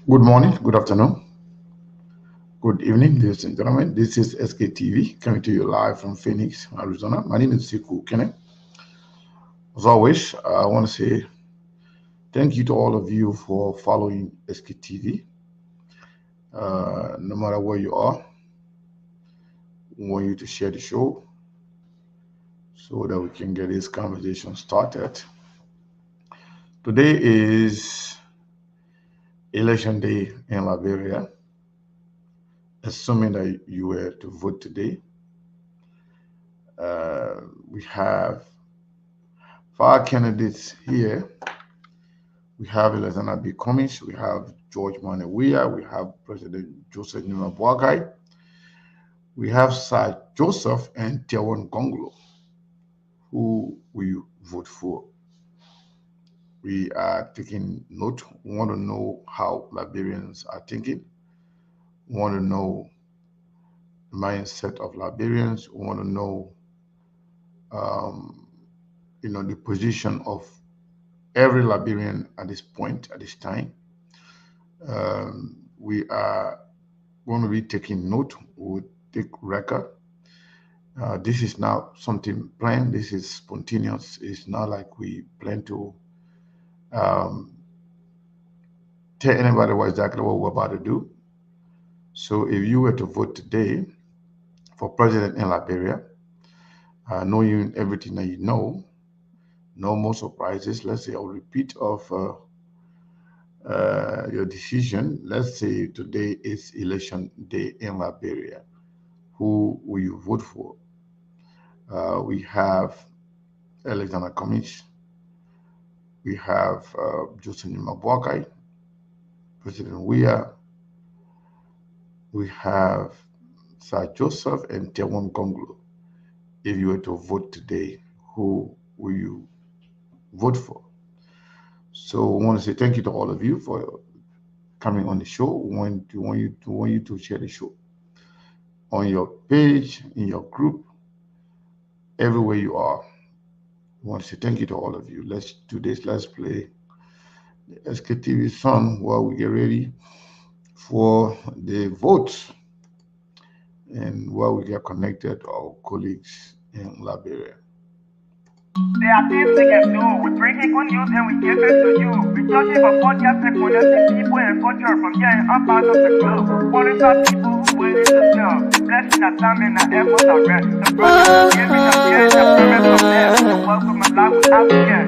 Good morning, good afternoon, good evening, ladies and gentlemen. This is SKTV coming to you live from Phoenix, Arizona. My name is Siku Kene. As always, I want to say thank you to all of you for following SKTV. No matter where you are, we want you to share the show so that we can get this conversation started. Today is election day in Liberia. Assuming that you were to vote today, we have 5 candidates here. We have Elizana B. Cummings, we have George Manewia, we have President Joseph Nima, we have Sir Joseph and Tiawan Gonglo. Who will you vote for? We are taking note. We want to know how Liberians are thinking. We want to know the mindset of Liberians. We want to know, the position of every Liberian at this point, at this time. We are going to be taking note. We'll take record. This is not something planned. This is spontaneous. It's not like we plan to tell anybody exactly what we're about to do. So if you were to vote today for president in Liberia, knowing everything that you know, no more surprises. Let's say a repeat of your decision. Let's say today is election day in Liberia. Who will you vote for? We have Alexander Cummings. We have Joseph Nima, President Weah. We have Sir Joseph and Tiawan Gonglo. If you were to vote today, who will you vote for? So I want to say thank you to all of you for coming on the show. We want you to share the show on your page, in your group, everywhere you are. I want to say thank you to all of you. Let's do this. Let's play the SKTV song while we get ready for the votes and while we get connected to our colleagues in Liberia. There are things we can do. We bring in good news and we give it to you. We judge it for podcast and connecting people and culture from here and up out of the globe. Qualify people who waiting to sell. The blessing that time and the efforts are rest. The project is giving us care, the premise of death. The welcome and life without care.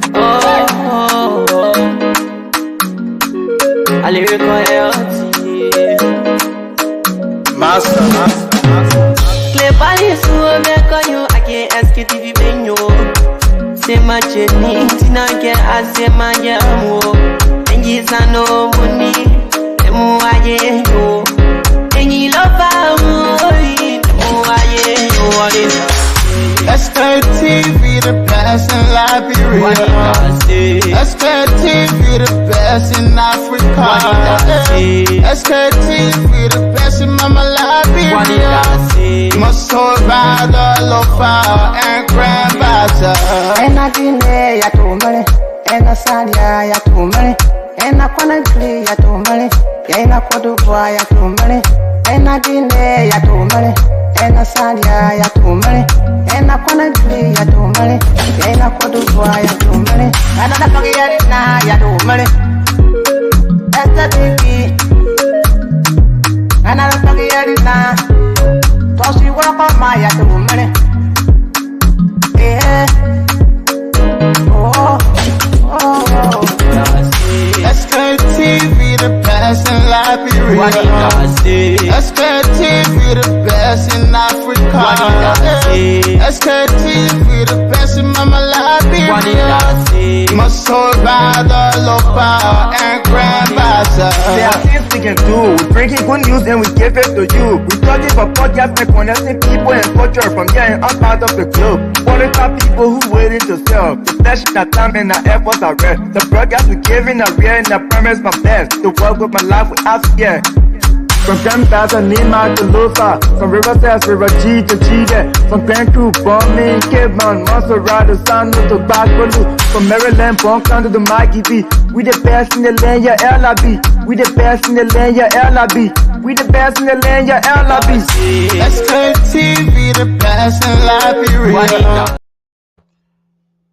I lyrical Master. Clear Paris, who make on you, I can't ask you to be venue. Say my journey, Tina can I say my yamo. And yes, I know money, and more I know. And you love our money, more I know what is that. SKTV the best in Liberia. SKTV the best in Africa. SKTV the best in Mama Liberia. Must hold by the lofa and grandfather. And I didn't ya to money, and I said ya to money, and I wanna play ya to money, and I could do ya to money, and I didn't ya to money, and I said ya to money, and I wanna play ya to money, and I could do ya to money, and I don't get it now ya to money. That's the baby, and I don't get it now. So she walk on my ya to money. Yeah. SKTV the best in Liberia. SKTV the best in Africa. SKTV the best in Mama Liberia. Must hold by the lofa and grandfather. There are things we can do. We bring in good news and we give it to you. We touch it for podcast and connecting people and culture from here and up out of the globe. Qualify people who waiting to sell. The blessing that time and the efforts are rest. The broadcast we giving a real and the premise my best. The world with my life without fear. From Grandfather Nima to Lufa, from Riverside River G to Chide, from Grand Crew, Bombing, Cape Mount, Montserrat, San to Backwalu, from Maryland, Bonk to the Mikey B. We the best in the land, yeah, LIB. We the best in the land, yeah, LIB. We the best in the land, yeah, LIB. SKTV, the best in Liberia.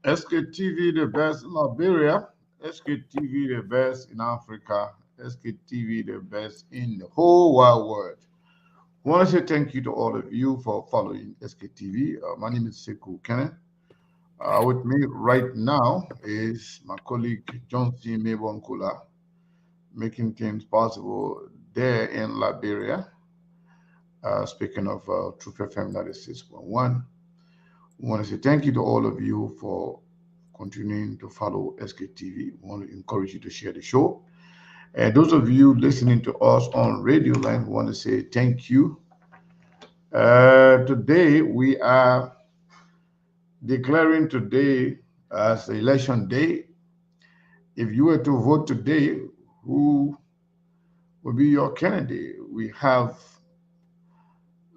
SKTV, the best in Liberia. SKTV, the best in Africa. SKTV, the best in the whole wide world. I want to say thank you to all of you for following SKTV. My name is Sekou Kenneth. With me right now is my colleague John C. Mebonkula, making things possible there in Liberia. Speaking of Truth FM 96.1, we want to say thank you to all of you for continuing to follow SKTV. We want to encourage you to share the show. And those of you listening to us on radio line, we want to say thank you. Today, we are declaring today as election day. If you were to vote today, who will be your candidate? We have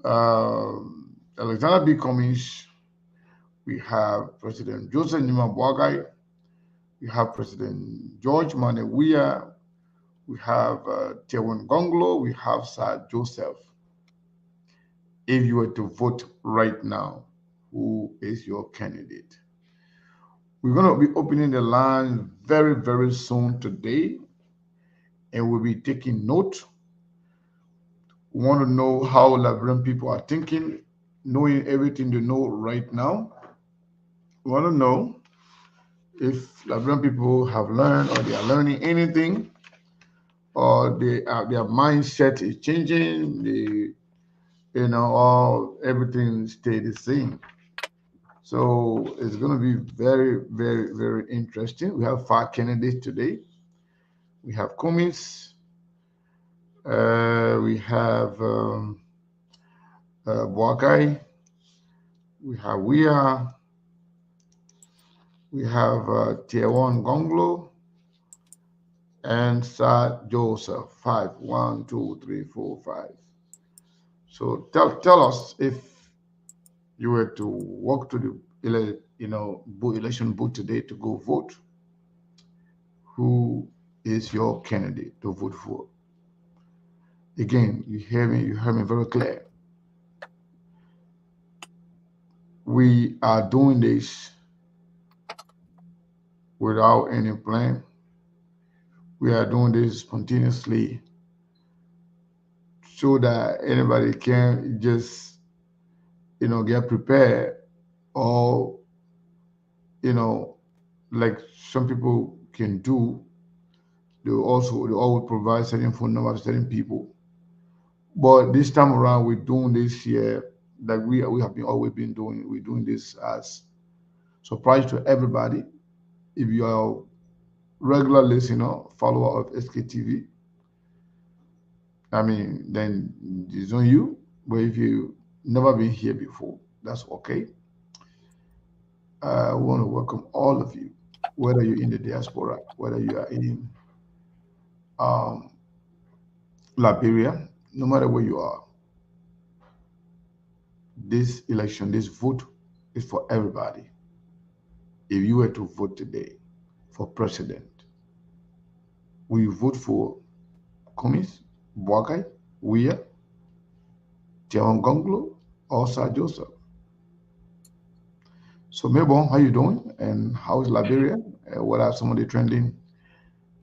Alexander B. Cummings, we have President Joseph Nima Boagai, we have President George Manewia, we have Tewan Gonglo, we have Sir Joseph. If you were to vote right now, who is your candidate? We're going to be opening the line very, very soon today, and we'll be taking note. We want to know how Liberian people are thinking, knowing everything they know right now. We want to know if Liberian people have learned or they are learning anything, or their mindset is changing, or everything stay the same. So it's going to be very, very, very interesting. We have 5 candidates today. We have Cummings, we have Boakai, we have Wia, we have Tewan Gonglo, and Sir Joseph. 5, 1, 2, 3, 4, 5. So tell us, if you were to walk to the election booth today to go vote, who is your candidate to vote for? Again, you heard me very clear. We are doing this without any plan. We are doing this spontaneously so that anybody can just get prepared, or like some people can do. They always provide certain phone numbers to certain people. But this time around, we're doing this here, like we have always been doing. We're doing this as surprise to everybody. If you are a regular listener, follower of SKTV, then it's on you. But if you never been here before, that's okay. I want to welcome all of you, whether you're in the diaspora, whether you are in Liberia, no matter where you are. This election, this vote is for everybody. If you were to vote today for president, will you vote for Cummings, Boakai, Wia, Tewan Gonglo, or Sir Joseph? So, Mebon, how you doing? And how is Liberia? What are some of the trending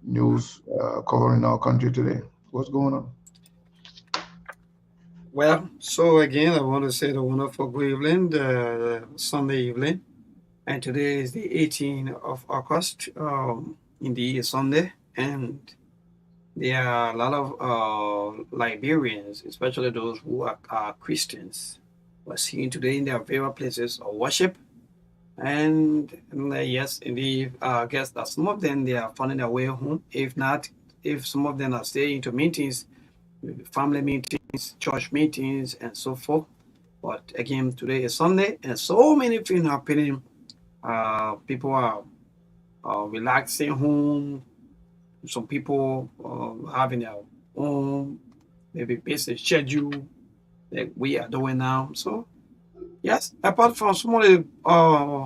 news covering our country today? What's going on? Well, so again, I want to say the wonderful good evening, the Sunday evening, and today is the 18th of August, indeed Sunday, and there are a lot of Liberians, especially those who are Christians, who are seen today in their favorite places of worship. And yes, indeed, I guess that some of them, they are finding their way home. If not, if some of them are staying to meetings, family meetings, church meetings, and so forth. But again, today is Sunday, and so many things happening. People are relaxing home. Some people having their own maybe business schedule like we are doing now. So yes, apart from some of the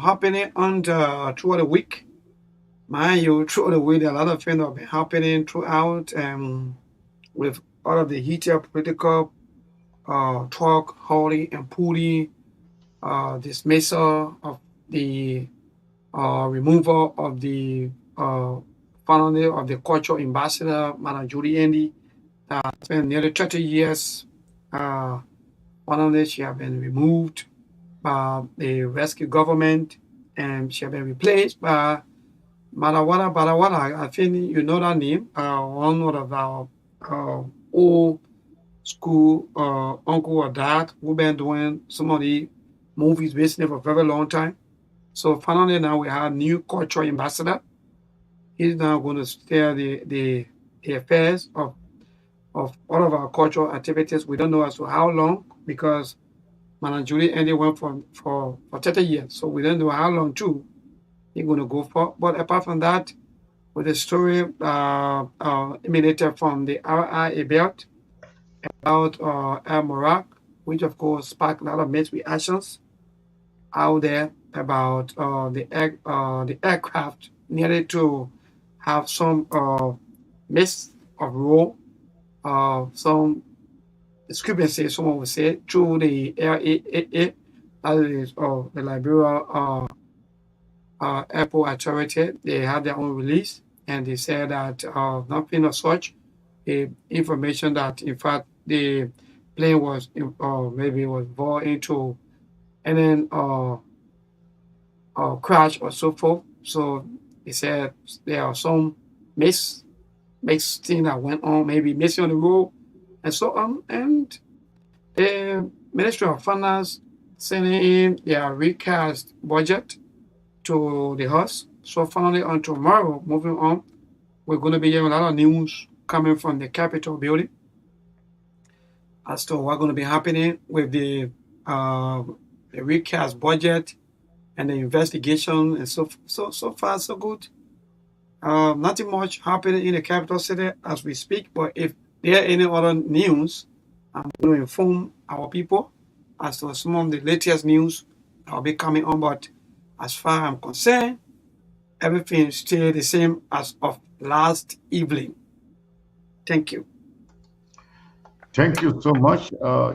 happening on throughout the week, mind you, through the way, there are a lot of things that have been happening throughout, with all of the heated political talk, holy and pulling, dismissal of the removal of the finally of the cultural ambassador, Madam Judy Andy, that spent nearly 30 years. Finally, she has been removed by the rescue government, and she has been replaced by Barawara. I think you know that name. One of our old school uncle or dad who been doing some of the movies business for a very long time. So finally now we have new cultural ambassador. He's now going to steer the affairs of all of our cultural activities. We don't know as to how long, because Madam Julie Andy went for 30 years. So we don't know how long too he's going to go for. But apart from that, with the story emanated from the RI about El Morak, which of course sparked a lot of mixed reactions out there about the aircraft needed to have some miss of role, some discrepancy, someone would say, through the LAA, that is the Liberia Airport Authority. They had their own release, and they said that nothing of such. The information that in fact the plane was maybe was brought into and then crash or so forth. So they said there are some mixed thing that went on, maybe missing on the road and so on. And the Ministry of Finance sending in their recast budget to the House. So finally on tomorrow, moving on, we're going to be hearing a lot of news coming from the Capitol building as to what's going to be happening with the recast budget and the investigation, and so far so good. Nothing much happening in the capital city as we speak, but if there are any other news, I'm going to inform our people as to some of the latest news that will be coming on. But as far as I'm concerned, everything is still the same as of last evening. Thank you. Thank you so much,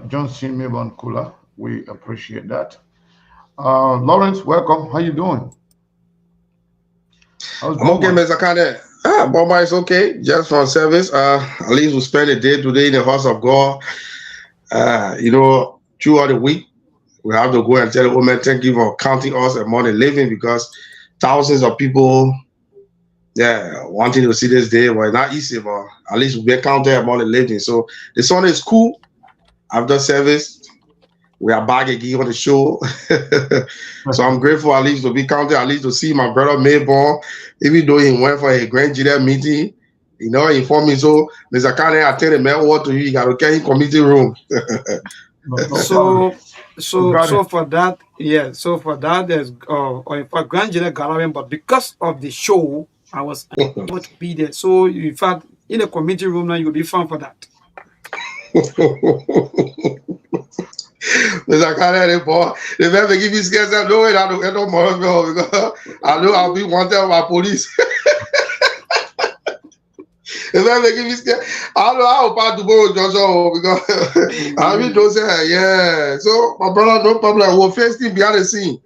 Johnson Mebon Kula. We appreciate that. Lawrence, welcome. How you doing? How's I'm okay, Boma? Mr. Kane. Boma is okay. Just from service. At least we spend a day today in the house of God. Throughout the week, we have to go and tell the woman, thank you for counting us among the living, because thousands of people, wanting to see this day. Well, not easy, but at least we get counted among the living. So the Sunday is cool. After service, we are back again on the show. So I'm grateful at least to be counted, at least to see my brother Mayborn, even though he went for a grand jury meeting. He informed me, so Mr. Kane, I tell the man what to you, you got to get in committee room. So for that, so for that, there's or in fact Grand Jury gathering, but because of the show, I was able to be there. So in fact, in the committee room now, you'll be fun for that. Mr. Kane, boy, they never give me scared. No way, I don't get no more because I know I'll be wanted by police. They never give me scared. I know I'll pass tomorrow, Joshua, because I mean, don't say, yeah. So, my brother, no problem. We'll face him behind the scene.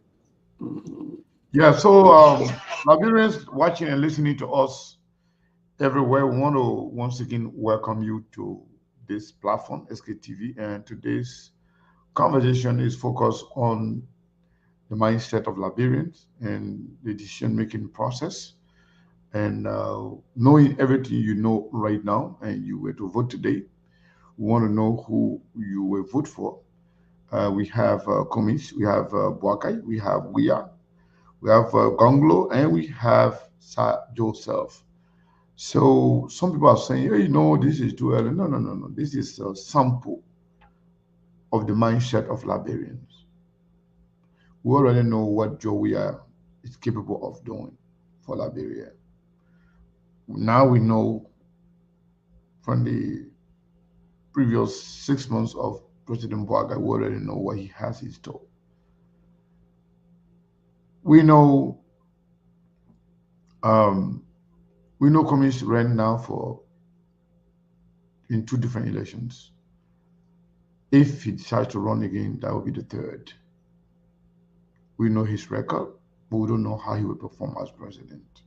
Yeah, so Liberians watching and listening to us everywhere, we want to once again welcome you to this platform, SKTV, and today's conversation is focused on the mindset of Liberians and the decision-making process, and knowing everything you know right now, and you were to vote today. We want to know who you will vote for. We have Komis, we have Boakai, we have Wia, we have Gonglo, and we have Sir Joseph. So some people are saying, hey, this is too early. No. This is a sample of the mindset of Liberians. We already know what Joe is capable of doing for Liberia. Now we know from the previous 6 months of President Boakai, we already know what he has in store. We know We know communists ran now in 2 different elections. If he decides to run again, that will be the 3rd. We know his record, but we don't know how he will perform as president.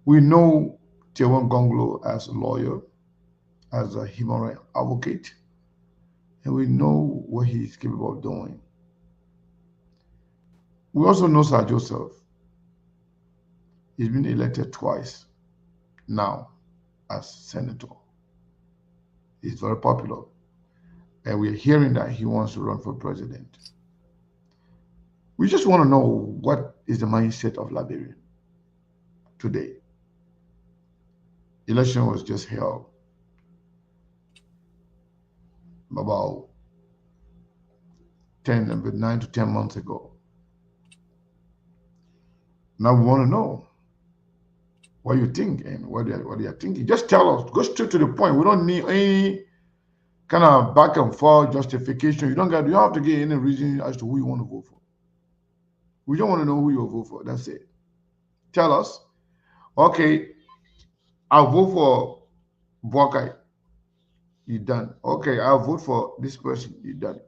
We know Tewan Gonglo as a lawyer, as a human rights advocate, and we know what he is capable of doing. We also know Sir Joseph. He's been elected twice now as senator. He's very popular. And we're hearing that he wants to run for president. We just want to know what is the mindset of Liberian today. Election was just held about 9 to 10 months ago. Now we want to know what you think and what you're thinking. Just tell us. Go straight to the point. We don't need any kind of back and forth justification. You don't have to give any reason as to who you want to vote for. We don't want to know who you vote for. That's it. Tell us, okay, I'll vote for Boakai. You're done. Okay, I'll vote for this person. You're done.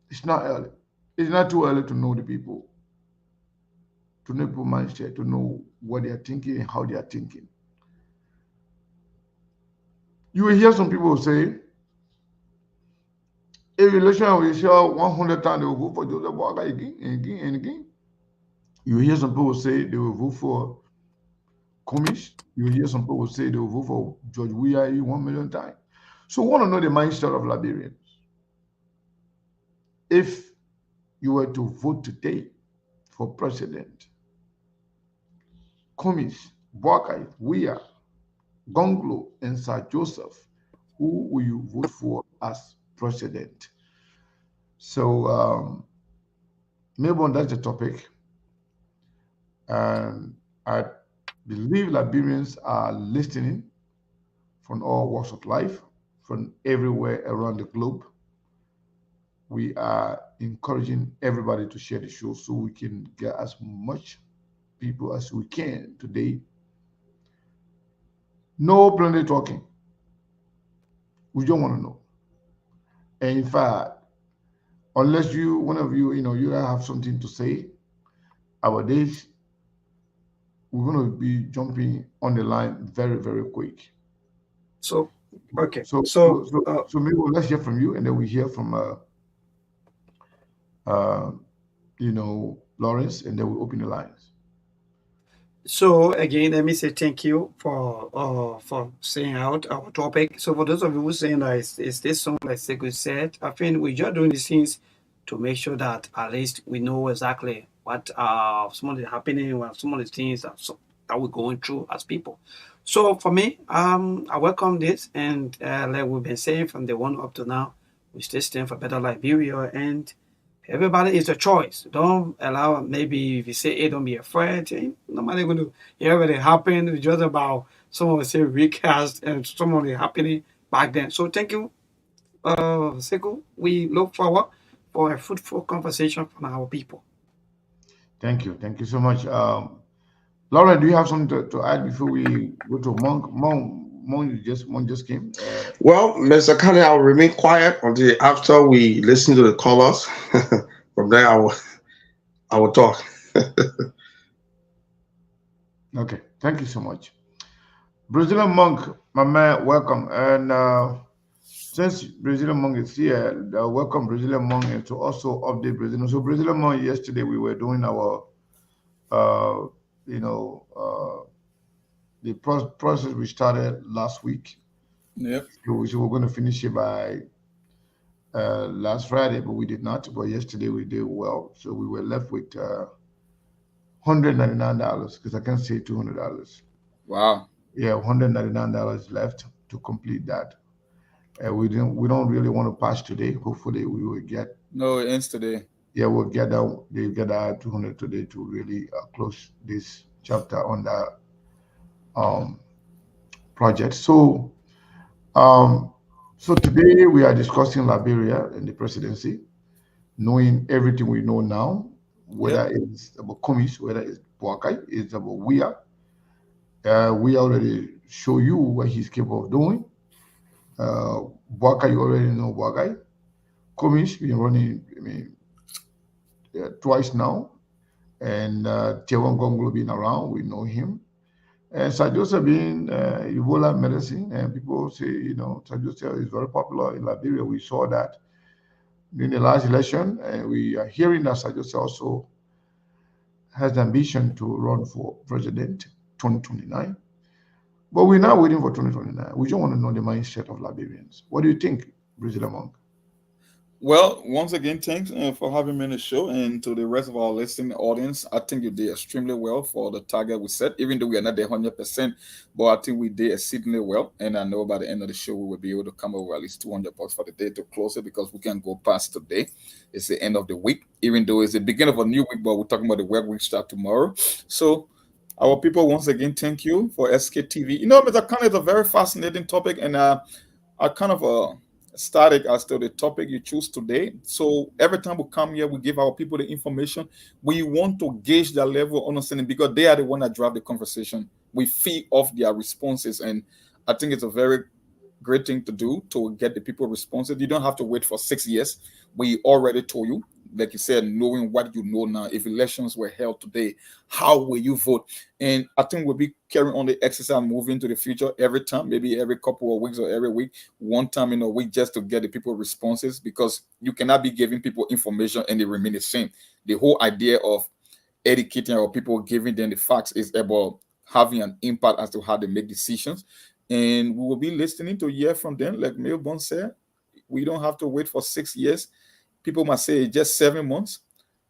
It's not early. It's not too early to know the people, to know people's mindset, to know what they are thinking and how they are thinking. You will hear some people say, if election will show 100 times, they will vote for Joseph Boakai again and again and again. You will hear some people say they will vote for Commish. You will hear some people say they will vote for George Weah 1 million times. So we want to know the mindset of Liberians. If you were to vote today for president, Commish, Boakai, Weah, Gonglo, and Sir Joseph, who will you vote for as president? So maybe that's the topic. And I believe Liberians are listening from all walks of life, from everywhere around the globe. We are encouraging everybody to share the show so we can get as much people as we can today. No plenty talking. We don't want to know. And in fact, unless one of you, you have something to say, our days, we're going to be jumping on the line very, very quick. So, okay. So maybe let's hear from you, and then we hear from, Lawrence, and then we open the lines. So again, let me say thank you for saying out our topic. So for those of you who saying that it's this song, like Sekou said, I think we're just doing these things to make sure that at least we know exactly what some of the happening, what some of the things that we're going through as people. So for me, I welcome this, and like we've been saying from the one up to now, we still stand for better Liberia, and everybody is a choice. Don't allow, maybe if you say, hey, don't be afraid, nobody going to hear what happened. It's just about some of the say recast and some of the happening back then. So thank you, Sekou. We look forward for a fruitful conversation from our people. Thank you. Thank you so much. Laura, do you have something to add before we go to Monk? Monk just came. Well, Mr. Kane, I'll remain quiet until after we listen to the callers. From there, I will talk. Okay, thank you so much. Brazilian Monk, my man, welcome. And since Brazilian Monk is here, welcome Brazilian Monk, and to also update Brazilian. So Brazilian Monk, yesterday we were doing our, the process we started last week. Yep. So we're going to finish it by last Friday, but we did not. But yesterday we did well. So we were left with $199, because I can't say $200. Wow. Yeah, $199 left to complete that. We don't really want to pass today. Hopefully we will get. No, it ends today. Yeah, we'll get that. They get that 200 today to really close this chapter on that project. So today we are discussing Liberia and the presidency, knowing everything we know now. whether it's about Komis, whether it's Boakai, it's about Wea. We already show you what he's capable of doing. Boakai, you already know Boakai. Komis, been running, twice now. And Tiawan Gonglo being around, we know him. And Sir Joseph being Ebola medicine, and people say, Sir Joseph is very popular in Liberia. We saw that during the last election, and we are hearing that Sir Joseph also has the ambition to run for president 2029. But we're not waiting for 2029. We just want to know the mindset of Liberians. What do you think, Bridget Monk? Well, once again, thanks for having me on the show, and to the rest of our listening audience. I think you did extremely well for the target we set, even though we are not there 100%, but I think we did exceedingly well. And I know by the end of the show, we will be able to come over at least $200 for the day to close it, because we can go past today. It's the end of the week, even though it's the beginning of a new week, but we're talking about the work week start tomorrow. So, our people, once again, thank you for SKTV. Mr. Khan, is a very fascinating topic, and I kind of static as to the topic you choose today. So every time we come here, we give our people the information. We want to gauge their level of understanding, because they are the one that drive the conversation. We feed off their responses, and I think it's a very great thing to do to get the people responses. You don't have to wait for 6 years. We already told you, like you said, knowing what you know now. If elections were held today, how will you vote? And I think we'll be carrying on the exercise moving to the future every time, maybe every couple of weeks or every week, one time in a week, just to get the people responses, because you cannot be giving people information and they remain the same. The whole idea of educating our people, giving them the facts, is about having an impact as to how they make decisions. And we will be listening to hear from them. Like Milburn said, we don't have to wait for 6 years. People must say it's just 7 months.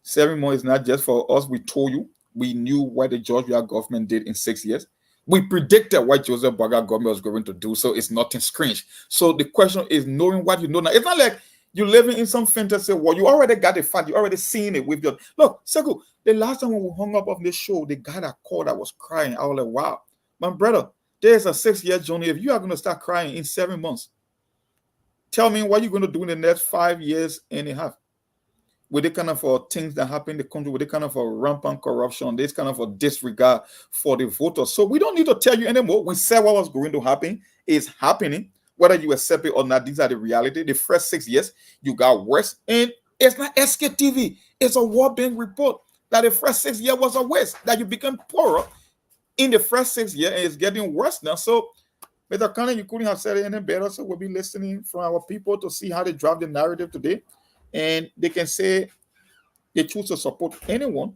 7 months is not just for us. We told you. We knew what the Georgia government did in 6 years. We predicted what Joseph Boakai government was going to do, so it's nothing strange. So the question is knowing what you know now. It's not like you're living in some fantasy world. You already got the fact. You already seen it with your... Look, Sekou, the last time when we hung up on this show, the guy that called, I was crying. I was like, wow. My brother, there's a 6-year journey. If you are going to start crying in 7 months, tell me what you're going to do in the next 5 years and a half. With the kind of things that happen in the country, with the kind of rampant corruption, this kind of a disregard for the voters. So we don't need to tell you anymore. We said what was going to happen is happening. Whether you accept it or not, these are the reality. The first 6 years, you got worse. And it's not SKTV. It's a World Bank report that the first 6 years was a waste, that you become poorer in the first 6 years, and it's getting worse now. So, Mr. Khan, you couldn't have said it any better. So we'll be listening from our people to see how they drive the narrative today. And they can say they choose to support anyone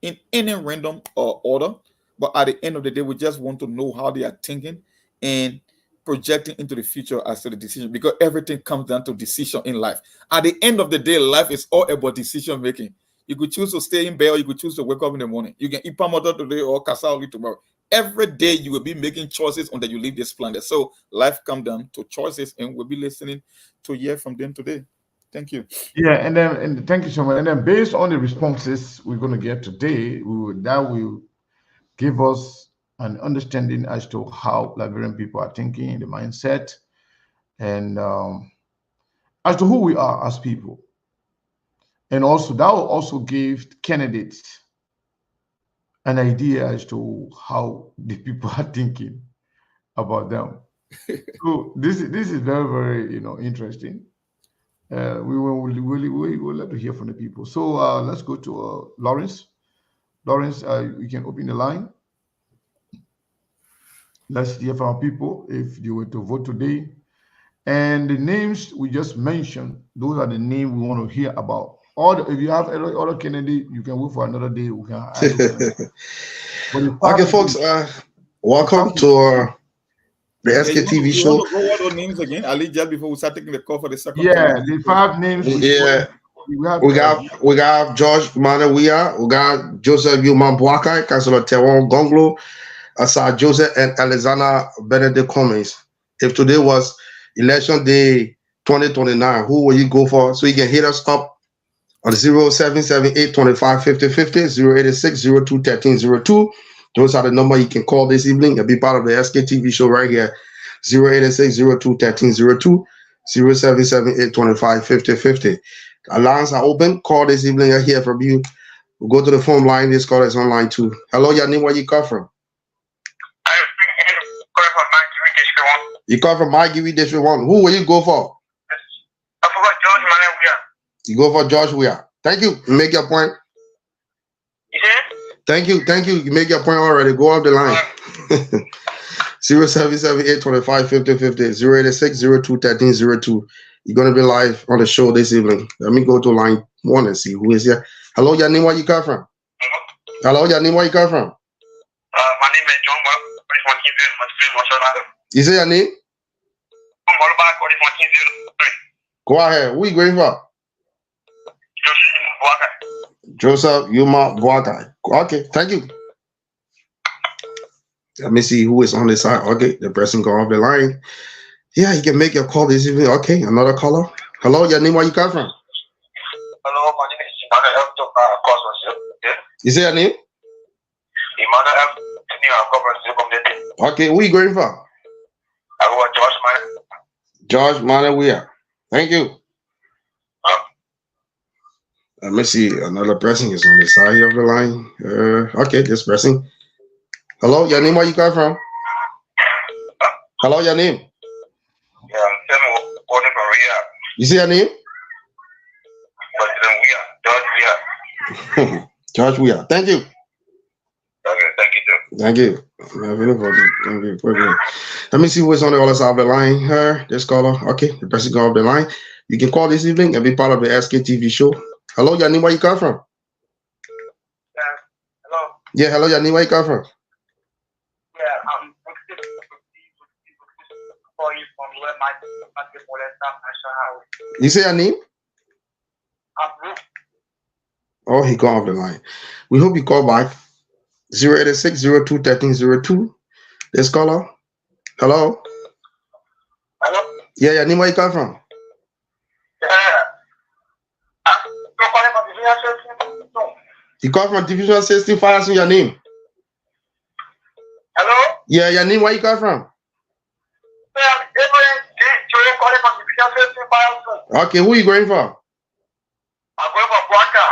in any random order. But at the end of the day, we just want to know how they are thinking and projecting into the future as to the decision, because everything comes down to decision in life. At the end of the day, life is all about decision making. You could choose to stay in bed, or you could choose to wake up in the morning. You can eat pamoda today or kasaoli tomorrow. Every day you will be making choices until you leave this planet. So life comes down to choices, and we'll be listening to hear from them today. Thank you. Yeah, and thank you so much. And then based on the responses we're going to get today, that will give us an understanding as to how Liberian people are thinking, the mindset, and as to who we are as people. And also that will also give candidates an idea as to how the people are thinking about them. So this is very, very interesting. We will let to hear from the people. So let's go to Lawrence. Lawrence, you can open the line. Let's hear from our people if you were to vote today. And the names we just mentioned, those are the names we want to hear about. If you have other candidate, you can wait for another day. We can. Okay, folks, welcome to the SKTV show. Go over the names again, Ali, just before we start taking the call for the second. Yeah, the 5 names. Yeah, we got George Manawia, we got Joseph Yuman Boakai, Councilor Teron Gonglo, Sir Joseph and Alexander Benedict Cummings. If today was election day 2029, who will you go for? So you can hit us up on 0778 25 50 50, 086 02 13 02. Those are the number you can call this evening and be part of the SKTV show right here. 086 02 13 02, 0778 25 50 50. The lines are open. Call this evening. I hear from you. We'll go to the phone line. This caller is on line 2. Hello, your name, where you come from? You come from my give District 1. Who will you go for? I forgot George Manabuya. You go for George Weah. Thank you. You make your point. Thank you. You make your point already. Go off the line. 077-825-5050, 086-02-1302. You're going to be live on the show this evening. Let me go to line 1 and see who is here. Hello, your name, where you come from? Hello, your name, where you come from? My name is John. You say your name? Go ahead. Who are you going for? Joseph Yuma Boakai. Okay, thank you. Let me see who is on this side. Okay, the person go off the line. Yeah, you can make your call this evening. Okay, another caller. Hello, your name, where you come from? Hello, my name is Emmanuel F. You say your name? Emmanuel F. Okay, who are you going for? I go with George Man. George Manabuya. Thank you. Let me see. Another person is on the side of the line. Okay, this person. Hello, your name, where you come from? Hello, your name? Yeah, I'm calling from Riyadh. You see your name? President George Weah. George Weah. Thank you. Okay, thank you too. Thank you. Thank you. Let me see who is on the other side of the line. This caller. Okay, the person go off the line. You can call this evening and be part of the SKTV show. Hello, your name, where you come from? Hello. Yeah, hello, your name, where you come from? Yeah, I'm for you from where my You say your name? Oh, he got off the line. We hope you call back. 086-02-1302. This caller. Hello. Hello. Yeah, your name, where you come from? You call from Division 65 in your name. Hello? Yeah, your name, where you come from? Okay, who are you going for? I'm going for Blanca.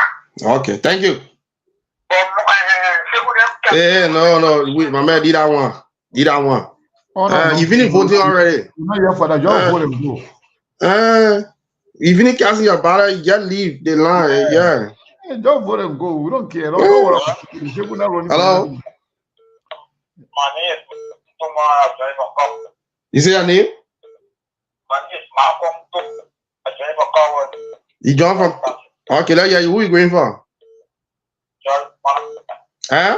Okay, thank you. No, my man did that one. Oh, no, you finished voting already. You're not here for that. Just vote and go. You finish casting your ballot, you just leave the line. Yeah. Hey, just vote and go. We don't care. Don't worry about it. People not running. Hello? My name is Malcolm. You say your name? My name is Malcolm. You join from? Okay, who are you going for? Huh?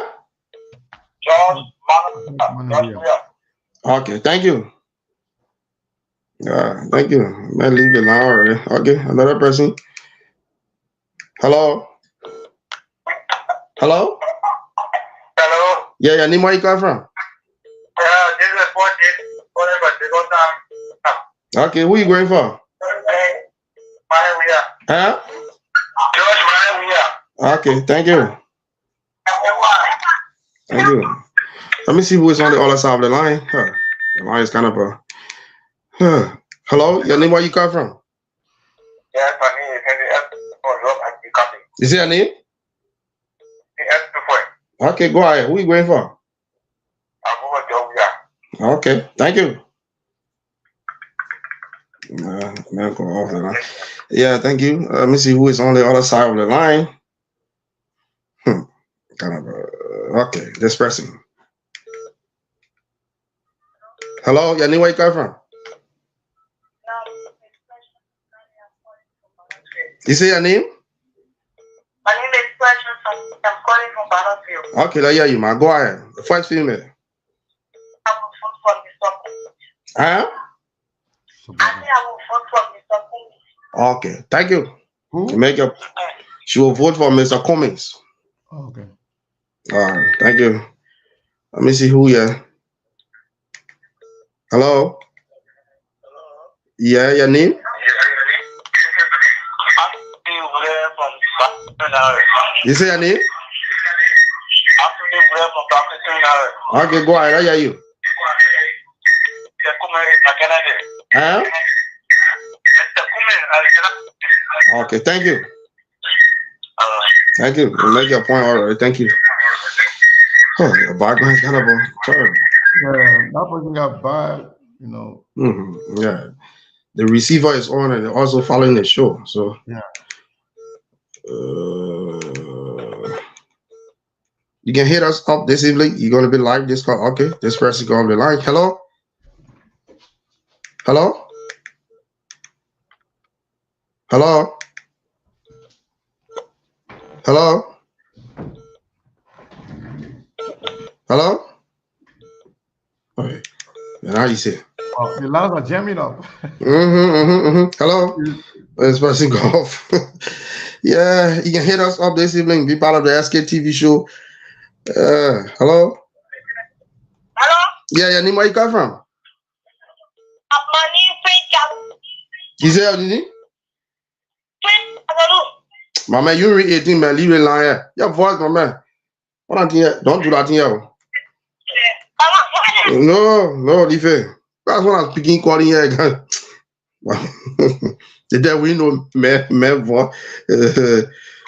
Okay, thank you. Thank you. I leave the line already. Okay, another person. Hello? Hello? Yeah, your name, where you come from? Okay, who are you going for? Huh? Okay, thank you. Thank you. Let me see who is on the other side of the line. The line is kind of a... Hello, your name, where you come from? Yes, my name is Henry F. Is it your name? Okay, go ahead. Who are you going for? Okay, thank you. Go off the line. Yeah, thank you. Let me see who is on the other side of the line. Kind of okay, this person. Hello, your name, where you come from? You say your name? My name is Precious. I'm calling from Battlefield. Okay, I hear you, man. Go ahead. The first female. I will vote for Mr. Kumis. Huh? I think I will vote for Mr. Kumis. Okay, thank you. Who? She will vote for Mr. Cummings. Okay. All right, thank you. Let me see who here. Hello? Yeah, your name? You say your name? Okay, go ahead. I hear you. Huh? Okay, thank you. Thank you. You make your point already. Thank you. Oh, your background is kind of terrible. Yeah, that person got bad, you know. Yeah. The receiver is on and also following the show. So yeah. You can hit us up this evening. You're gonna be live this call. Okay, this person gonna be live. Hello? Hello? Hello? Hello? Hello? Okay. Now you see. Oh, the lines are jamming up. Hello? This person go off. Yeah, you can hit us up this evening. Be part of the SK TV show. Hello? Hello? Yeah, your name, where you come from? My name is You say your name? My man, you read 18, man. Leave it line here. Your voice, my man. What I'm here? Don't do that here. No, leave it. That's what I'm speaking, calling here again. The day we know, man, voice.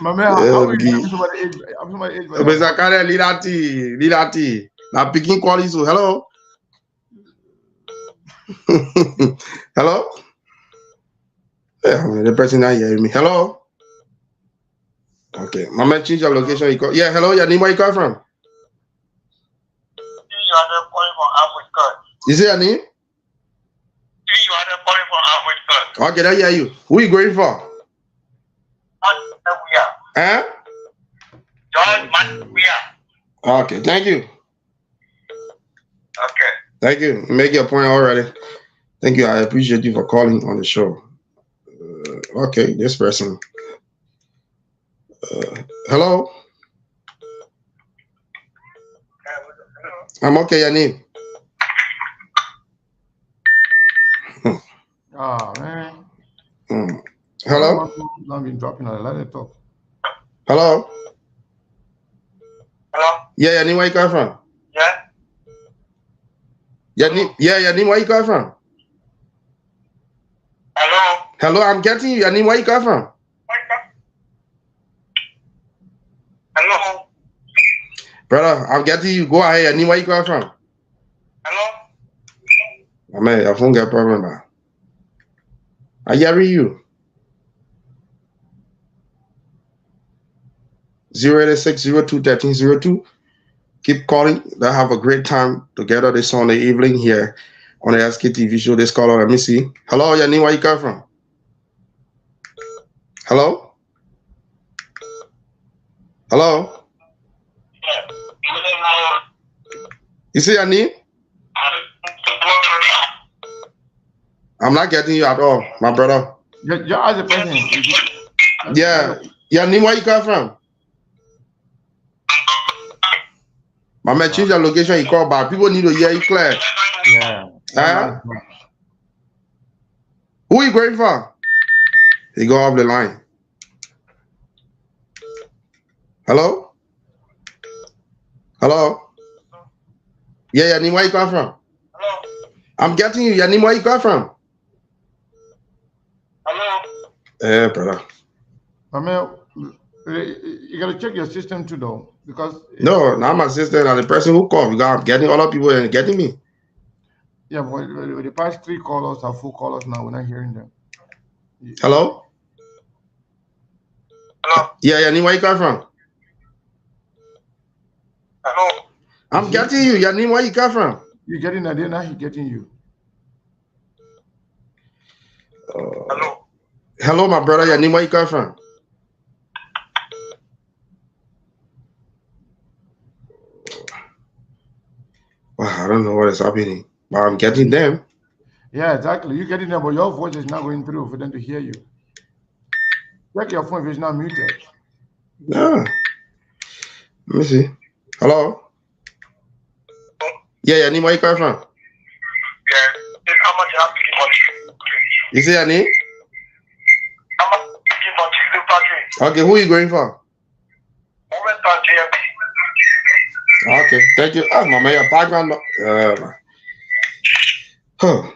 My man, I'm somebody age. But I can't lead that. Now, picking quality. So, hello. Hello? Yeah, the person not hearing me. Hello? Okay. My man, change your location. You call. Yeah, hello. Your name, where you come from? You say your name? Okay, I hear you. Who you going for? Huh? Okay, thank you. Okay. Thank you. Make your point already. Thank you. I appreciate you for calling on the show. Okay, this person. Hello? I'm okay, your name? Ah, man. Hello? I've been dropping a lot of talk. Hello? Hello? Yeah, your name, where you come from? Yeah? Your name, where you come from? Hello? Hello, I'm getting you. Your name, where you come from? Hello? Brother, I'm getting you. Go ahead. Your name, where you come from? Hello? Oh, man, your phone got problem now. I hear you. 086021302. Keep calling. They'll have a great time together this Sunday evening here on the SK TV show. This caller, let me see. Hello, your name, where you come from? Hello? Hello? You see your name? I'm not getting you at all, my brother. You're as a person. Yeah. Your name, where you come from? My man, change your location, you call back. People need to hear you clear. Yeah. Who are you going for? He go off the line. Hello? Hello? Yeah, your name, where you come from? Hello? I'm getting you. Your name, where you come from? Hello? Brother. I mean, you gotta check your system too, though, because No, not my sister. Now the person who called. I'm getting other people and getting me. yeah, but the past 3 callers are full callers now. We're not hearing them. Hello? Hello? Yeah, your name, where you come from? Hello? I'm getting you. Your name, where you come from? You're getting that, they're not getting you. Hello? Hello, my brother. Your name, where you come from? Well, I don't know what is happening, but I'm getting them. Yeah, exactly. You're getting them, but your voice is not going through for them to hear you. Check your phone if it's not muted. Yeah. Let me see. Hello? Yeah, your name, where you come from? Yeah. How much you have to give for You say your name? How much you give for Tuesday party? Okay, who are you going for? Moment on GMP. Okay, thank you. Oh, mama, your background. Huh.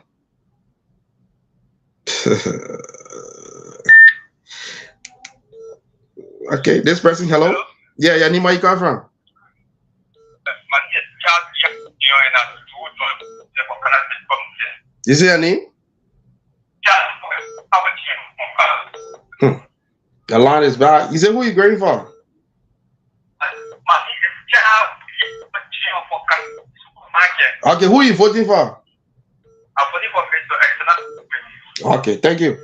Okay, this person, hello? Yeah, your name, where you come from? You say your name? The line is bad. You say who you grading for? Okay, who are you voting for? I'm voting for President. Okay, thank you.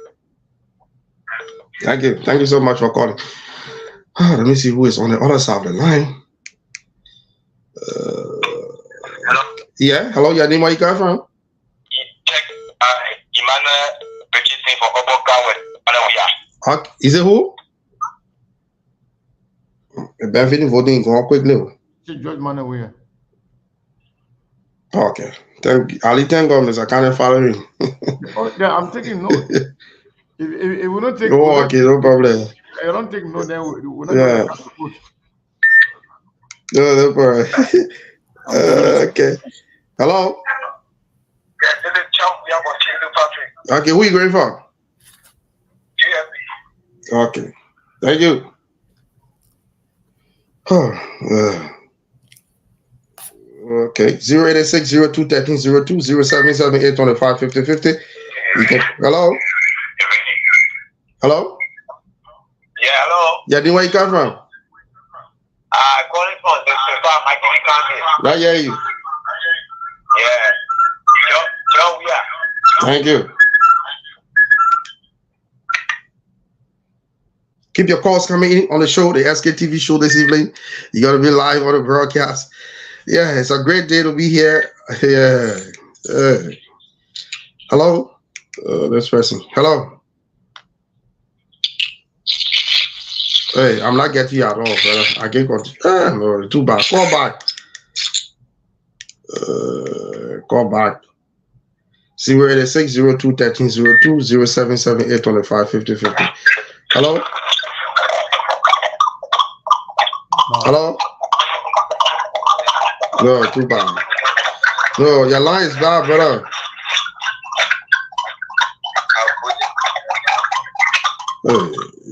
Thank you. Thank you so much for calling. Let me see who is on the other side of the line. Hello? Yeah, hello, your name, where you come from? Emmanuel Richardson for Oboka. Okay. Is it who? Benefit voting go quickly. George Manuel. Okay. Thank Ali, thank God, Mr. Cannon following. Oh, yeah, I'm taking note. If we don't take oh, okay, no problem. I don't take note, then we're not Yeah. going to vote. No problem. Okay. Hello? Okay, who are you going for? Okay. Thank you. Okay. 086-02-1302-0778-25-50-50. You can, hello? Hello? Yeah, hello. Yeah, then where you come from? Calling from the my county. Right, yeah, you. Yeah. John, we are. Thank you. Keep your calls coming in on the show, the SKTV show this evening. You got to be live on the broadcast. Yeah, it's a great day to be here. Yeah. Hello? This person. Hello? Hey, I'm not getting you at all, brother. I can't continue. No, too bad. Call back. Call back. 086-02-1302-0778-25-50-50. Hello? Hello? No, too bad. No, your line is bad, brother.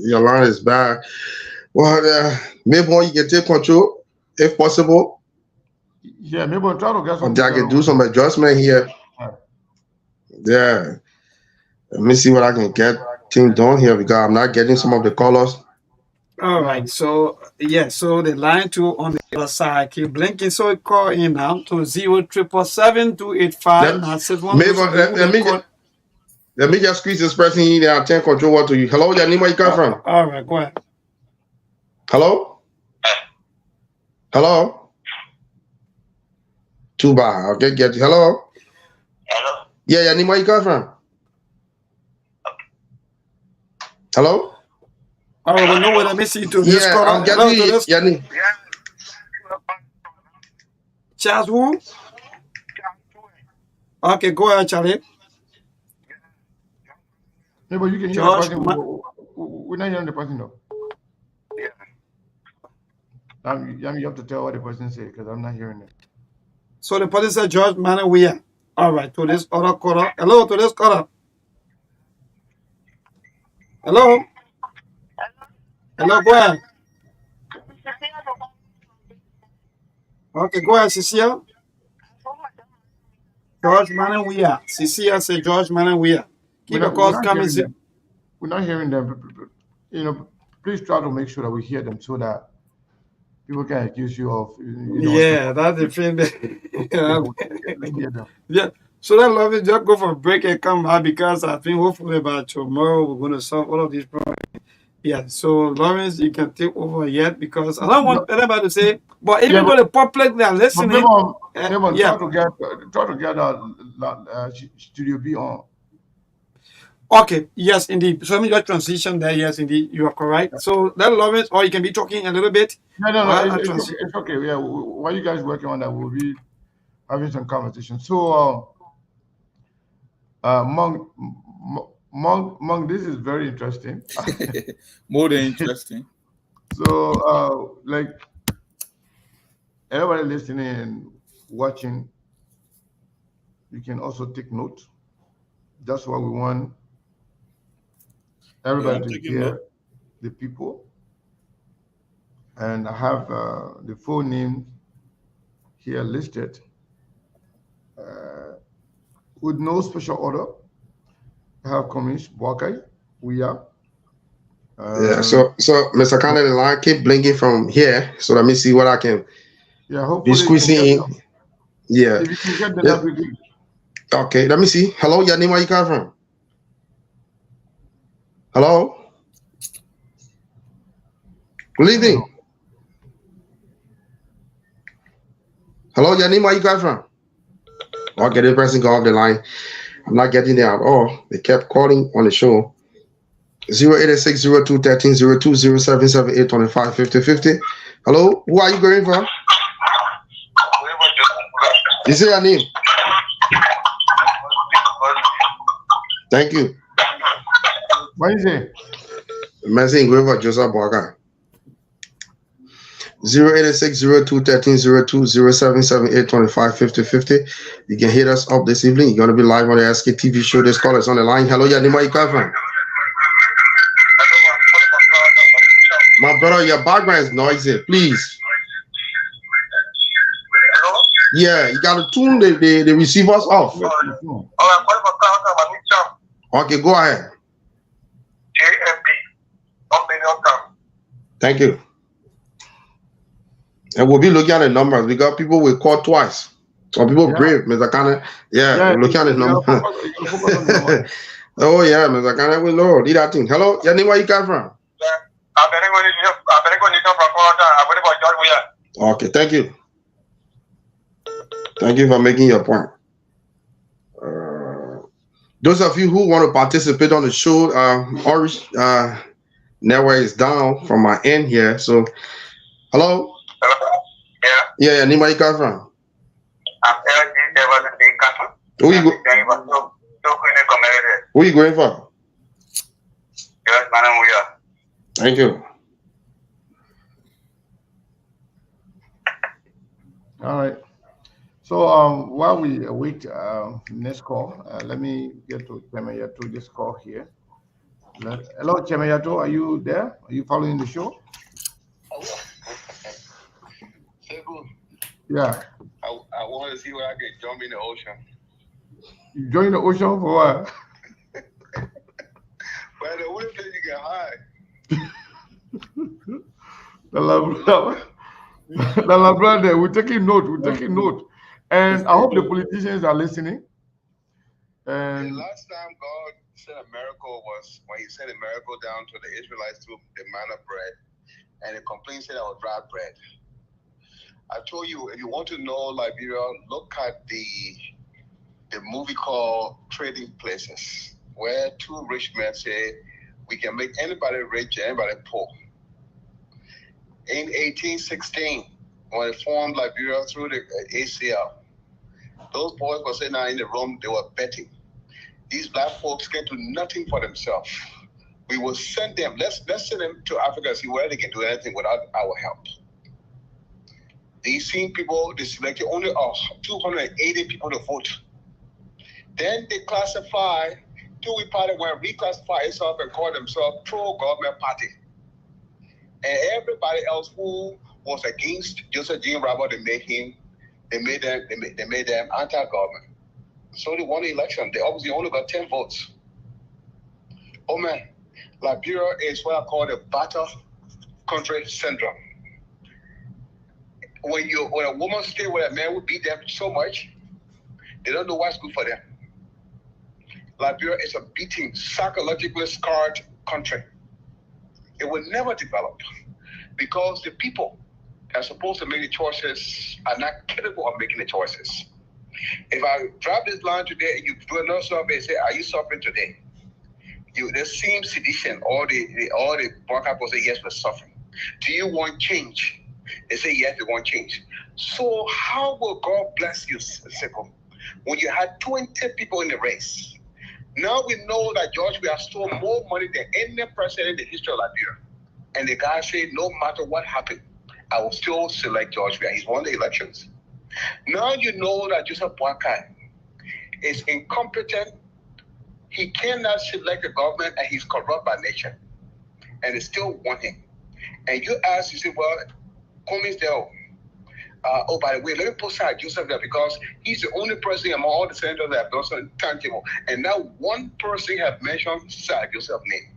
Your line is bad. Well, maybe you can take control if possible. Yeah, maybe we'll try to get some. I can do some adjustment here. Yeah. Let me see what I can get things done here because I'm not getting some of the colors. All right. So yeah. So the line 2 on the other side keep blinking. So call in now to 077-285-961. Let me just squeeze this person in there and take control what to you. Hello, your name, where you come from? All right, go ahead. Hello? Hello? Too bad. I'll get you. Hello? Hello? Yeah, your name, where you come from? Hello? All right, we know what I'm missing to this Yeah, call. I'm getting you. Your name. Charles who? Okay, go ahead, Charlie. Yeah, but you can hear George, the person. We're not hearing the person, though. You have to tell what the person said because I'm not hearing it. So the person said George Manuel. All right, to this other caller. Hello, to this caller. Hello? Hello, go ahead. Okay, go ahead, Cecilia. George Manuel. Cecilia said George Manuel. Keep your calls coming. We're not hearing them. You know, please try to make sure that we hear them so that people can accuse you of. Yeah, that's the thing. Yeah. So that love it, just go for a break and come back because I think hopefully by tomorrow we're going to solve all of these problems. Yeah, so Lawrence, you can take over yet because I don't want anybody to say, but even though the public they are listening, try to get Studio B on. Okay, yes, indeed. So let me just transition there. Yes, indeed, you are correct. So that Lawrence, or you can be talking a little bit. No, it's okay. Yeah, while you guys working on that, we'll be having some conversation. So, Monk, this is very interesting. More than interesting. So, like everybody listening and watching, you can also take note. That's what we want everybody to hear. The people And I have the full name here listed with no special order. I have Commissioner Boakai. We are. So Mr. Kane, the line keep blinking from here. So let me see what I can be squeezing in. Yeah. If you can get them, that would be good. Okay, let me see. Hello, your name, where you come from? Hello? Good evening. Hello, your name, where you come from? Okay, this person got off the line. I'm not getting there at all. They kept calling on the show. 086-0213-020778255050. Hello, who are you going for? You say your name? Thank you. What is it? Messing going for Joseph Boakai. 086-0213-020778255050. You can hit us up this evening. You're going to be live on the SK TV show. This call is on the line. Hello, your name, where you come from? My brother, your background is noisy. Please. Hello? Yeah, you got to tune the receivers off. Okay, go ahead. JMP. 1 million pounds. Thank you. And we'll be looking at the numbers because people will call twice. Some people brave, Mr. Kane. Yeah, we're looking at the numbers. Oh, yeah, Mr. Kane, we know. Did that thing. Hello, your name, where you come from? Okay, thank you. Thank you for making your point. Those of you who want to participate on the show, Orange network is down from my end here. So, hello? Yeah, your name, where you come from? Who you going for? Yes, madam, we are. Thank you. All right. So while we await next call, let me get to Chemayato this call here. Hello, Chemayato, are you there? Are you following the show? Yeah. I want to see where I can jump in the ocean. You join the ocean for what? Well, the only place you can hide. The brother, we're taking note. And I hope the politicians are listening. And the last time God sent a miracle was when he sent a miracle down to the Israelites through the manna bread. And the complaint said that was dry bread. I told you, if you want to know Liberia, look at the movie called Trading Places, where two rich men say, we can make anybody rich and anybody poor. In 1816, when they formed Liberia through the ACL, those boys were sitting out in the room, they were betting. These black folks can do nothing for themselves. We will send them, let's send them to Africa and see whether they can do anything without our help. These same people, they selected only 280 people to vote. Then they classified, Dewey Party went reclassify itself and call themselves pro-government party. And everybody else who was against Joseph Jean Robert, they made them anti-government. So they won the election. They obviously only got 10 votes. Oh man, Liberia is what I call the battle country syndrome. When a woman stay with a man who beat them so much, they don't know what's good for them. Liberia is a beating, psychologically scarred country. It will never develop because the people that are supposed to make the choices are not capable of making the choices. If I drop this line today and you do another survey and say, are you suffering today? The same sedition, all the broadcast will say, yes, we're suffering. Do you want change? They say, yes, they want change. So how will God bless you, Seko, when you had 20 people in the race? Now we know that George, we have stolen more money than any president in the history of Liberia. And the guy said, no matter what happened, I will still select George. He's won the elections. Now you know that Joseph Boakai is incompetent. He cannot select the government and he's corrupt by nature. And they still want him. and you ask, you say, well, Cummings there. Oh, by the way, let me put Sir Joseph there because he's the only person among all the senators that have done some timetable. And now one person have mentioned Sir Joseph's name.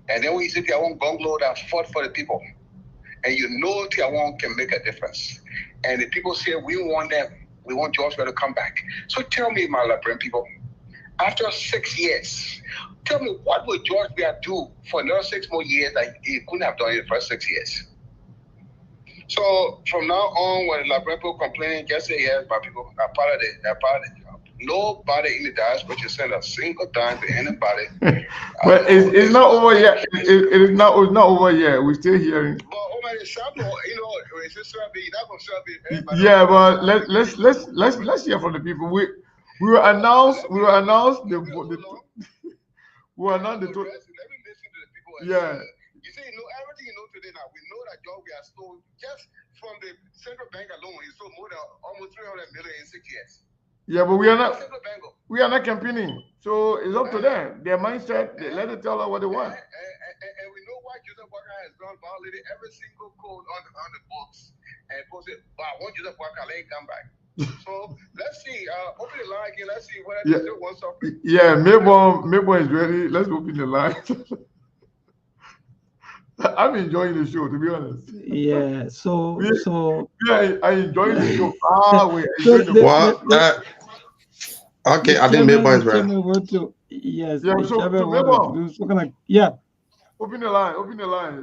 And then when you say Tiawon Gonglo that fought for the people, and you know Tiawon can make a difference. And the people say, we want them. We want George Weah to come back. So tell me, my Liberian people, after 6 years, tell me what will George Weah do for another 6 more years that he couldn't have done in the first 6 years? So from now on, when the Liberian people complain, just say yes, my people are part of the job. Nobody in the diaspora should send a single dime to anybody. But it's not over yet. It is not over yet. We're still hearing. But over the sample, you know, it's a survey. You're not gonna survey. Yeah, but let's hear from the people. We were announced. We were announced the. We were announced the. Let me listen to the people. Yeah. You see, you know everything you know today now. We know that George Weah stole just from the central bank alone. He stole more than almost 300 million in 6 years. Yeah, but we are not campaigning. So it's up to them. Their mindset. Let it tell us what they want. And we know why Joseph Walker has done violated every single code on the books and posted. But I want Joseph Walker let him come back. So let's see. Open the line again. Let's see whether they still want something. Yeah, Mayborn is ready. Let's open the line. I'm enjoying the show, to be honest. Yeah, I enjoy the show. Okay, I think Mayborn is ready. Yes. Yeah, so Mayborn. Yeah. Open the line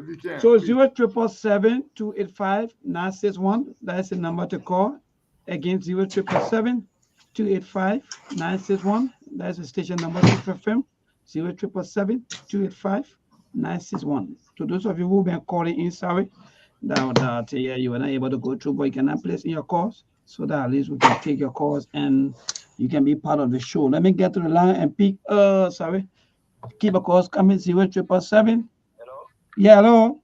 if you can. So 077-285-961. That's the number to call. Again, 077-285-961. That's the station number to FM. 077-285-961. To those of you who've been calling in, sorry that you were not able to go through, but you cannot place in your calls so that at least we can take your calls and you can be part of the show. Let me get to the line and pick. Keep a calls coming. 077. Hello. Yeah, hello.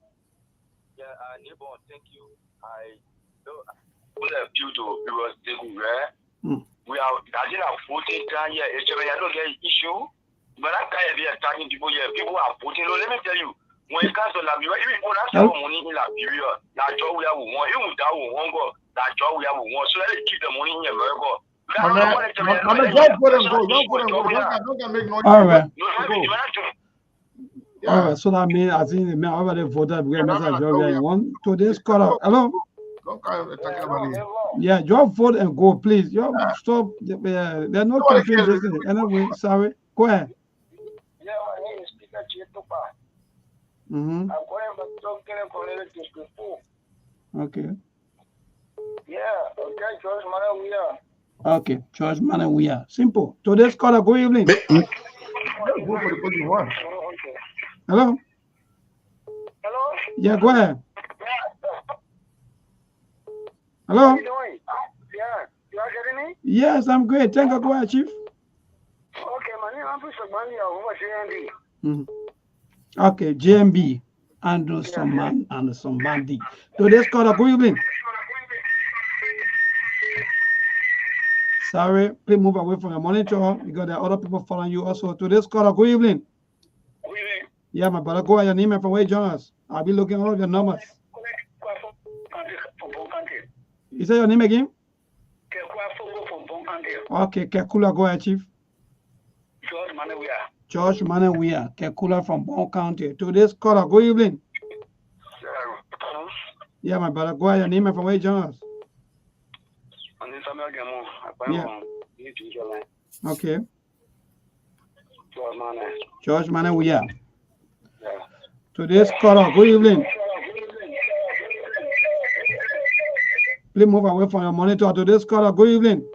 Yeah, neighbor, thank you. I put a few to because we are. I did have 14 times here. I don't get issue. But I can't be attacking people here. People are voting. Let me tell you, when it comes to Liberia, even when I have money in Liberia, that job we have one, even that one go, that job we have one. So let's keep the money in America. All right. All right. So that means I think the already voted. We have a job one. To this caller. Hello. Yeah, your vote and go, please. Your stop. There's no confusion. Anyway, sorry. Go ahead. Yeah, my name is Speaker Chitopa. Mm-hmm. I'm calling from Tonkin Community School. Okay. Yeah, okay, George Manawia. Okay, George Manawia. Simple. Today's caller, good evening. Hello? Hello? Yeah, go ahead. Hello? How are you doing? Yeah, you are getting me? Yes, I'm great. Thank you. Go ahead, Chief. Okay, my name is Sabani. Okay, JMB. Andrew Soman and Sombandi. Today's caller, good evening. Sorry, please move away from your monitor because there are other people following you also. Today's caller, good evening. Good evening. Yeah, my brother, go ahead, your name and from where you join us. I'll be looking at all of your numbers. Is that your name again? Okay, Kekula, go ahead, Chief. George Manawia. George Manawia, Kekula from Bon County. Today's caller, good evening. Yeah, my brother, go ahead, your name and from where you join us. Yeah. Okay. George Manawia. Today's caller, good evening. Please move away from your monitor. Today's caller, good evening.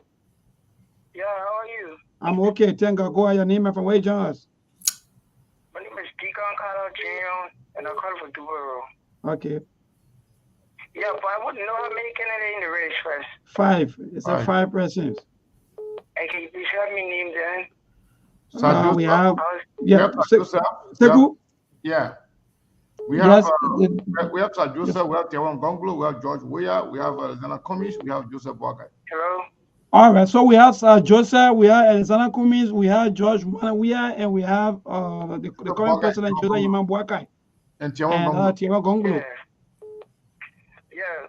Yeah, how are you? I'm okay. Thank God. Go ahead, your name and from where you join us. My name is Deacon Carlo Jr. and I call for Dubaro. Okay. Yeah, but I wouldn't know how many candidates in the race first. 5. It's a 5 persons. Okay, please help me name them. We have Seku. Yeah. We have we have Sir Joseph, we have Tiawon Gonglo, we have George Weah, we have Alexander Cummings, we have Joseph Walker. Hello. All right, so we have Joseph, we have Alexander Cummings, we have George Weah, and we have the current president, Joseph Imam Boakai. And Tiawa Gonglo. Yeah,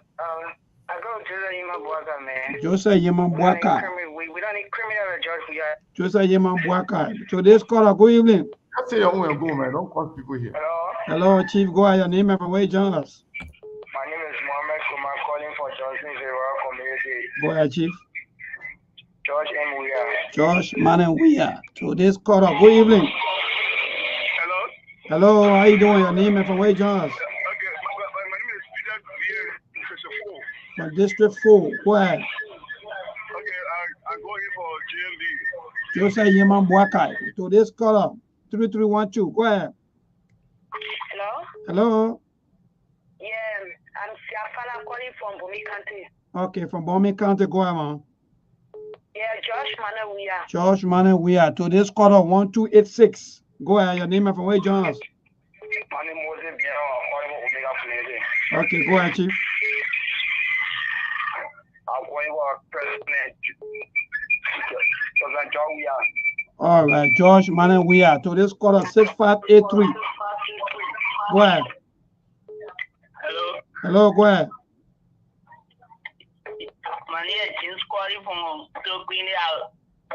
I go to the Yima Buaka, man. Jose Yima Buaka. We don't need criminal judge. We are. Jose Yima Buaka. So this caller, good evening. I say your own go, man. Don't call people here. Hello, Chief. Go ahead. Your name and from where you join us. My name is Mohammed Kumar, calling for Johnson Zero Community. Go ahead, Chief. George M. Weir. George Manan Weir. So this caller, good evening. Hello. Hello, how you doing? Your name and from where you join us? Okay, my name is Peter Weir, From District 4. Go ahead. Okay, I'm going for GMB. Jose Yima Buaka. So this caller, 3312. Go ahead. Hello? Hello. Yeah, I'm Siafala calling from Bomi County. Okay, from Bomi County. Go ahead, man. Yeah, Josh Manan Weir. Josh Manan Weir. To this caller, 1286. Go ahead. Your name and from where you join us? My name is Moses Biano. I'm calling for Omega Community. Okay, go ahead, Chief. I'm going for President John Weir. All right, George Manan Weir. To this caller, 6583. Go ahead. Hello. Hello, go ahead. My name is James calling from Tokini.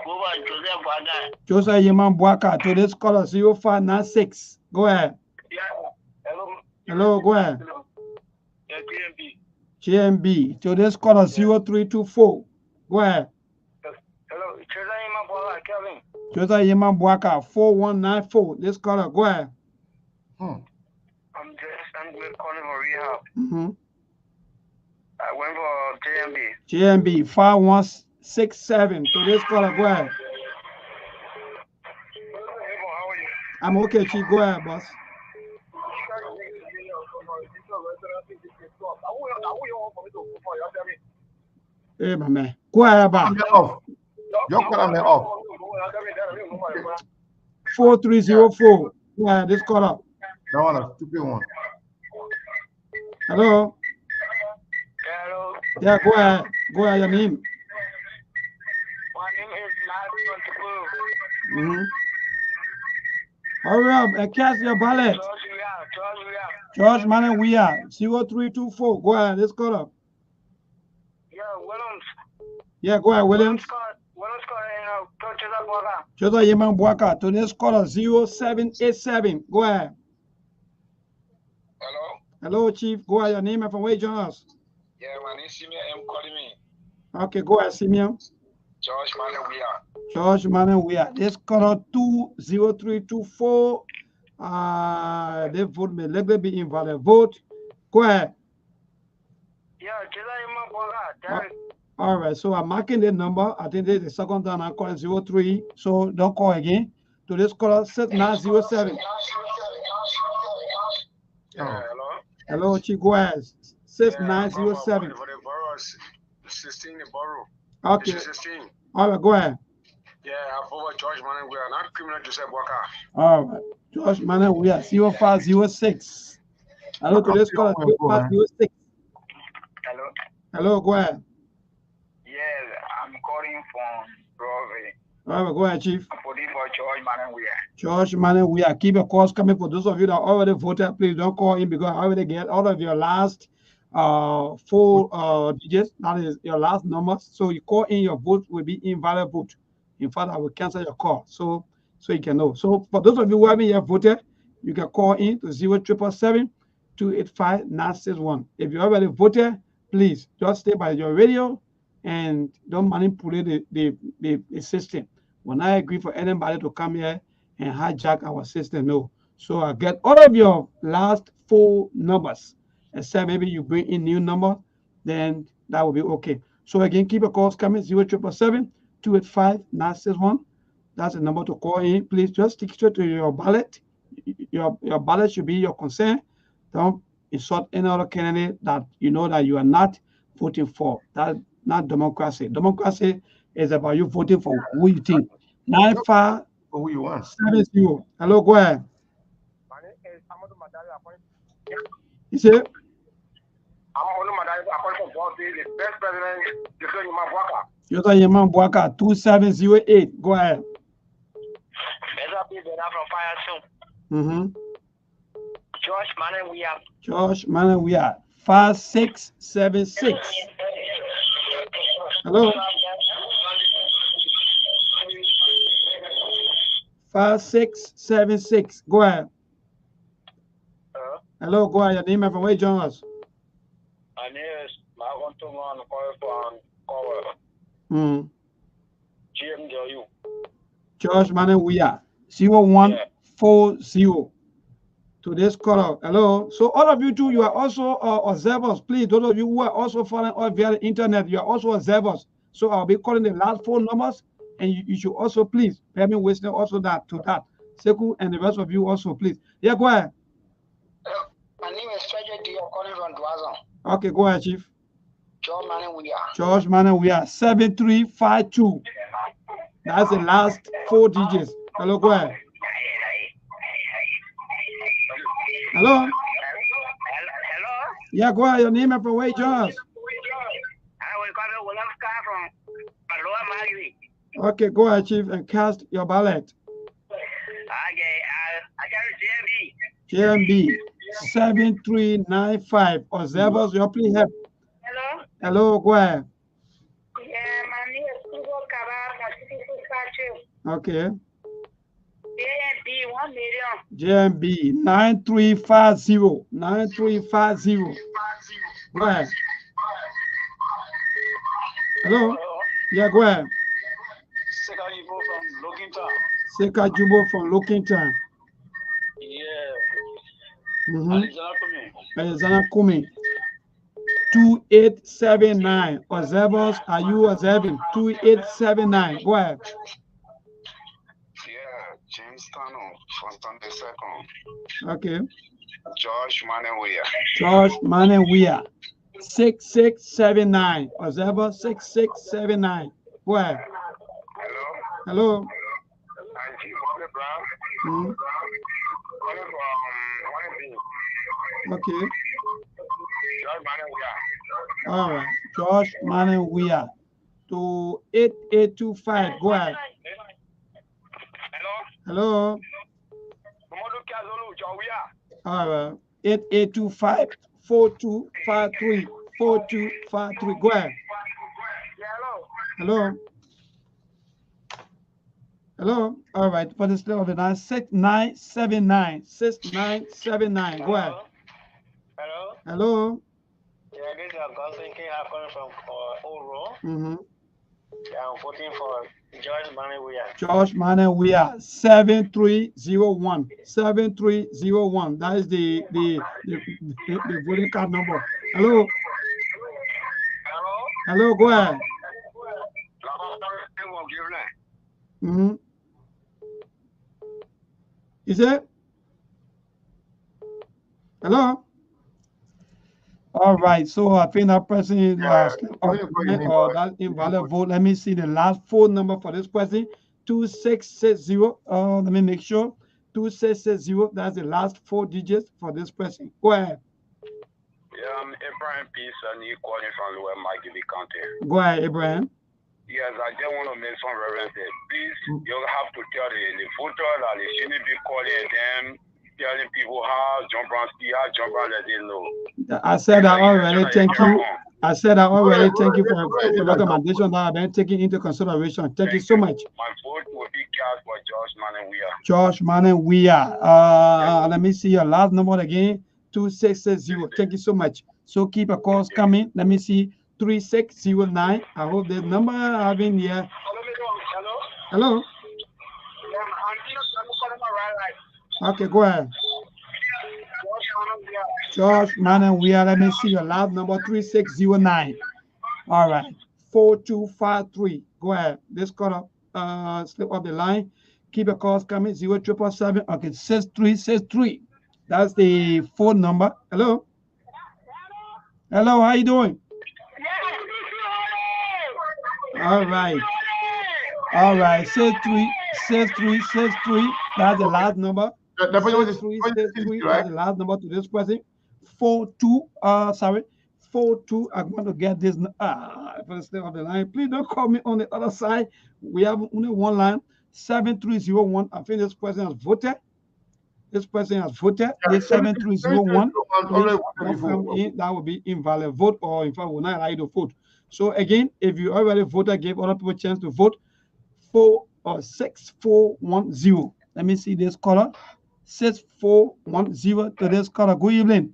Over Joseph Buaga. Joseph Yeman Buaka. To this caller, 0596. Go ahead. Yeah. Hello. Hello, go ahead. Yeah, GMB. GMB. To this caller, 0324. Go ahead. Hello. Joseph Yeman Buaga, Kevin. Joseph Yeman Buaka, 4194. This caller, go ahead. I'm calling for rehab. I went for JMB. JMB 5167. To this caller, go ahead. I'm okay, Chief. Go ahead, boss. Hey, my man. Go ahead, boss. Your caller off. 4304. Go ahead, this caller. That one a stupid one. Hello. Hello. Yeah, go ahead. Go ahead, your name. My name is Lars. Hurry up and cast your ballot. George Manan Weir, 0324. Go ahead, this caller. Yeah, Williams. Yeah, go ahead, Williams. Williams calling Joseph Yeman Buaka. To this caller, 0787. Go ahead. Hello. Hello, Chief. Go ahead, your name and from where you join us. Yeah, my name is Simeon M. calling me. Okay, go ahead, Simeon. George Manan Weir. George Manan Weir. This caller 20324. They vote may likely be invalid vote. Go ahead. Yeah, Joseph Yeman Buaga. All right, so I'm marking the number. I think this is the second time I call it 03. So don't call again. To this caller 6907. Hello. Hello, Chief. Go ahead. 6907. 16 in borough. Okay. 16. All right, go ahead. Yeah, I forward George Manan Weir, not criminal Joseph Buaga. All right. George Manan Weir, 0506. Hello, to this caller 0506. Hello. Hello, go ahead. Yes, I'm calling from Broadway. All right, go ahead, Chief. I'm voting for George Manan Weir. George Manan Weir. Keep your calls coming. For those of you that already voted, please don't call in because I already get all of your last 4 digits. That is your last numbers. So you call in, your vote will be invalid vote. In fact, I will cancel your call. So you can know. So for those of you who haven't yet voted, you can call in to 0777-285-961. If you already voted, please just stay by your radio and don't manipulate the system. When I agree for anybody to come here and hijack our system, no. So I get all of your last 4 numbers, except maybe you bring in new number, then that will be okay. So again, keep your calls coming, 0777-285-961. That's the number to call in. Please just stick straight to your ballot. Your ballot should be your concern. Don't insult any other candidate that you know that you are not voting for. That's not democracy. Democracy is about you voting for who you think. 9570. Hello, go ahead. My name is Amadou Madari. You see? Amadou Madari, appointed for the best president, Joseph Yeman Buaga. Joseph Yeman Buaga, 2708. Go ahead. Better be better from fire soon. George Manan, we are. George Manan, we are 5676. Hello. 5676. Go ahead. Hello, go ahead. Your name and from where you join us? My name is Margon Toman, calling from GMW. George Manan, we are 0140 to this caller. Hello. So all of you too, you are also observers. Please, those of you who are also following us via the internet, you are also observers. So I'll be calling the last 4 numbers, and you should also please pay me wasting also that to that. Seku and the rest of you also, please. Yeah, go ahead. My name is Frederick Dio, calling from Dwazon. Okay, go ahead, Chief. George Manan, we are. George Manan, we are 7352. That's the last 4 digits. Hello, go ahead. Hello. Hello. Yeah, go ahead. Your name and from where you join us? Okay, go ahead, Chief, and cast your ballot. JMB 7395. Observers, your plea help. Hello. Hello, go ahead. Yeah, my name is Hugo Cabral, Okay. JMB 1 million. JMB 9350. 9350. Go ahead. Hello? Yeah, go ahead. Seka Jubo from Lokintown. Yeah. Alexander Kumi. 2879. Observers, are you observing? 2879. Go ahead. Yeah, James Tano from Sunday Second. Okay. George Manewia. George Manewia. 6679. Observer 6679. Go ahead. Hello. Hmm. Okay. All right. George Manewia to 8825. Go ahead. Hello. All right. 8825 4253 4253. Go ahead. Hello. Hello. All right. For this level of the 6979 6979. Go ahead. Hello. Hello. Yeah, this is Augustine King. I'm calling from Oro. Yeah, I'm voting for George Manewia. George Manewia 7301 7301. That is the voting card number. Hello. Hello. Go ahead. Is it? Hello. All right. So I think that person is that invalid vote. Let me see the last 4 number for this person. 2660. Let me make sure. 2660. That's the last 4 digits for this person. Go ahead. Yeah, I'm Abraham Peace, and you calling from Lower Maggie County. Go ahead, Abraham. Yes, I just want to make some reference there. Please, you have to tell the voter that they shouldn't be calling them, telling people how John Brown see, how John Brown let them know. I said that already. Thank you. I said that already. Thank you for the recommendation that I've been taking into consideration. Thank you so much. My vote will be cast for George Manewia. George Manewia. Let me see your last number again. 2660. Thank you so much. So keep your calls coming. Let me see. 3609. I hope the number I have in here. Hello. Okay, go ahead. George Manewia. Let me see your last number. 3609. All right. 4253. Go ahead. This call slip up the line. Keep your calls coming. 0777. Okay, 6363. That's the phone number. Hello. Hello. How you doing? All right. All right. 636363. That's the last number. 6363. That's the last number to this person. 42. 42. I'm going to get this. First of the line. Please don't call me on the other side. We have only one line. 7301. I think this person has voted. This person has voted. This 7301. That will be invalid vote, or in fact will not allow you to vote. So again, if you already voted, give other people a chance to vote. 6410. Let me see this caller. 6410 to this caller. Good evening.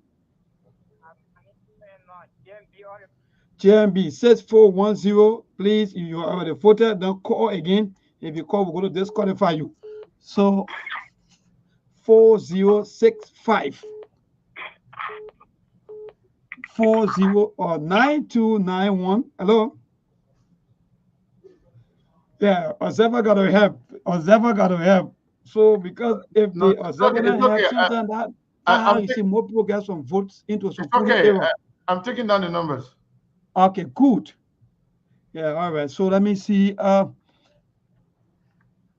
JMB 6410. Please, if you already voted, don't call again. If you call, we're going to disqualify you. So 4065 40 or 9291. Hello. Yeah, observer got to help. Observer got to help. So because if the observer don't help, sometimes that you see more people get some votes into some error. I'm taking down the numbers. Okay, good. Yeah, all right. So let me see.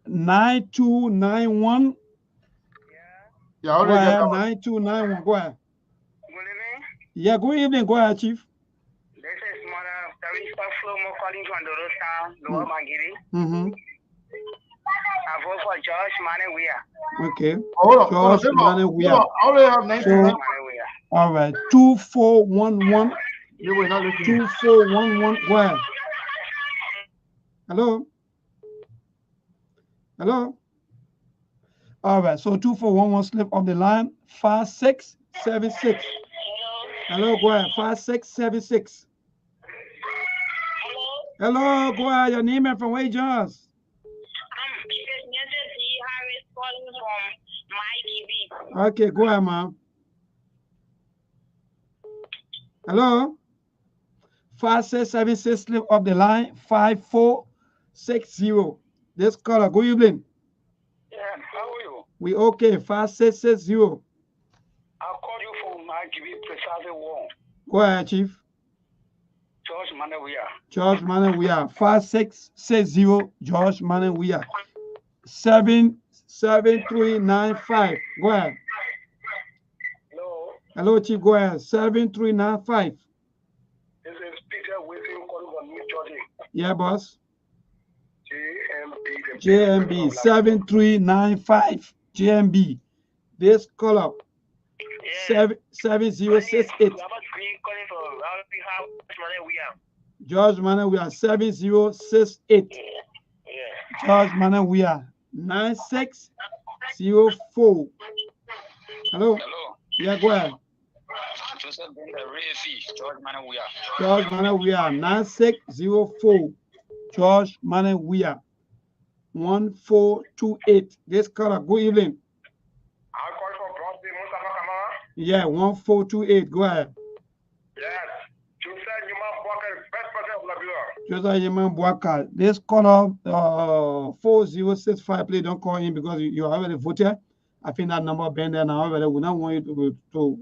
9291. Yeah, already go ahead. 9291. Go ahead. Good evening. Yeah, good evening. Go ahead, Chief. This is Mother Teresa Flomo calling from Dorosa, Lower Mangiri. I vote for George Manewia. Okay. George Manewia. I already have 9291. All right. 2411. 2411. Go ahead. Hello. Hello. All right. So 2411 slip off the line. 5676. Hello. Go ahead. 5676. Hello. Go ahead. Your name and from where you join us? Okay. Go ahead, ma'am. Hello. 5676 slip off the line. 5460. This caller, good evening. Yeah, how are you? We okay. 5660. I'll call you from my give precisely one. Go ahead, Chief. George Manewia. George Manewia. 5660. George Manewia. 77395. Go ahead. Hello. Hello, Chief. Go ahead. 7395. This is Peter Wilson calling from New Jersey. Yeah, boss. JMB 7395. JMB. This caller. 7068. George Manewia 7068. George Manewia 9604. Hello. Yeah, go ahead. George Manewia 9604. George Manewia 1428. This caller, good evening. Yeah, 1428. Go ahead. Yes. Joseph Yeman Boaka. This caller 4065. Please don't call in because you already voted. I think that number been there now already. We don't want you to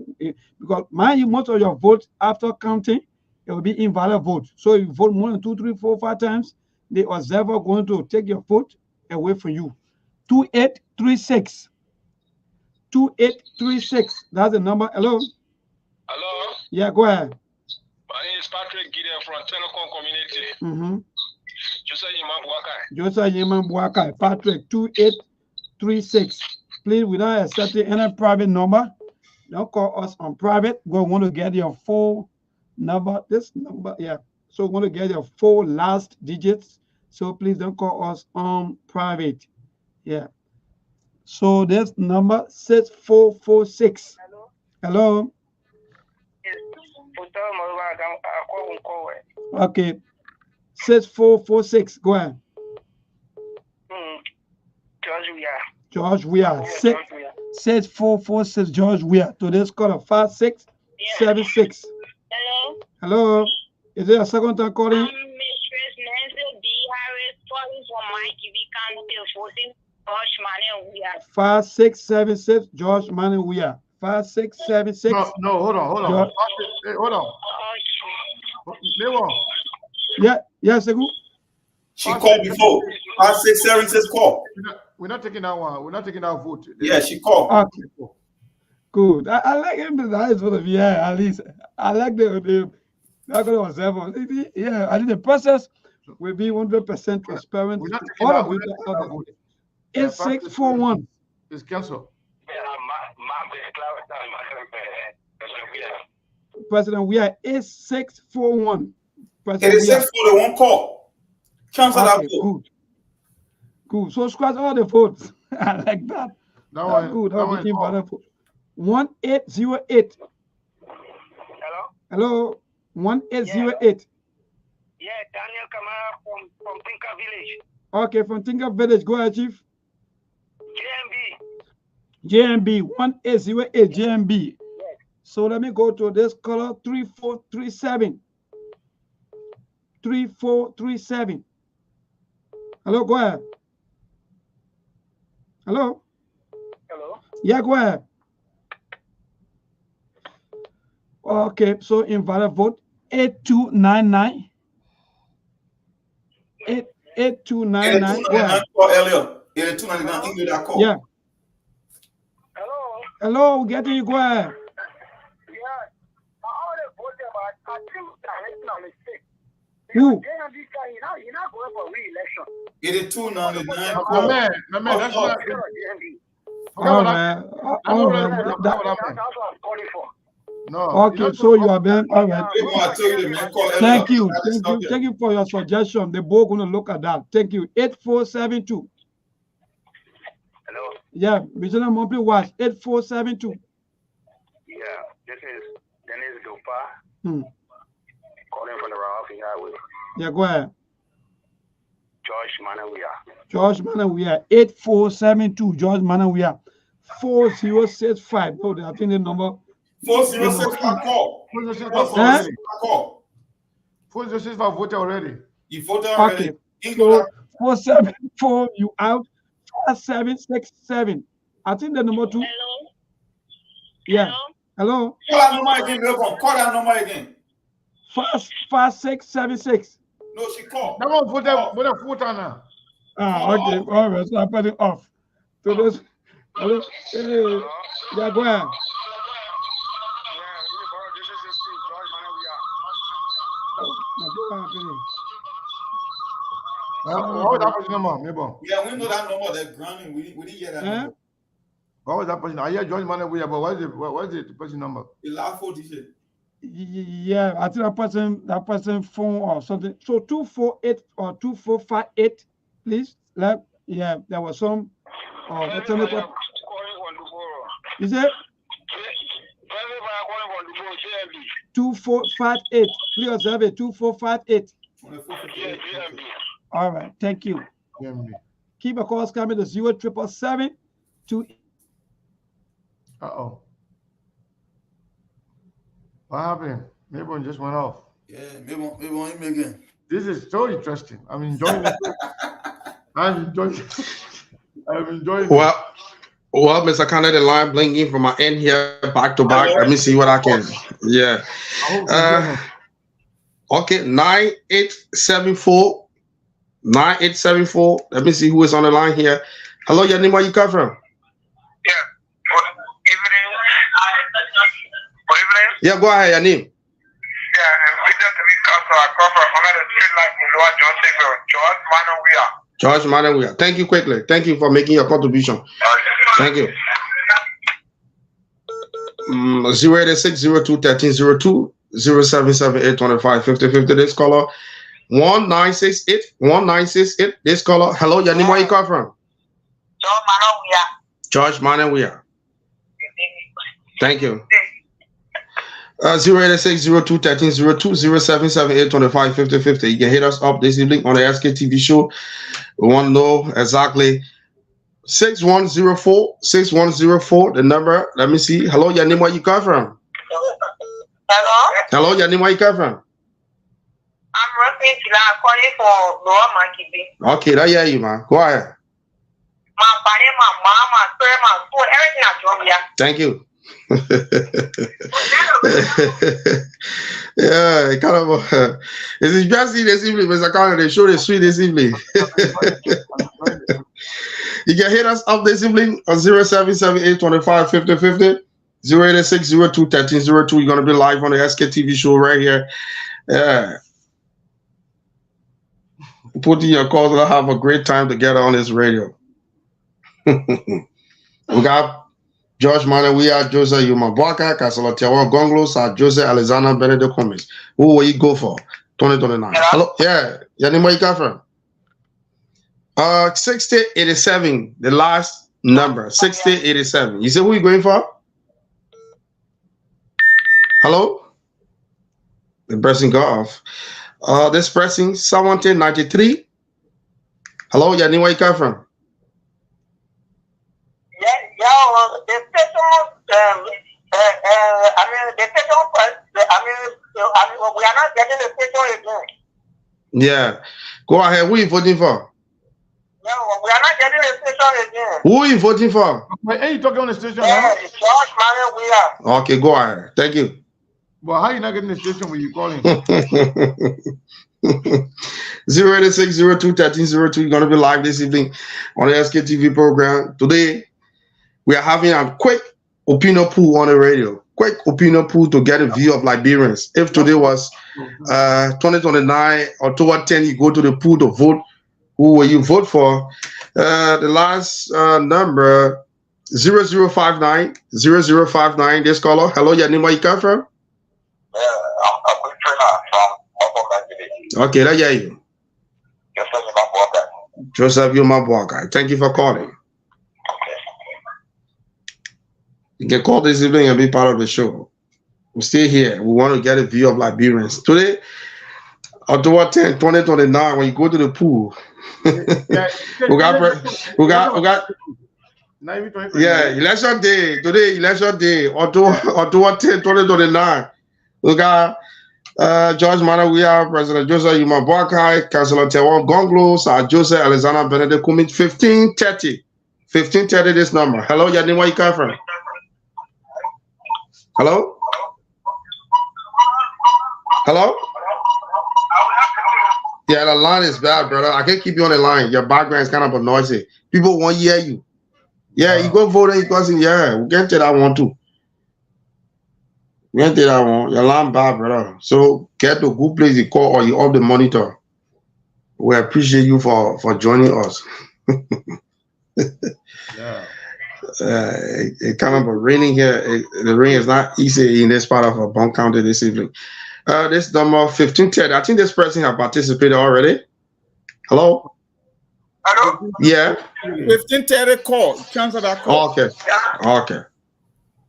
because mind you, most of your votes after counting, it will be invalid vote. So if you vote more than 2, 3, 4, 5 times, the observer going to take your vote away from you. 2836. 2836. That's the number. Hello. Hello. Yeah, go ahead. My name is Patrick Gideon from Telecom Community. Joseph Yeman Boaka. Patrick 2836. Please, without accepting any private number, don't call us on private. We want to get your full number. This number, yeah. So we want to get your 4 last digits. So please don't call us on private. Yeah. So this number 6446. Hello. Okay. 6446. Go ahead. George Weah. 6446. George Weah. To this caller 5676. Hello. Hello. Is there a second time calling? I'm Mistress Nancy D. Harris calling from Mike V. County 14. George Manewia. 5676. George Manewia. 5676. No, hold on. Hey, hold on. Yeah, Segu. She called before. 5676 call. We're not taking that one. We're not taking that vote. Yeah, she called. Okay. Good. I like him. That is sort of, yeah, at least. I like the observer. Yeah, I think the process will be 100% transparent. We're not taking that vote. It's 641. It's cancelled. President, we are 8641. President, 8641 call. Cancel that vote. Good. So scratch all the votes. I like that. That's good. That was invalid vote. 1808. Hello? 1808. Yeah, Daniel Kamara from Tinker Village. Okay, from Tinker Village. Go ahead, Chief. JMB 1808 JMB. Yes. So let me go to this color 3437. 3437. Hello, go ahead. Hello? Hello? Yeah, go ahead. Okay, so invalid vote 8299. 8299. Go ahead. Earlier. 8299 call. Yeah. Hello, we're getting you. Go ahead. Who? You're not going for re-election. 8299. My man, that's not. All right. That's what I'm calling for. No. Okay, so you have been all right. Thank you for your suggestion. They're both going to look at that. Thank you. 8472. Hello. Yeah, Regional Monthly Watch 8472. Yeah, this is Dennis Dopa calling from the Ralphie Highway. Yeah, go ahead. George Manawia. 8472. George Manawia 4065. Oh, I think the number 4065 call. 406 voted already. You voted already. Okay. So 474, you out. 5767. I think the number 2. Hello. Yeah. Hello. Call that number again, Milcom. Call that number again. 5676. No, she called. That one voted now. Okay. All right. So I put it off. So this. Hello. Yeah, go ahead. What was that person number? Yeah, we know that number. That grounding. We didn't get that number. What was that person? I hear George Manawia, but what is the person number? The last 4 digits. Yeah, I think that person phone or something. So 248 or 2458, please. Yeah, there was some. Is it? 2458. Please observe it. 2458. All right, thank you. Keep a calls coming to 0777 to. What happened? Maybe one just went off. Yeah, maybe one him again. This is so interesting. I'm enjoying it. I'm enjoying it. Well, Mr. Kanda, the line blinking from my end here, back to back. Let me see what I can. Yeah. Okay, 9874. 9874. Let me see who is on the line here. Hello, your name, where you come from? Yeah. Good evening. Yeah, go ahead, your name. Yeah, and Prsident Council, I come from under the street light in Lower Johnsonville, George Manawia. Thank you quickly. Thank you for making your contribution. Thank you. 086021302 0778255050. This caller 1968. This caller. Hello, your name, where you come from? George Manawia. Thank you. 086021302 0778255050. You can hit us up this evening on the SKTV show. We want to know exactly 6104. The number. Let me see. Hello, your name, where you come from? Hello, your name, where you come from? I'm Rosie. I'm calling for Lower Makibi. Okay, I hear you, man. Go ahead. My body, my mom, my spirit, my soul, everything I told you. Thank you. Yeah, kind of. It's just this evening, Mr. Kanda. They show the sweet this evening. You can hit us up this evening on 0778255050. 086021302. You're gonna be live on the SKTV show right here. Yeah. Put in your calls. We'll have a great time together on this radio. We got George Manawia, Joseph Yumabwaka, Kasala Tiawa Gonglo, Sir Joseph Alexander Benedict Cummings. Who will you go for? 2029. Hello? Yeah. Your name where you come from? 6087, the last number. 6087. You say who you going for? Hello? The person got off. This person, 1793. Hello, your name where you come from? The station, the station, we are not getting the station again. Yeah. Go ahead. Who are you voting for? No, we are not getting the station again. Who are you voting for? Hey, you talking on the station now? Yeah, George Manuel, we are. Okay, go ahead. Thank you. Well, how are you not getting the station when you calling? 086021302. You're going to be live this evening on the SKTV program. Today, we are having a quick opinion poll on the radio. Quick opinion poll to get a view of Liberians. If today was 2029 or toward 10, you go to the poll to vote. Who will you vote for? The last number 0059 0059. This caller. Hello, your name, where you come from? Okay, let's hear you. Joseph Yumabwaka. Thank you for calling. You can call this evening and be part of the show. We're still here. We want to get a view of Liberians. Today, October 10, 2029, when you go to the pool, we got election day. Today, election day, October 10, 2029. We got George Manawia, President Joseph Yumabwaka, Councilor Tewan Gonglo, Sir Joseph Alexander Benedict Cummings, 1530. 1530 this number. Hello, your name, where you come from? Hello? Hello? Yeah, the line is bad, brother. I can't keep you on the line. Your background is kind of noisy. People won't hear you. Yeah, you go vote and you go see. Yeah, we can't take that one too. We can't take that one. Your line bad, brother. So get to a good place you call or you off the monitor. We appreciate you for joining us. Yeah. It kind of raining here. The rain is not easy in this part of Bon County this evening. This number 1510. I think this person have participated already. Hello? Hello? Yeah. 1530 call. Cancel that call. Okay. Okay.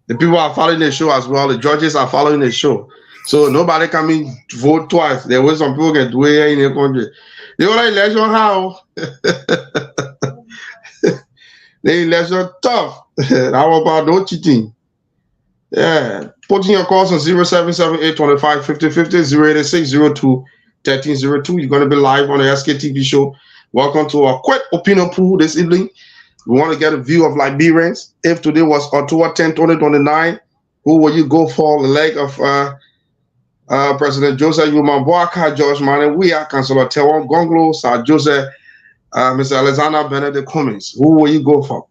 The people are following the show as well. The judges are following the show. So nobody can vote twice. There were some people can do it here in the country. You know, election how? The election tough. How about no cheating? Yeah. Putting your calls on 0778255050 086021302. You're going to be live on the SKTV show. Welcome to our quick opinion poll this evening. We want to get a view of Liberians. If today was October 10, 2029, who will you go for? The leg of President Joseph Yumabwaka, George Manawia, Councilor Tewan Gonglo, Sir Joseph, Mr. Alexander Benedict Cummings. Who will you go for?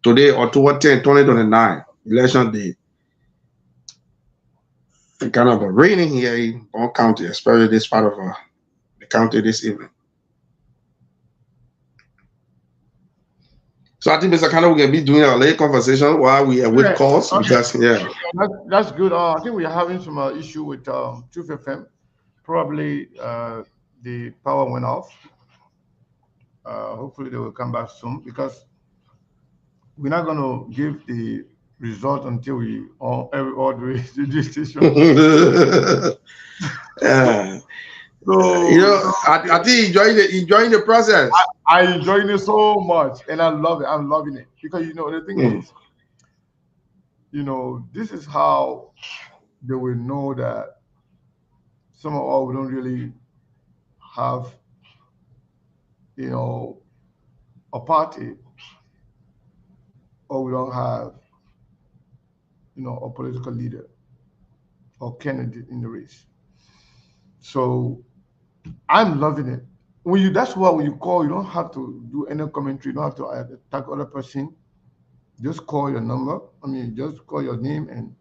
Today, October 10, 2029, election day. It's kind of raining here in Bon County, especially this part of the county this evening. So I think Mr. Kano, we can be doing a late conversation while we are with calls. Okay. Because, yeah. That's good. I think we are having some issue with Truth FM. Probably the power went off. Hopefully they will come back soon because we're not going to give the result until we all the way to this station. So you know, I think enjoying the process. I enjoying it so much, and I love it. I'm loving it because you know the thing is, you know, this is how they will know that some of us we don't really have, you know, a party, or we don't have, you know, a political leader or candidate in the race. So I'm loving it. That's why when you call, you don't have to do any commentary. You don't have to attack other person. Just call your number. I mean, just call your name and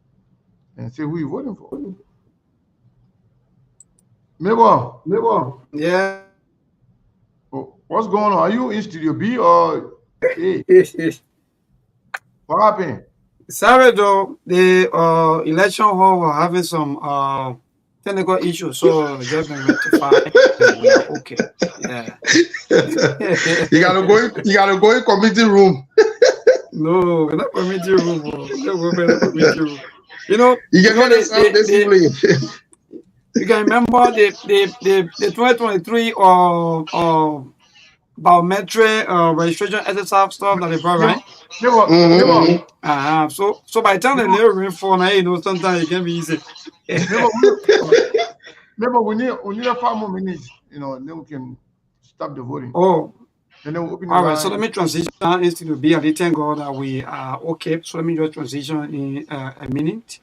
say who you're voting for. Mabel. Yeah. What's going on? Are you in Studio B or A? What happened? Sorry though, the election hall were having some technical issues, so just been rectified and we are okay. Yeah. You gotta go in committee room. No, we're not committee room. We're not committee room. You know, you can remember the 2023 biometric registration exercise stuff that they brought, right? So by the time the little rainfall, now you know sometimes it can be easy. Remember, we need a 5 more minutes, you know, and then we can stop the voting. Oh, and then we'll open all right. So let me transition instead to be. I thank God that we are okay. So let me just transition in a minute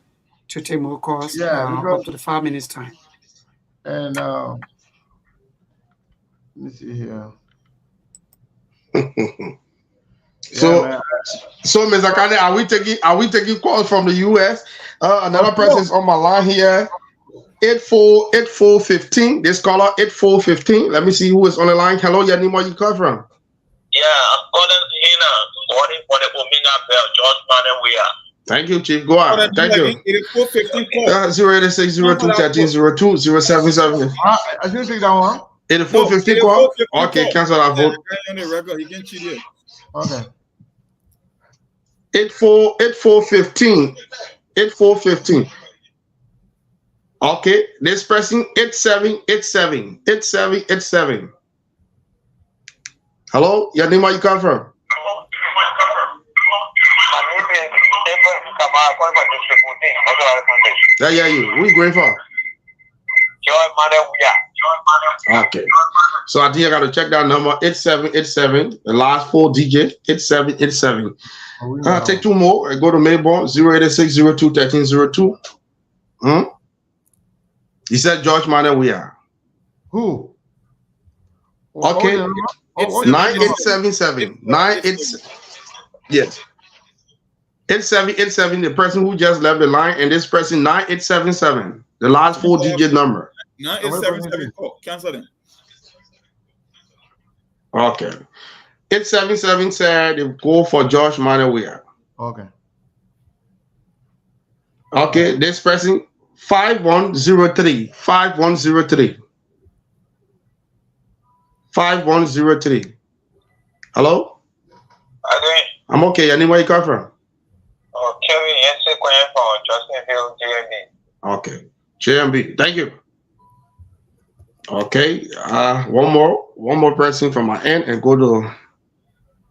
to take more calls. Up to the 5 minutes time. And let me see here. So Mr. Kane, are we taking calls from the US? Another person is on my line here. 8415. This caller 8415. Let me see who is on the line. Hello, your name, where you come from? Yeah, I'm calling Hina, calling for the Omega Bell, George Manuel we are. Thank you, Chief. Go on. Thank you. 086 02 13 02 077. I should take that one. 8415 call. Okay, cancel that vote. Okay. 8415. 8415. Okay, this person 8787. 8787. Hello, your name, where you come from? Yeah, you. Who are you going for? Okay. So I think I got to check that number 8787. The last 4 digits 8787. Take 2 more. Go to Melbourne 086 02 13 02. He said George Manuel we are. Who? Okay. 9877. 98. Yes. 8787. The person who just left the line, and this person 9877. The last 4 digit number. 9877. Cancel them. Okay. 877 said they go for George Manuel we are. Okay. Okay. This person 5103. 5103. 5103. Hello? I'm okay. Anywhere you come from? Okay. JMB. Thank you. Okay. One more person from my end and go to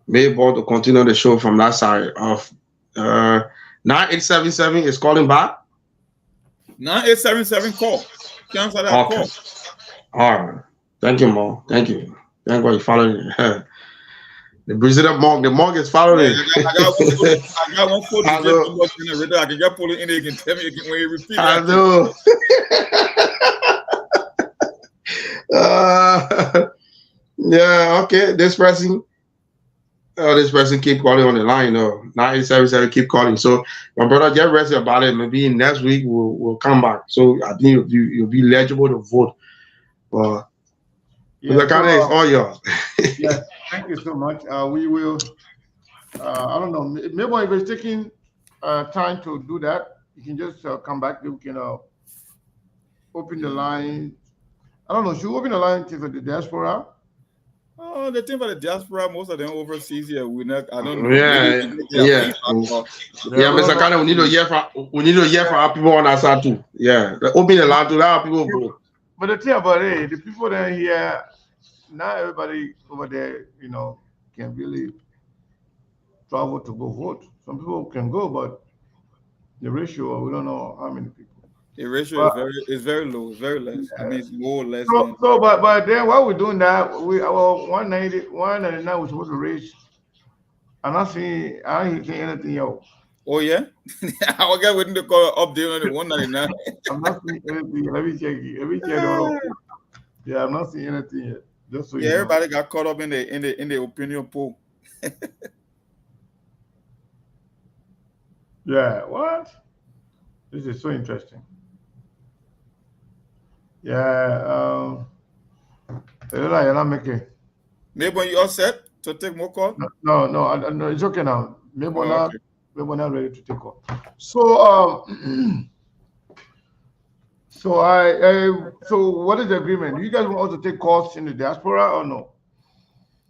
Melbourne to continue the show from that side of 9877 is calling back. 9877 call. Cancel that call. All right. Thank you, Mo. Thank you. Thank God you following. The President Monk, the Monk is following. I got one photo. I can get pull it in. They can tell me when you repeat. I know. Yeah. Okay. This person keep calling on the line. 9877 keep calling. So my brother, get ready about it. Maybe next week we'll come back. So I think you'll be eligible to vote. But the kind is all yours. Yeah. Thank you so much. We will. I don't know. Maybe if it's taking time to do that, you can just come back. We can open the line. I don't know. Should we open the line for the diaspora? Oh, the thing for the diaspora, most of them overseas here. I don't know. Yeah. Mr. Kane, we need to hear from our people on our side too. Yeah. Open the line to allow people vote. But the thing about it, the people that are here. Not everybody over there, can really travel to go vote. Some people can go, but the ratio, we don't know how many people. The ratio is very low, very less. Yeah. I mean, it's more or less. But then while we're doing that, our 199 we're supposed to reach. I ain't seeing anything else. Oh yeah, I get waiting to call update on the 199. I'm not seeing anything. Let me check it. Yeah, I'm not seeing anything yet. Just so everybody got caught up in the opinion poll. Yeah, what? This is so interesting. Yeah, you're not making. Maybe when you all set to take more calls? No, it's okay now. Maybe we're not ready to take off. So so what is the agreement? Do you guys want us to take calls in the diaspora or no?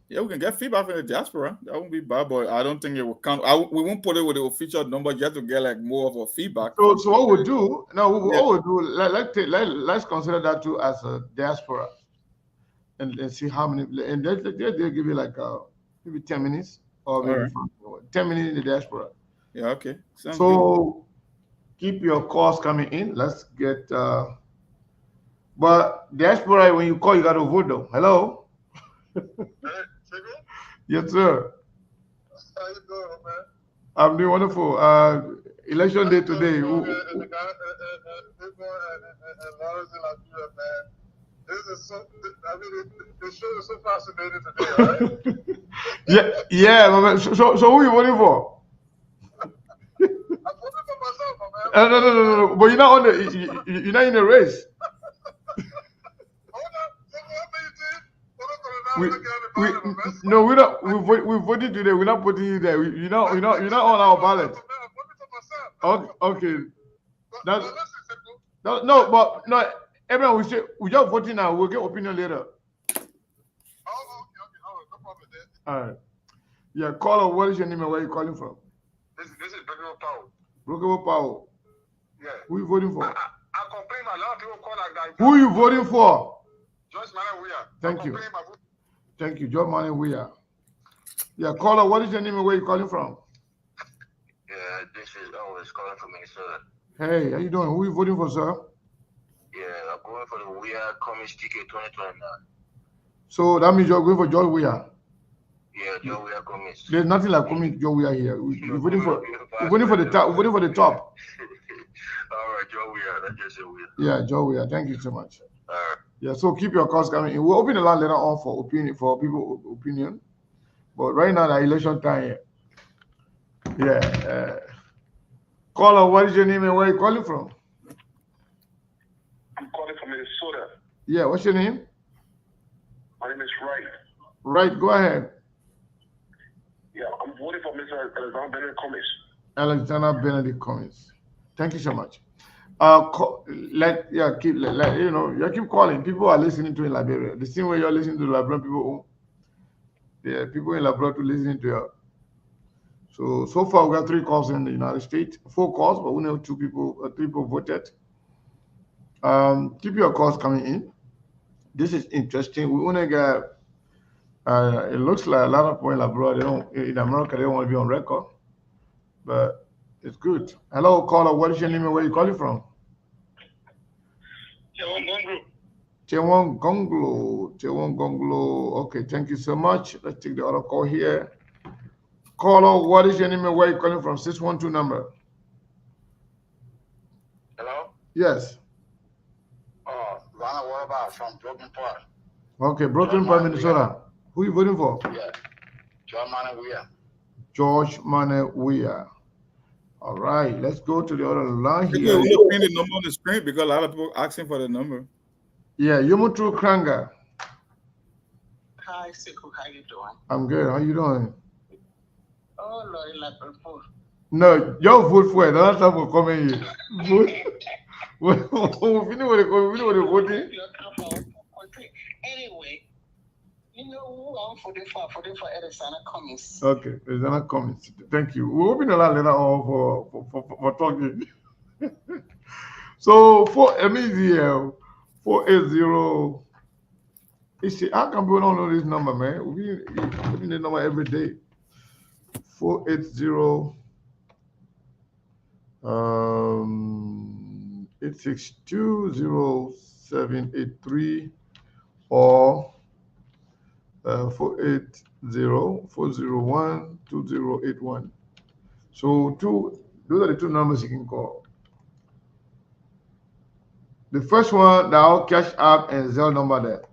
Yeah, we can get feedback from the diaspora. That won't be bad, but I don't think it will count. We won't put it with the official number just to get like more of a feedback. So what we'll do now? What we'll do? Let's consider that too as a diaspora, and see how many. And they'll give you like maybe 10 minutes or maybe 10 minutes in the diaspora. Yeah. Okay. Sounds good. Keep your calls coming in. Let's get. But diaspora, when you call, you got to vote though. Hello. Yes, sir. How you doing, man? I'm doing wonderful. Election day today. This is so. I mean, the show is so fascinating today, right? yeah. So who are you voting for? I'm voting for myself, man. No. But you're not on the. You're not in the race. We're not. We voted today. We're not putting you there. You're not on our ballot. Okay. No. Everyone, we just voting now. We'll get opinion later. Okay. No problem then. All right. Yeah, caller. What is your name and where are you calling from? This is Brooklyn Powell. Brooklyn Powell. Yeah. Who you voting for? I complain a lot of people call like that. Who you voting for? George Manawiya. Thank you. Thank you, George Manawiya. Yeah, caller. What is your name and where are you calling from? Yeah, this is always calling from Minnesota. Hey, how you doing? Who you voting for, sir? Yeah, I'm going for the Weah Cummings ticket 2029. So that means you're going for George Weah. Yeah, George Weah Cummings. There's nothing like Cummings George Weah here. We're voting for the top. We're voting for the top. All right, George Weah. That's just it, Weah. Yeah, George Weah. Thank you so much. All right. Yeah, so keep your calls coming in. We'll open the line later on for people's opinion. But right now, the election time. Yeah. Caller, what is your name and where are you calling from? I'm calling from Minnesota. Yeah, what's your name? My name is Wright. Right, go ahead. Yeah, I'm voting for Mr. Alexander Benedict Cummings. Alexander Benedict Cummings. Thank you so much. Keep calling. People are listening to in Liberia. The same way you're listening to the Liberian people. Yeah, people in Liberia to listening to you. So far we got 3 calls in the United States, 4 calls, but we know 3 people voted. Keep your calls coming in. This is interesting. We want to get. It looks like a lot of people in Liberia, in America, they don't want to be on record, but it's good. Hello, caller. What is your name and where are you calling from? Chewon Gonglo. Okay, thank you so much. Let's take the other call here. Caller, what is your name and where are you calling from? 612 number. Hello? Yes. Ronald Warba from Brooklyn Park. Okay, Brooklyn Park, Minnesota. Who are you voting for? Yeah. George Manawiya. George Manawiya. All right, let's go to the other line here. We'll pin the number on the screen because a lot of people asking for the number. Yeah, Yumutu Kranga. Hi, Sekou. How you doing? I'm good. How you doing? Oh, Lord, like before. No, your vote for it. That's how we're coming here. Vote. We know what they're voting. Anyway, you know who I'm voting for Alexander Cummings. Okay, Alexander Cummings. Thank you. We'll open a lot later on for talking. So for MEZL 480. How come people don't know this number, man? We putting the number every day. 480 8620783 or 480-401-2081. So those are the 2 numbers you can call. The first one, the our Cash App and Zelle number there.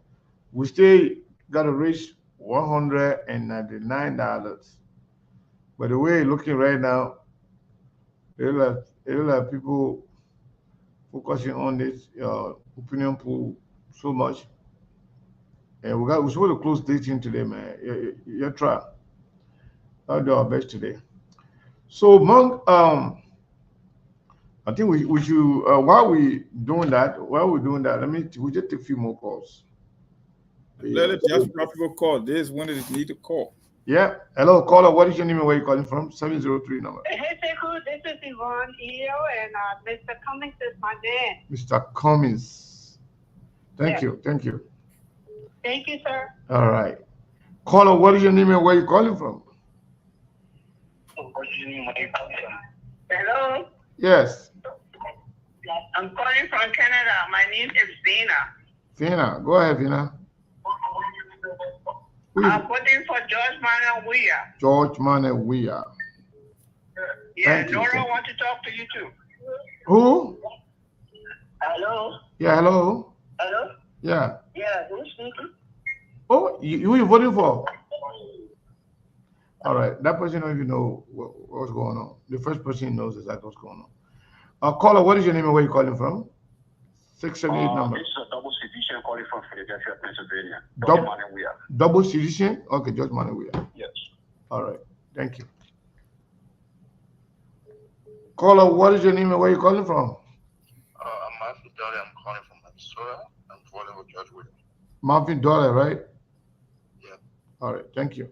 We still got to reach $199. But the way it's looking right now, there are people focusing on this opinion pool so much. And we're supposed to close this thing today, man. You try. I'll do our best today. So, Monk, I think we should, while we're doing that, we just take a few more calls. Let the diaspora people call. This is when they need to call. Yeah. Hello, caller. What is your name and where you calling from? 703 number. Hey, Sekou, this is Yvonne Eo, and Mr. Cummings is my dad. Mr. Cummings. Thank Yes. you. Thank you. Thank you, sir. All right. Caller, what is your name and where you calling from? Hello, Yes. I'm calling from Canada. My name is Vina. Vina. Go ahead, Vina. I'm voting for George Manuel Weah. George Manuel Weah. Yeah, Thank you, Nora thank you. wants to talk to you too. Who? Hello? Yeah, hello. Hello? Yeah. Yeah, who's speaking? Oh, who you voting for? All right. That person don't even know what's going on. The first person knows exactly what's going on. Caller, what is your name and where you calling from? 678 number. This is a double citizen calling from Philadelphia, Pennsylvania. Double citizen? Okay, George Manuel Weah. Yes. All right. Thank you. Caller, what is your name and where you calling from? I'm Marvin Dolly. I'm calling from Minnesota. I'm voting for George Williams. Marvin Dollar, right? Yeah. All right. Thank you.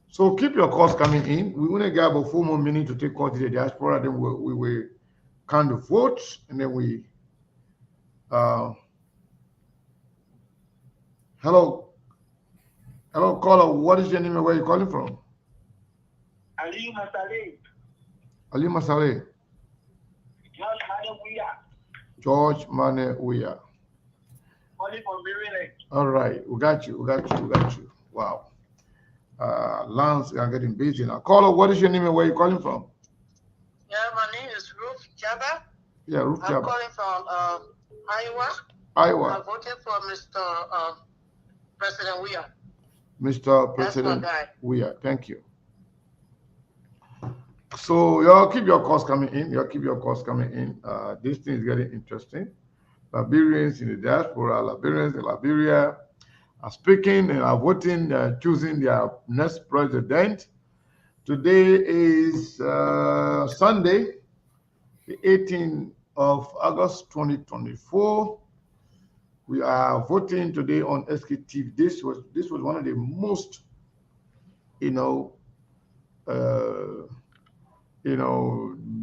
So keep your calls coming in. We only got about 4 more minutes to take calls to the diaspora. Then we will count the votes, and then we. Hello, caller. What is your name and where you calling from? Ali Masale. Ali Masale. George Manuel Weah. George Manuel Weah. Calling from Maryland. All right, we got you. Wow. Lance, I'm getting busy now. Caller, what is your name and where you calling from? Yeah, my name is Ruth Jabba. Yeah, Ruth I'm Jabba. calling from Iowa. Iowa. I voted for Mr. President Weah. Mr. That's my President guy. Weah. Thank you. So y'all keep your calls coming in. This thing is getting interesting. Liberians in the diaspora, Liberians in Liberia are speaking and are voting, choosing their next president. Today is Sunday, the 18th of August 2024. We are voting today on SKTV. This was one of the most,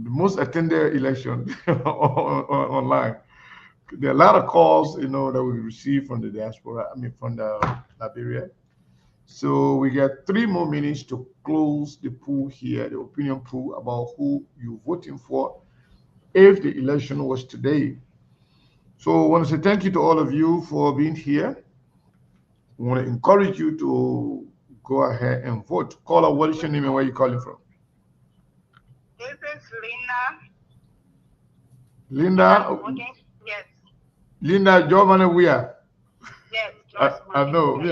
most attended election online. There are a lot of calls, that we received from the diaspora, from the Liberia. So we got 3 more minutes to close the poll here, the opinion poll about who you're voting for if the election was today. So I want to say thank you to all of you for being here. I want to encourage you to go ahead and vote. Caller, what is your name and where are you calling from? This is Linda. Linda? Yes. Linda Giovanni Weah. Yes. I know you.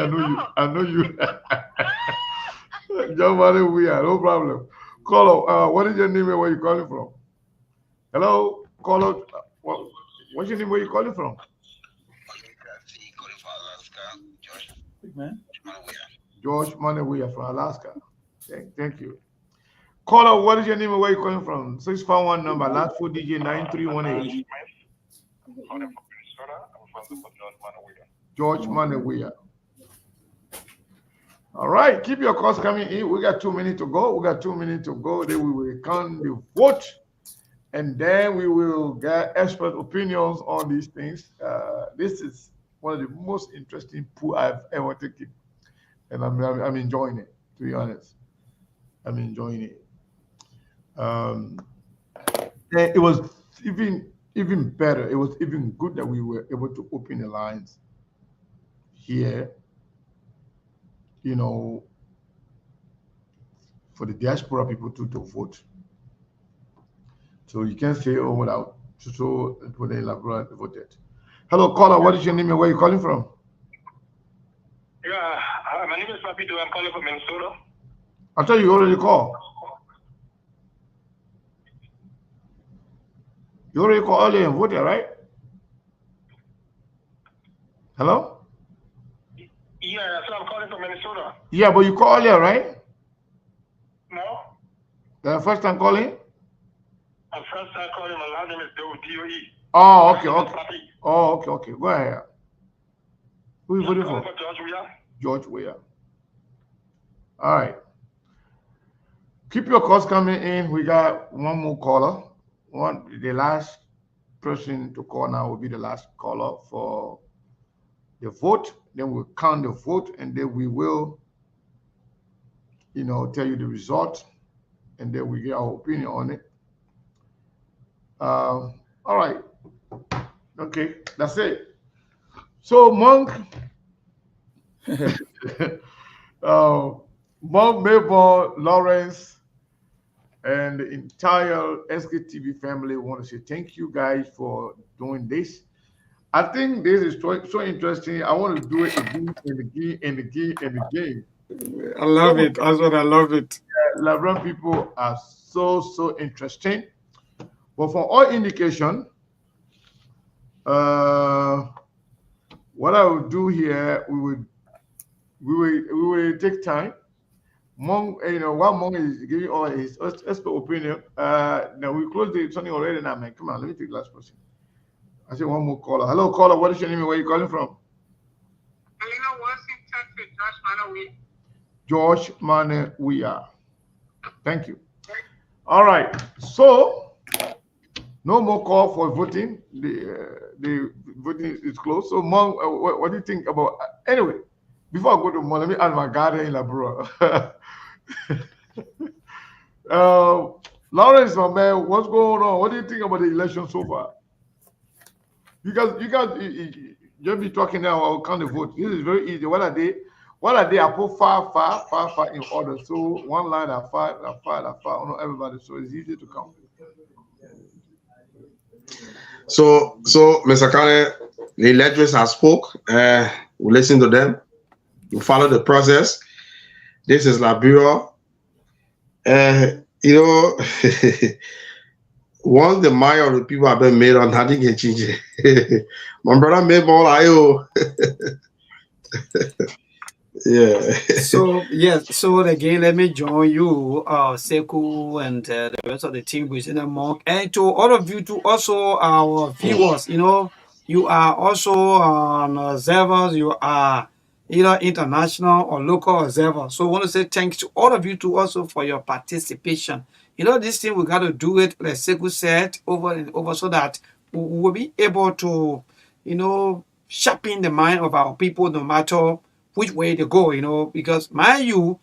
Giovanni Weah, no problem. Caller, what is your name and where are you calling from? Hello, caller. What's your name? Where are you calling from? George Manuel Weah from Alaska. Thank you. Caller, what is your name and where are you calling from? 651 number, last 4 digit 9318. George Manuel Weah. All right, keep your calls coming in. We got 2 minutes to go. Then we will count the vote, and then we will get expert opinions on these things. This is one of the most interesting pool I've ever taken, and I'm enjoying it. To be honest, I'm enjoying it. And it was even better. It was even good that we were able to open the lines here, for the diaspora people to vote. So you can't say, oh, without so when they elaborate voted. Hello, caller. What is your name and where are you calling from? Yeah, my name is Papido. I'm calling from Minnesota. I thought you already called. You already called earlier and voted, right? Hello? Yeah, so I'm calling from Minnesota. Yeah, but you called earlier, right? No. The first time calling? I'm first time calling. My last name is DOE. Oh, okay, okay. Oh, okay, okay. Go ahead. Who are you voting for? George Weah. George Weah. All right. Keep your calls coming in. We got one more caller. The last person to call now will be the last caller for the vote. Then we'll count the vote, and then we will, tell you the result, and then we get our opinion on it. All right. Okay, that's it. So, Monk, Monk, Mabel, Lawrence, and the entire SKTV family want to say thank you guys for doing this. I think this is so interesting. I want to do it again and again and again and again. I love it. That's what I love it. Liberian people are so interesting. But for all indication, what I will do here, we will take time. Mong, while Mong is giving all his expert opinion, now we close the something already now, man. Come on, let me take the last person. I see one more caller. Hello, caller. What is your name and where are you calling from? George Mane, we are. Thank you. All right. So, no more call for voting. The voting is closed. So, Mong, what do you think about? Anyway, before I go to Mong, let me add my garden in Labrador. Lawrence, my man, what's going on? What do you think about the election so far? You guys, just be talking now. I'll count the vote. This is very easy. What are they? I put five in order. So one line at five. Everybody. So it's easy to count. So, Mr. Kane, the electors have spoke. We listen to them. We follow the process. This is Liberia. Once the mind of the people have been made on, nothing can change it. My brother made more IO. Yeah. So again, let me join you, Seku, and the rest of the team within the monk, and to all of you, to also our viewers. You are also observers. You are either international or local observers. So I want to say thanks to all of you to also for your participation. This thing we got to do it, like Seku said, over and over, so that we will be able to, sharpen the mind of our people, no matter which way they go, because mind you,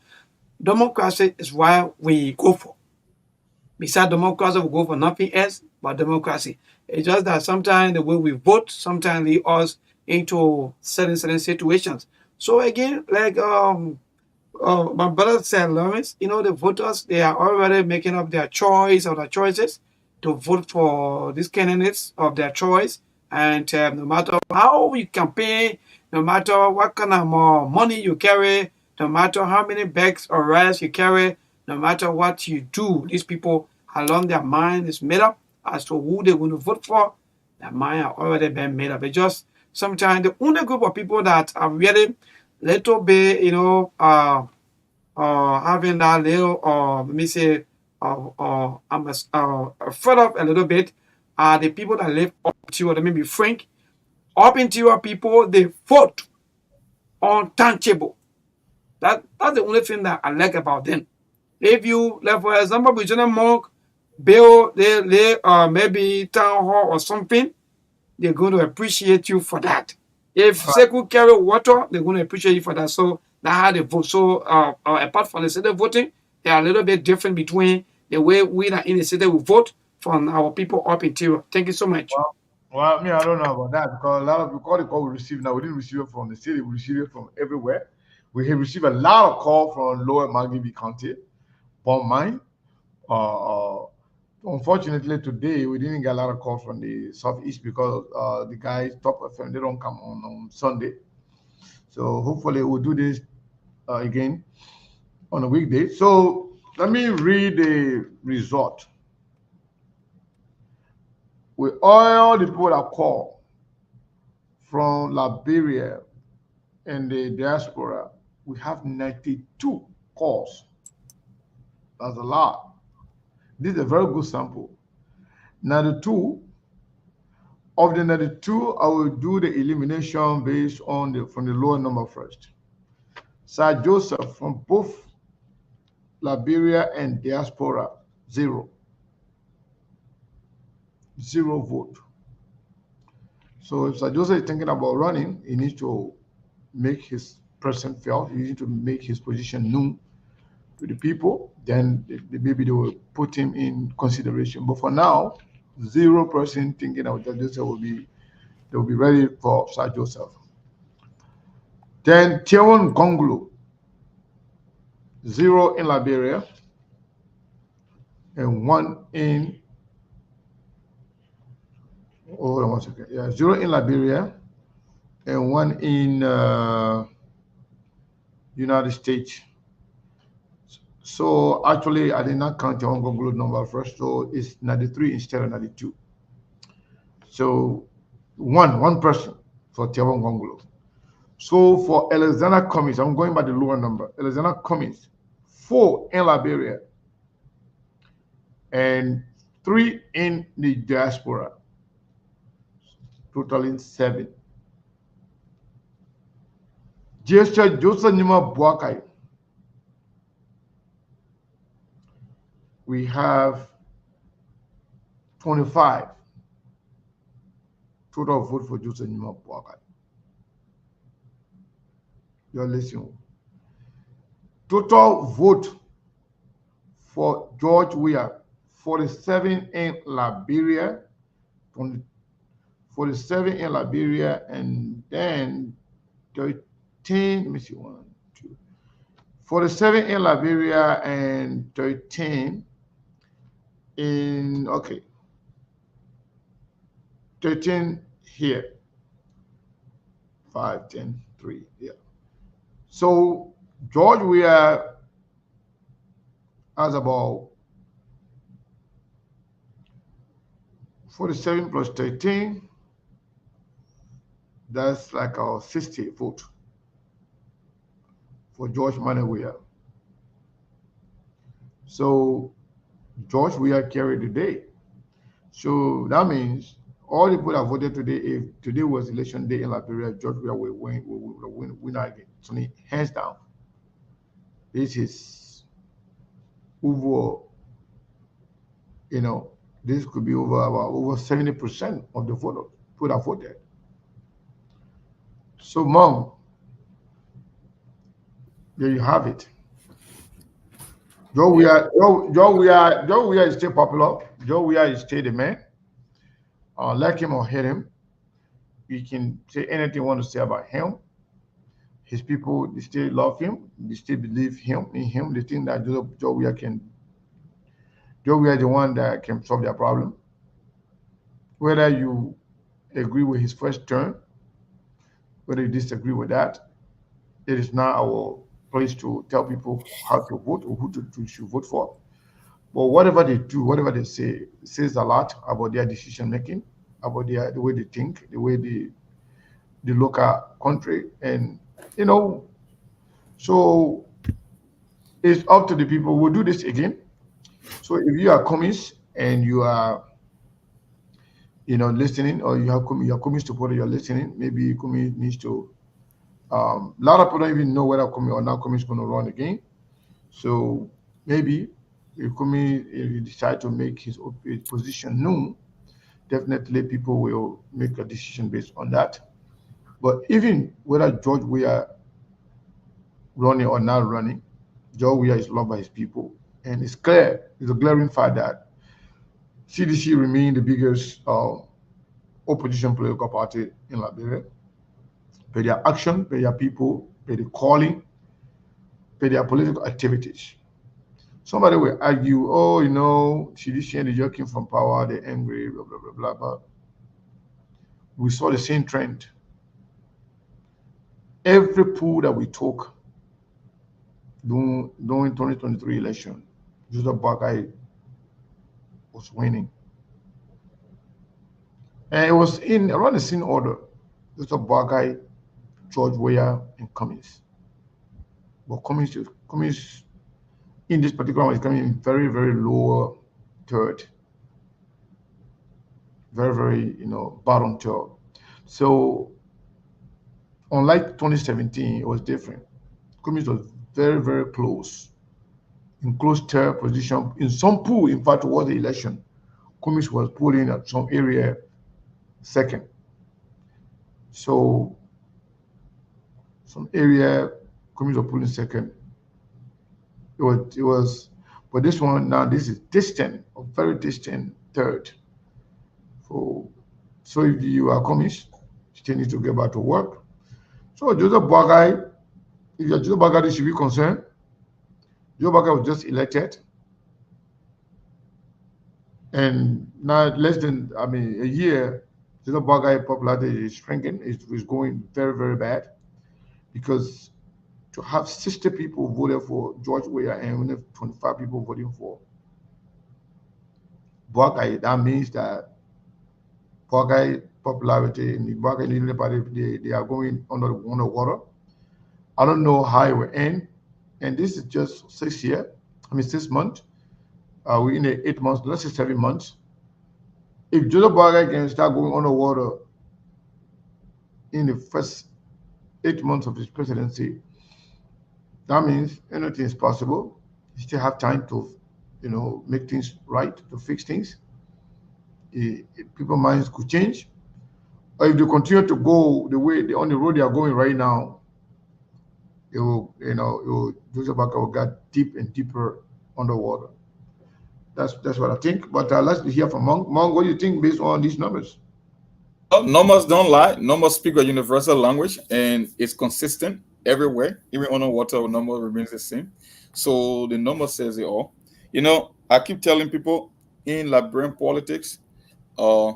democracy is what we go for. Besides democracy, we go for nothing else but democracy. It's just that sometimes the way we vote sometimes lead us into certain situations. So again, like my brother said, Lawrence, the voters, they are already making up their choice or their choices to vote for these candidates of their choice. And no matter how you campaign, no matter what kind of money you carry, no matter how many bags of rice you carry, no matter what you do, these people, along their mind is made up as to who they're going to vote for. Their mind have already been made up. It's just sometimes the only group of people that are really little bit, having that little, let me say, I'm fed up a little bit, are the people that live up to, let me be frank, up interior people, they vote untouchable. That's the only thing that I like about them. If you, like for example, between Monk, Bill, they maybe town hall or something, they're going to appreciate you for that. If Seku carry water, they're going to appreciate you for that. So that's how they vote. So apart from the city voting, they are a little bit different between the way we are in the city we vote from our people up interior. Thank you so much. Well, I don't know about that because a lot of people, the call we receive now, we didn't receive it from the city, we received it from everywhere. We have received a lot of calls from Lower Magnibi County, from mine. Unfortunately, today we didn't get a lot of calls from the southeast because the guys top FM they don't come on Sunday. So hopefully we'll do this again on a weekday. So let me read the result. With all the people that call from Liberia and the diaspora, we have 92 calls. That's a lot. This is a very good sample. 92. Of the 92, I will do the elimination based on from the lower number first. Sir Joseph from both Liberia and diaspora, 0. 0 vote. So if Sir Joseph is thinking about running, he needs to make his presence felt. He needs to make his position known to the people. Then maybe they will put him in consideration. But for now, 0 person thinking of Sir Joseph they will be ready for Sir Joseph. Then Tiawon Gonglo, 0 in Liberia and 1 in, hold on one second. Yeah, 0 in Liberia and 1 in United States. So actually, I did not count Tiawon Gonglo number first, so it's 93 instead of 92. So one person for Tiawon Gonglo. So for Alexander Cummings, I'm going by the lower number. Alexander Cummings, 4 in Liberia and 3 in the diaspora, totaling 7. Joseph Nima Boakai, we have 25 total vote for Joseph Nima Boakai. You're listening. Total vote for George Weah, 47 in Liberia, 47 in Liberia, and then 13, let me see, 1, 2, 47 in Liberia and 13 in, okay, 13 here, 5, 10, 3, yeah. So George Weah has about 47 plus 13, that's like our 60 vote for George Weah. So George Weah carried the day. So that means all the people that voted today, if today was election day in Liberia, George Weah will win again. So hands down. This is over, this could be over 70% of the voters who have voted. So, Mom, there you have it. Joe Weah is still popular. Joe Weah is still the man. Like him or hate him, you can say anything you want to say about him. His people, they still love him. They still believe in him. They think that Joe Weah is the one that can solve their problem. Whether you agree with his first term, whether you disagree with that, it is not our place to tell people how to vote or who to should vote for. But whatever they do, whatever they say, it says a lot about their decision making, about the way they think, the way they look at country, and so it's up to the people. We'll do this again. So if you are communist and you are listening, or you're communist supporter, you're listening, maybe communist needs to a lot of people don't even know whether communist or not communist is going to run again. So maybe if he decide to make his position known, definitely people will make a decision based on that. But even whether George Weah running or not running, George Weah is loved by his people. And it's clear, it's a glaring fact that CDC remains the biggest opposition political party in Liberia. By their action, by their people, by the calling, by their political activities. Somebody will argue, CDC and the joking from power, they're angry, blah, blah, blah, blah, blah. We saw the same trend. Every poll that we took during 2023 election, Joseph Boakai was winning. And it was around the same order. Joseph Boakai, George Weah, and Cummings. But Cummings in this particular one is coming in very, very low third. Very, very, bottom third. So unlike 2017, it was different. Cummings was very, very close, in close third position. In some pool, in fact, towards the election, Cummings was polling at some area second. So some area Cummings was polling second. It was, but this one now, this is distant, a very distant third. So if you are Cummings, you still need to get back to work. So Joseph Boakai, if you're Joseph Boakai, you should be concerned. Joseph Boakai was just elected. And now less than, a year, Joseph Boakai popularity is shrinking. It's going very, very bad. Because to have 60 people voted for George Weah and only 25 people voting for Boakai, that means that Boakai popularity in the Boakai Leader Party, they are going under water. I don't know how it will end. And this is just 6 months. We're in 8 months, let's say 7 months. If Joseph Boakai can start going underwater in the first 8 months of his presidency, that means anything is possible. You still have time to, make things right, to fix things. People's minds could change. Or if they continue to go on the road they are going right now, Joseph Boakai will get deep and deeper underwater. That's what I think. But let's hear from Monk. Monk, what do you think based on these numbers? Numbers don't lie. Numbers speak a universal language, and it's consistent everywhere. Even underwater, the number remains the same. So the number says it all. I keep telling people in Liberian politics, I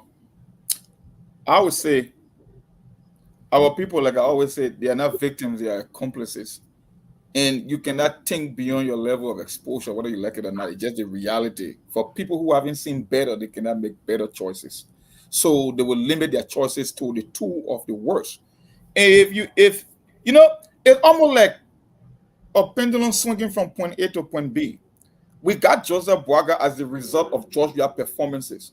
would say our people, like I always say, they are not victims, they are accomplices. And you cannot think beyond your level of exposure, whether you like it or not. It's just the reality. For people who haven't seen better, they cannot make better choices. So they will limit their choices to the two of the worst. And if it's almost like a pendulum swinging from point A to point B. We got Joseph Boakai as the result of George Weah performances.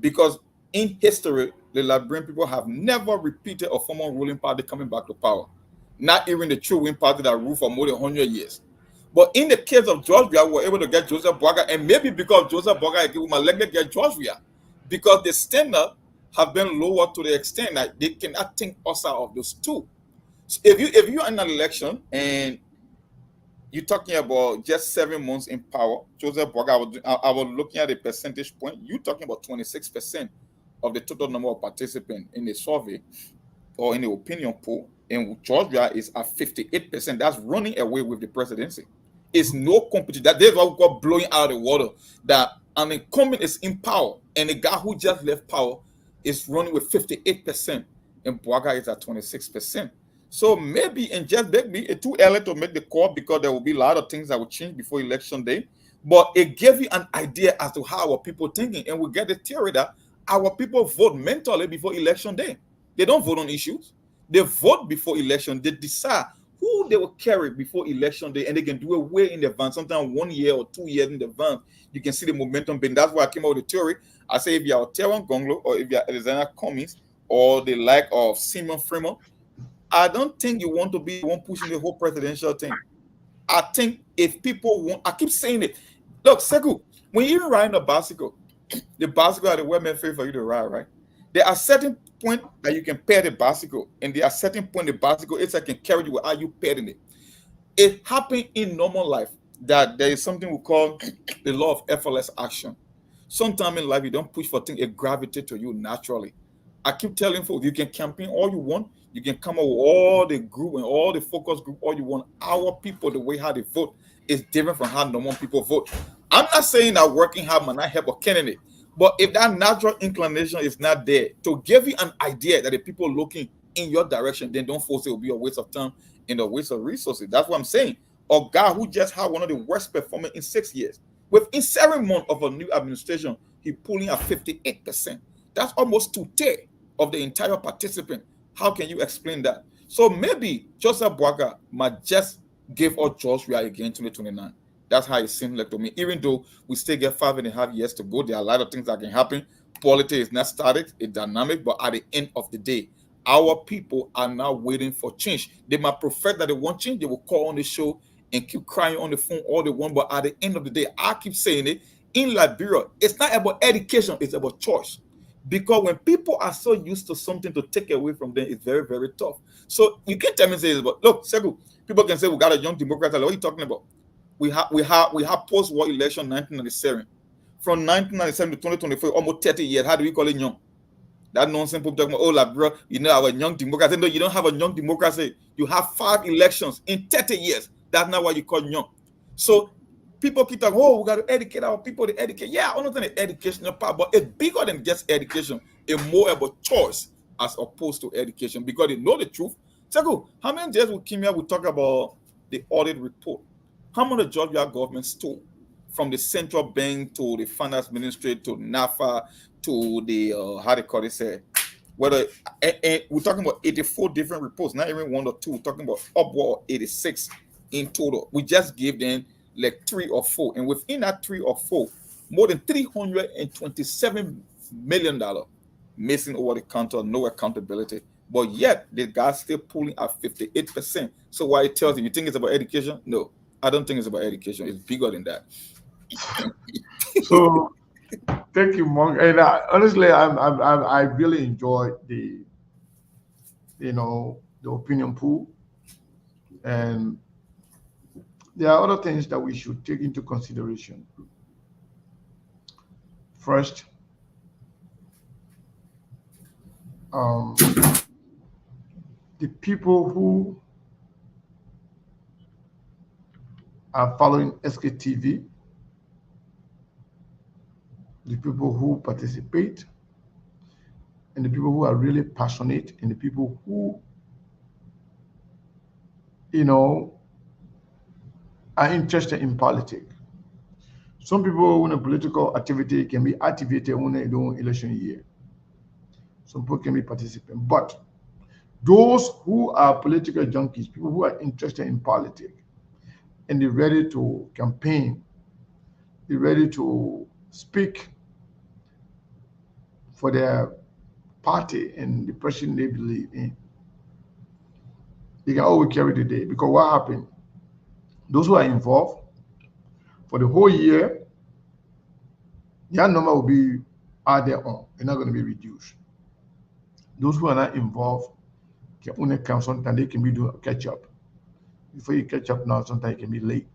Because in history, the Liberian people have never repeated a former ruling party coming back to power. Not even the true wing party that ruled for more than 100 years. But in the case of George Weah, we were able to get Joseph Boakai, and maybe because Joseph Boakai, we might likely get George Weah, because the standard have been lowered to the extent that they cannot think us out of those two. So if you're in an election and you're talking about just 7 months in power, Joseph Boakai, I was looking at the percentage point. You're talking about 26% of the total number of participants in the survey or in the opinion poll. And Georgia is at 58%. That's running away with the presidency. It's no competition. That is what we call blowing out of the water. That an incumbent is in power, and the guy who just left power is running with 58%, and Boakai is at 26%. So maybe, and just maybe, it's too early to make the call because there will be a lot of things that will change before election day. But it gave you an idea as to how our people thinking, and we get the theory that our people vote mentally before election day. They don't vote on issues. They vote before election. They decide who they will carry before election day, and they can do it way in advance, sometimes 1 year or 2 years in advance. You can see the momentum building. That's why I came out with the theory. I say if you're Terran Gonglo or if you're Alexander Cummings or the like of Simon Fremont, I don't think you want to be the one pushing the whole presidential thing. I think if people want, I keep saying it. Look, Sekou, when you're riding a bicycle, the bicycle are the well meant for you to ride, right? There are certain point that you can pair the bicycle, and there are certain point the bicycle it's like can carry you without you pairing it. It happens in normal life that there is something we call the law of effortless action. Sometimes in life you don't push for things, it gravitates to you naturally. I keep telling folks, you can campaign all you want, you can come up with all the group and all the focus group all you want. Our people, the way how they vote is different from how normal people vote. I'm not saying that working hard might not help a candidate. But if that natural inclination is not there, to give you an idea that the people looking in your direction, then don't force it will be a waste of time and a waste of resources. That's what I'm saying. A guy who just had one of the worst performance in 6 years. Within 7 months of a new administration, he pulling at 58%. That's almost 2/3 of the entire participant. How can you explain that? So maybe Joseph Boakai might just give us George Weah again in 2029. That's how it seems like to me. Even though we still get 5.5 years to go, there are a lot of things that can happen. Politics is not static, it's dynamic, but at the end of the day, our people are now waiting for change. They might prefer that they want change, they will call on the show and keep crying on the phone all they want. But at the end of the day, I keep saying it, in Liberia, it's not about education, it's about choice. Because when people are so used to something to take away from them, it's very, very tough. So you can't tell me say, but look, Segu, people can say we got a young Democrat. What are you talking about? We have post-war election 1997. From 1997 to 2024, almost 30 years. How do we call it young? That nonsense people talking about, oh, like, bro, you know, our young democracy. No, you don't have a young democracy. You have 5 elections in 30 years. That's not what you call young. So people keep talking, oh, we got to educate our people to educate. Yeah, I understand the educational part, but it's bigger than just education. It's more about choice as opposed to education, because they know the truth. So, how many days we came here, we talk about the audit report? How much the Georgia government stole from the central bank to the finance ministry to NAFA to the how they call it, say, whether we're talking about 84 different reports, not even 1 or 2. We're talking about upward 86 in total. We just gave them like 3 or 4, and within that 3 or 4, more than $327 million missing over the counter, no accountability. But yet the guys still pulling at 58%. So why it tells you think it's about education? No, I don't think it's about education. It's bigger than that. So thank you, Monk. And honestly, I really enjoyed the opinion pool, and there are other things that we should take into consideration. First, the people who are following SKTV, the people who participate, and the people who are really passionate, and the people who, are interested in politics. Some people in a political activity can be activated when they do election year. Some people can be participants. But those who are political junkies, people who are interested in politics, and they're ready to campaign, they're ready to speak for their party and the person they believe in, they can always carry the day. Because what happened? Those who are involved for the whole year, their number will be at their own. They're not going to be reduced. Those who are not involved can only come sometimes. They can be doing catch up. Before you catch up now, sometimes it can be late.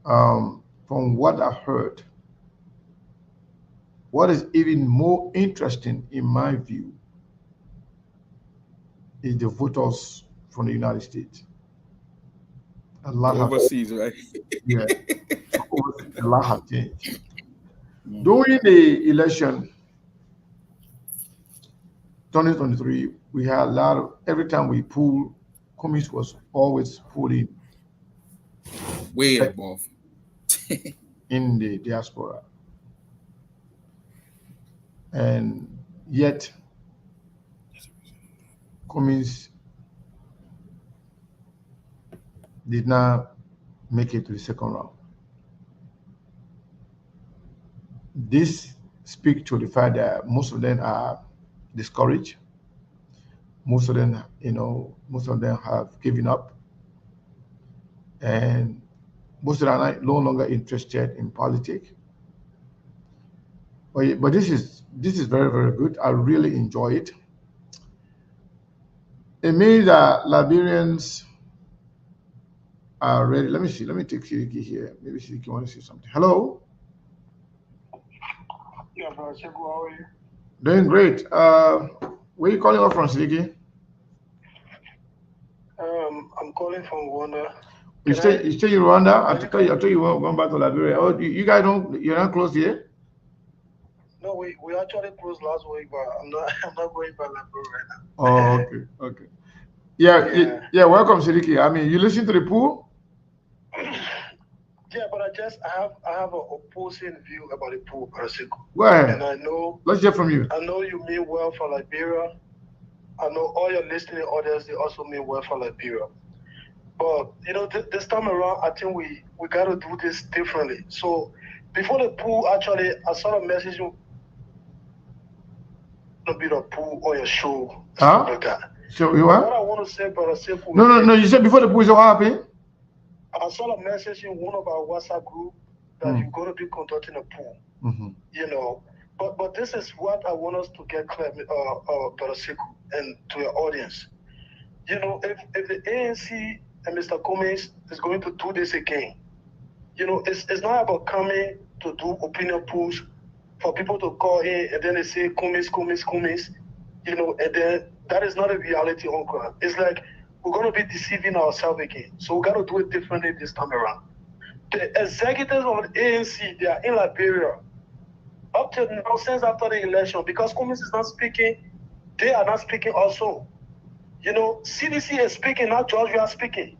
From what I heard, what is even more interesting in my view is the voters from the United States. A lot overseas, right? Yeah, a lot have changed. During the election 2023, we had a lot of, every time we pulled, Cummings was always pulling way above in the diaspora. And yet, Cummings did not make it to the second round. This speaks to the fact that most of them are discouraged. Most of them, have given up, and most of them are no longer interested in politics. But this is very, very good. I really enjoy it. It means that Liberians are ready. Let me see. Let me take Sidiki here. Maybe Sidiki wants to say something. Hello. Yeah, Brother Sekou, how are you? Doing great. Where are you calling up from, Sidiki? I'm calling from Rwanda. You stay in Rwanda? I thought you were going back to Liberia. Oh, you guys you're not close here? No, we actually closed last week, but I'm not going back Liberia right now. Oh, okay. Yeah. Welcome, Sidiki. I mean, you listen to the pool? Yeah, but I have an opposing view about the pool, Brother Sekou. Go ahead. And I know. Let's hear from you. I know you mean well for Liberia. I know all your listening audience, they also mean well for Liberia. But you know, this time around, I think we got to do this differently. So before the pool, actually, I saw a message to be the pool on your show, stuff like that. So you what? What I want to say, brother, simple. No. You said before the pool is what happened? I saw a message in one of our WhatsApp group that you're going to be conducting a pool. You know, but this is what I want us to get clear, brother Siku, and to your audience. You know, if the ANC and Mr. Cummings is going to do this again, you know, it's not about coming to do opinion polls for people to call in and then they say Cummings, you know, and then that is not a reality on ground. It's like we're going to be deceiving ourselves again. So we got to do it differently this time around. The executives of the ANC, they are in Liberia up to now since after the election, because Cummings is not speaking, they are not speaking also. You know, CDC is speaking, not George, we are speaking.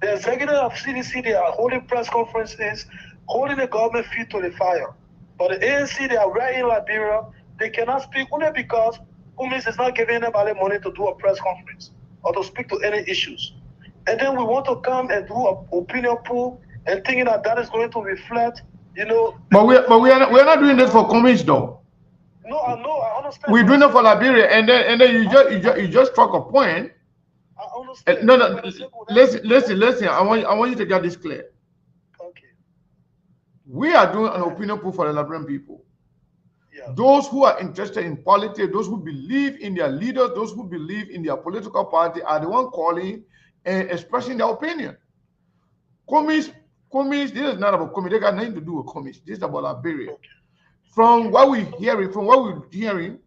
The executive of CDC, they are holding press conferences, holding the government feet to the fire. But the ANC, they are right in Liberia. They cannot speak only because Cummings is not giving anybody money to do a press conference or to speak to any issues. And then we want to come and do an opinion poll and thinking that that is going to reflect, you know. But we're not doing this for Cummings though. No, I know, I understand. We're doing it for Liberia, and then you just struck a point. I understand. No. Listen. I want you to get this clear. Okay. We are doing an opinion poll for the Liberian people. Yeah. Those who are interested in politics, those who believe in their leaders, those who believe in their political party, are the one calling and expressing their opinion. Cummings, this is not about Cummings. They got nothing to do with Cummings. This is about Liberia. Okay. From what we're hearing,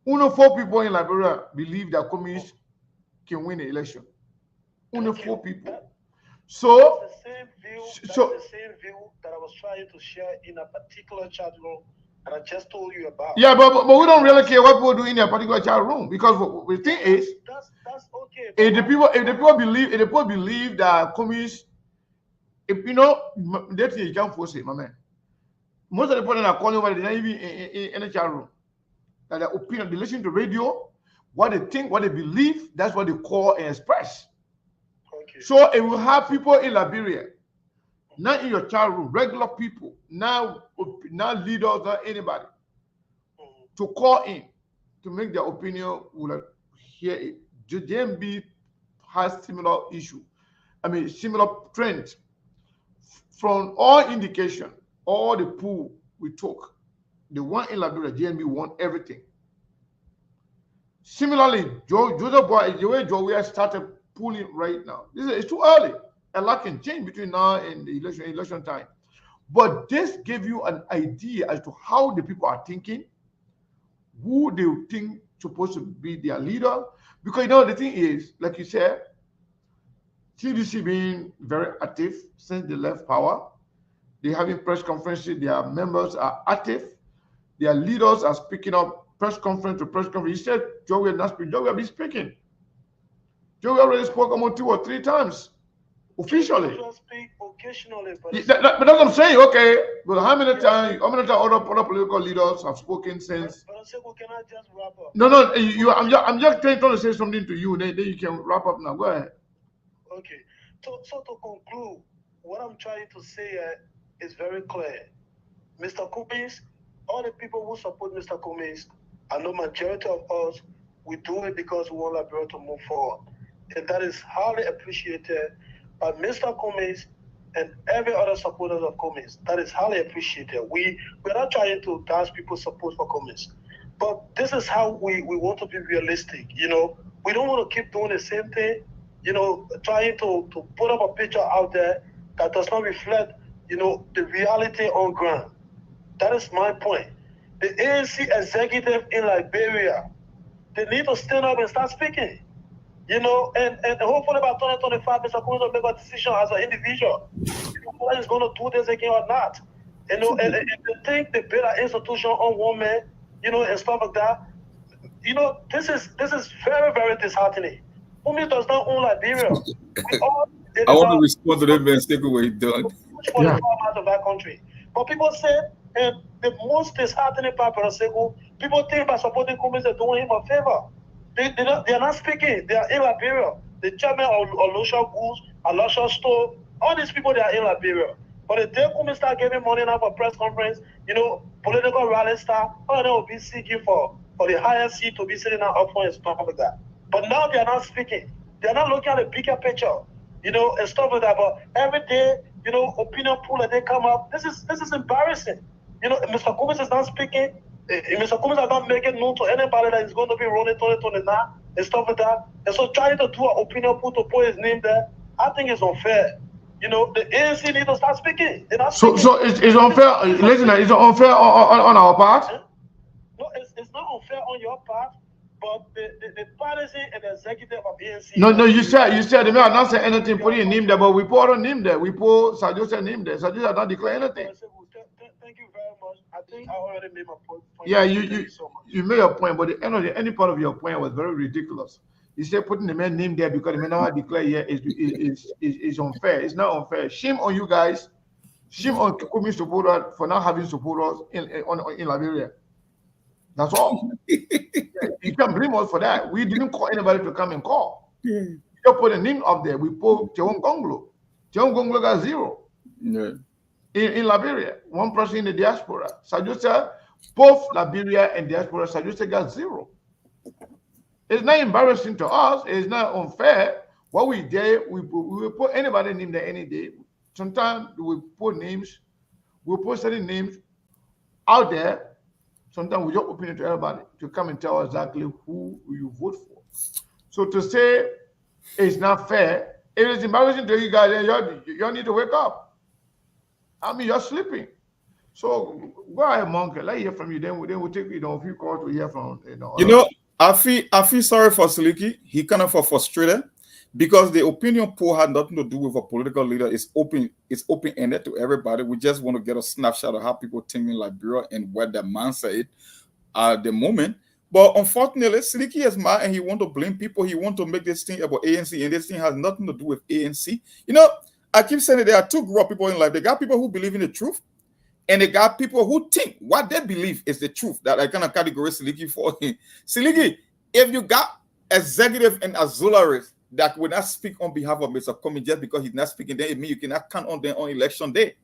only 4 people in Liberia believe that Cummings can win the election. Only 4 people. So that's the same view that I was trying to share in a particular chat room that I just told you about. Yeah, but we don't really care what people do in a particular chat room, because the thing is, that's okay. If the people believe that Cummings, if you know, that's you can't force it, my man. Most of the people that are calling over, they're not even in a chat room. That their opinion, they listen to radio, what they think, what they believe, that's what they call and express. Okay. So it will have people in Liberia, not in your chat room, regular people, not leaders, not anybody, to call in to make their opinion, will hear it. The JMB has similar issue. Similar trend. From all indication, all the pool we took, the one in Liberia, JMB won everything. Similarly, Joseph Boy, the way Joe started pulling right now. It's too early. A lot can change between now and the election time. But this gave you an idea as to how the people are thinking, who they think supposed to be their leader. Because you know the thing is, like you said, CDC being very active since they left power. They're having press conferences, their members are active, their leaders are speaking up press conference to press conference. He said Joe will not speak, Joe will be speaking. Joe already spoke about 2 or 3 times officially. Speak occasionally, but that's what I'm saying. Okay, but how many times other political leaders have spoken since? But can I just wrap up? No, I'm just trying to say something to you, then you can wrap up now. Go ahead. Okay, so to conclude, what I'm trying to say is very clear. Mr. Cummings, all the people who support Mr. Cummings, I know majority of us, we do it because we want Liberia to move forward. And that is highly appreciated by Mr. Cummings and every other supporter of Cummings. That is highly appreciated. We're not trying to dash people's support for Cummings. But this is how we want to be realistic. You know, we don't want to keep doing the same thing, you know, trying to put up a picture out there that does not reflect, you know, the reality on ground. That is my point. The ANC executive in Liberia, they need to stand up and start speaking. You know, and hopefully by 2025, Mr. Cummings will make a decision as an individual. Whether he's going to do this again or not. You know, and they think they build an institution on women, you know, and stuff like that. You know, this is very, very disheartening. Cummings does not own Liberia. I want to respond to them and take away done. For the farmers of that country. But people say, and the most disheartening part, people think by supporting Cummings they're doing him a favor. They are not speaking. They are in Liberia. the chairman of Olusha Goods, Alusha Store, all these people, they are in Liberia. But the day Kumi start giving money now for press conference, you know, political rally start, all of them will be seeking for the higher seat to be sitting up front and stuff like that. But now they are not speaking. They are not looking at the bigger picture, you know, and stuff like that. But every day, you know, opinion pool that they come up, this is embarrassing. You know, Mr. Kumis is not speaking. Mr. Kumis is not making known to anybody that is going to be running 2029 and stuff like that. And so trying to do an opinion pool to put his name there, I think it's unfair. You know, the ANC need to start speaking. So it's unfair. Listen, it's unfair on our part. No, it's not unfair on your part, but the policy and the executive of ANC. No, you said they may not say anything, put your name there, but we put our name there. We put Sajo's name there. Sajos has not declared anything. Thank you very much. I think I already made my point. Yeah, you made your point, but the end of any part of your point was very ridiculous. You said putting the man name there because the man not declare here is unfair. It's not unfair. Shame on you guys. Shame on Kumi supporters for not having supporters in Liberia. That's all. You can't blame us for that. We didn't call anybody to come and call. You put a name up there. We put Teon Gonglo. Teon Gonglo got 0. Yeah. In Liberia, 1 person in the diaspora. Sajusa, both Liberia and diaspora, Sajusa got 0. It's not embarrassing to us. It's not unfair. What we did, we put anybody name there any day. Sometimes we put names, we put certain names out there. Sometimes we just open it to everybody to come and tell us exactly who you vote for. So to say it's not fair, it is embarrassing to you guys. You need to wake up. I mean, you're sleeping. So go ahead, Monkey. Let's hear from you. Then we'll take a few calls to hear from I feel sorry for Siliki. He kind of frustrated because the opinion poll had nothing to do with a political leader. It's open-ended to everybody. We just want to get a snapshot of how people think in Liberia and what the mindset is at the moment. But unfortunately, Siliki is mad and he want to blame people. He want to make this thing about ANC, and this thing has nothing to do with ANC. You know, I keep saying that there are two groups of people in life. They got people who believe in the truth, and they got people who think what they believe is the truth. That I kind of categorize Siliki for him. Siliki, if you got executive and auxiliaries that will not speak on behalf of Mr. Comey just because he's not speaking, then it means you cannot count on them on election day.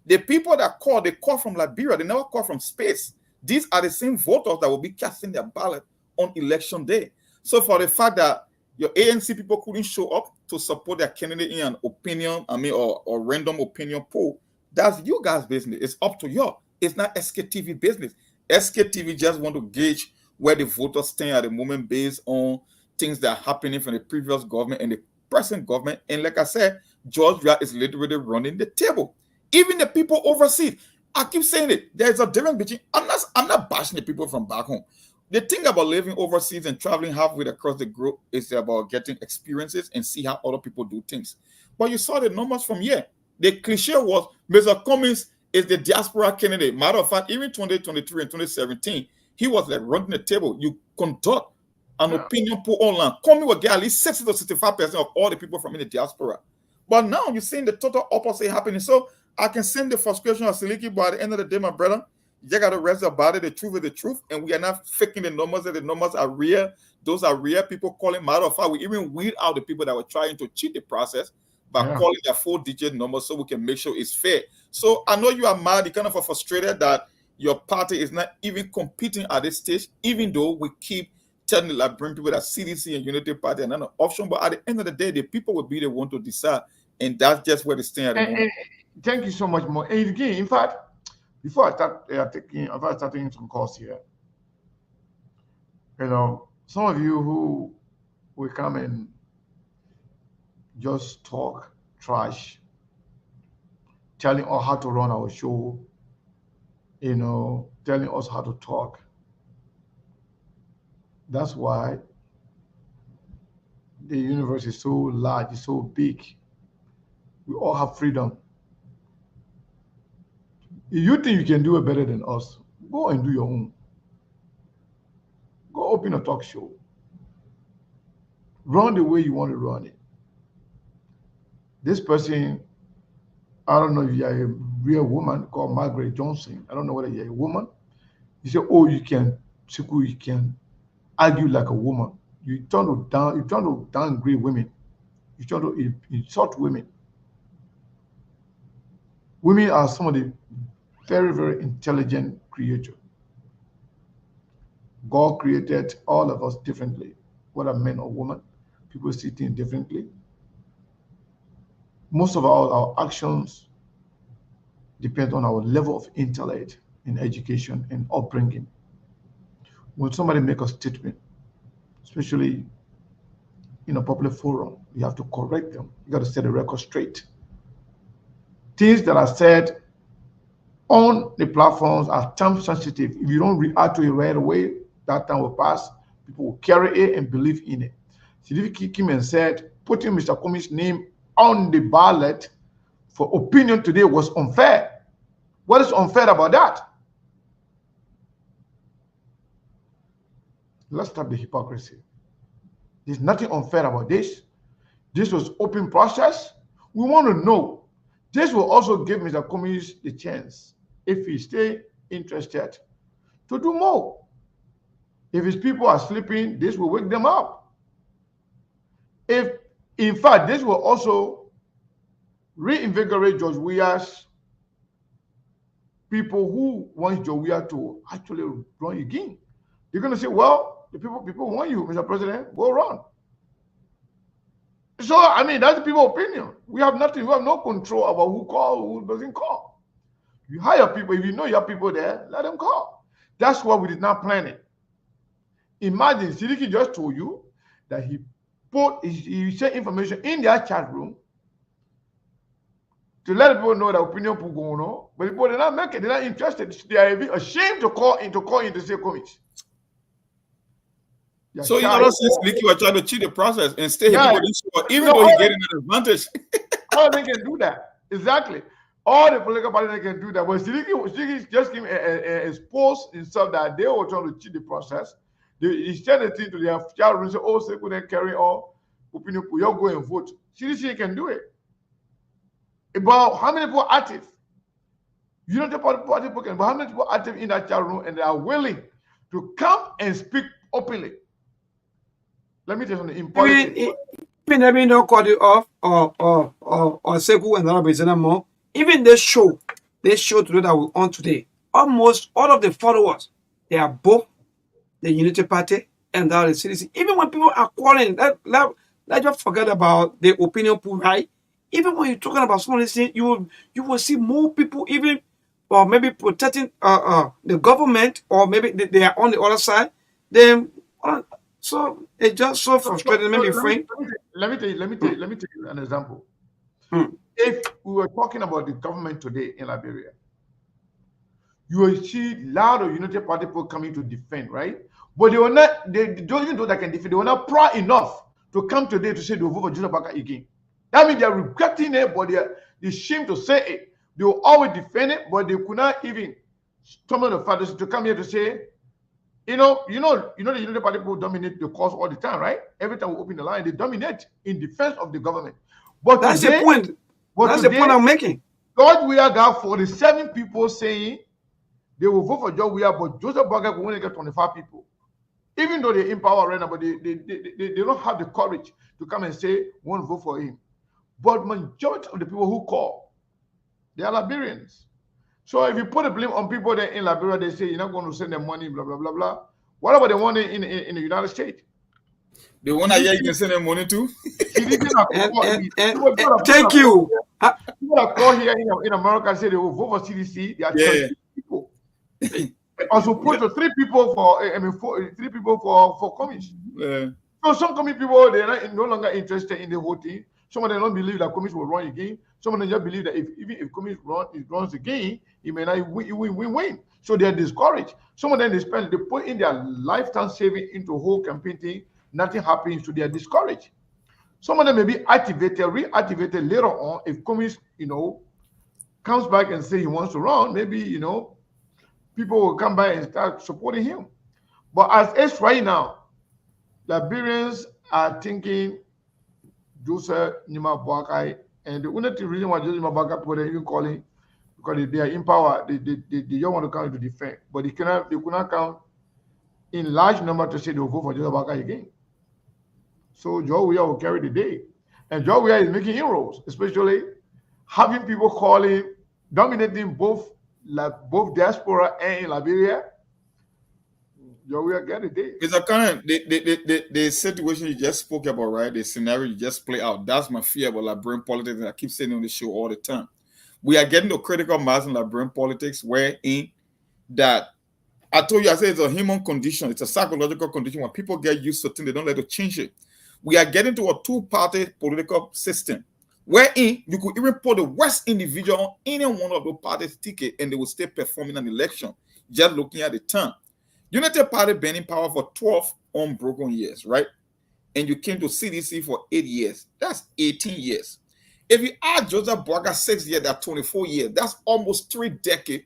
The people that call, they call from Liberia. They never call from space. These are the same voters that will be casting their ballot on election day. So for the fact that your ANC people couldn't show up to support their candidate in an opinion, or random opinion poll, that's you guys' business. It's up to you. It's not SKTV business. SKTV just want to gauge where the voters stand at the moment based on things that are happening from the previous government and the present government. And like I said, Georgia is literally running the table. Even the people overseas. I keep saying it. There's a difference between. I'm not bashing the people from back home. The thing about living overseas and traveling halfway across the globe is about getting experiences and see how other people do things. But you saw the numbers from here. The cliche was Mr. Cummings is the diaspora candidate. Matter of fact, even 2023 and 2017, he was like running the table. You conduct an opinion poll online. Cummings will get at least 60 to 65% of all the people from in the diaspora. But now you're seeing the total opposite happening. So I can send the frustration of Siliki, but at the end of the day, my brother, you got to rest about it. The truth is the truth, and we are not faking the numbers. The numbers are real. Those are real. People calling. Matter of fact, we even weed out the people that were trying to cheat the process by calling their 4-digit numbers so we can make sure it's fair. So I know you are mad. You're kind of frustrated that your party is not even competing at this stage, even though we keep telling the Liberian people that CDC and Unity Party are not an option. But at the end of the day, the people will be the one to decide, and that's just where they stand at the moment. Thank you so much, Mo. And again, in fact, before I start taking some calls here, you know, some of you who will come and just talk trash, telling us how to run our show, you know, telling us how to talk. That's why the universe is so large, it's so big. We all have freedom. If you think you can do it better than us, go and do your own. Go open a talk show. Run the way you want to run it. This person, I don't know if you're a real woman called Margaret Johnson. I don't know whether you're a woman. You say, oh, you can argue like a woman. You turn to downgrade women. You try to insult women. Women are some of the very, very intelligent creatures. God created all of us differently, whether men or women. People see things differently. Most of our actions depend on our level of intellect and education and upbringing. When somebody makes a statement, especially in a public forum, you have to correct them. You got to set the record straight. Things that are said on the platforms are time sensitive. If you don't react to it right away, that time will pass. People will carry it and believe in it. Sidiki came and said, putting Mr. Comey's name on the ballot for opinion today was unfair. What is unfair about that? Let's stop the hypocrisy. There's nothing unfair about this. This was open process. We want to know. This will also give Mr. Comey the chance, if he stay interested, to do more. If his people are sleeping, this will wake them up. If, in fact, this will also reinvigorate George Weah's people who want George Weah to actually run again. You're going to say, well, the people want you, Mr. President, go run. So, I mean, that's the people's opinion. We have nothing, we have no control about who calls, who doesn't call. You hire people, if you know you have people there, let them call. That's why we did not plan it. Imagine, Sidiki just told you that he shared information in their chat room to let people know that opinion pool going on, but people did not make it, they're not interested. They are ashamed to call in to say comments. So you know, since Sidiki was trying to cheat the process and stay people this show, even though he's getting an advantage. All they can do that. Exactly. All the political parties can do that. But Sidiki just came exposed himself that they were trying to cheat the process. He said the thing to their chat room, say, oh, so couldn't carry all opinion, you're going and vote. Sidiki can do it. About how many people are active? You don't know party people can, but how many people are active in that chat room and they are willing to come and speak openly? Let me tell you something important. Even if you don't cut it off or Seku and other more, even this show today that we're on today, almost all of the followers, they are both the Unity Party and the CDC. Even when people are calling, let's just forget about the opinion pool, right? Even when you're talking about some of these things, you will see more people even or maybe protecting the government, or maybe they are on the other side. Then so it's just so frustrating. Let me tell you an example. If we were talking about the government today in Liberia, you will see a lot of United Party people coming to defend, right? But they were not, they don't even know they can defend. They were not proud enough to come today to say they will vote for Joseph Baka again. That means they're regretting it, but they're ashamed to say it. They will always defend it, but they could not even summon the fathers to come here to say, you know, the United Party people dominate the cause all the time, right? Every time we open the line, they dominate in defense of the government. But that's today, the point. That's the point I'm making. George Weah got 47 people saying they will vote for George Weah, but Joseph Baka will only get 25 people. Even though they're in power right now, but they don't have the courage to come and say, won't vote for him. But majority of the people who call, they are Liberians. So if you put the blame on people there in Liberia, they say you're not going to send them money, blah, blah, blah, blah. What about the one in the United States? The one that you can send them money to? Thank you. People that call here in America say they will vote for CDC. They are 30 people. As opposed to 3 people for 3 people for commies. So some commie people, they're no longer interested in the whole thing. Some of them don't believe that commies will run again. Some of them just believe that even if commies runs again, he may not win. So they're discouraged. Some of them they put in their lifetime saving into whole campaign thing. Nothing happens, so they are discouraged. Some of them may be reactivated later on if commies, comes back and say he wants to run. Maybe people will come back and start supporting him. But as it's right now, Liberians are thinking Joseph Nima Boakai, and the only reason why Joseph Nima Boakai people are even calling, because they are in power, they don't want to come to defend, but they could not come in large number to say they will vote for Joseph Boakai again. So Joe Weah will carry the day. And George Weah is making inroads, especially having people calling, dominating both diaspora and in Liberia. George Weah get it there. It's a kind of the situation you just spoke about, right? The scenario you just play out. That's my fear about Liberian politics, and I keep saying on the show all the time. We are getting to critical mass in Liberian politics, wherein that I told you, I said it's a human condition, it's a psychological condition. When people get used to things, they don't let it change it. We are getting to a two-party political system, wherein you could even put the worst individual on any one of the parties' ticket, and they will still performing an election, just looking at the term. Unity Party been in power for 12 unbroken years, right? And you came to CDC for 8 years. That's 18 years. If you add Joseph Boaga 6 years, that's 24 years. That's almost 3 decades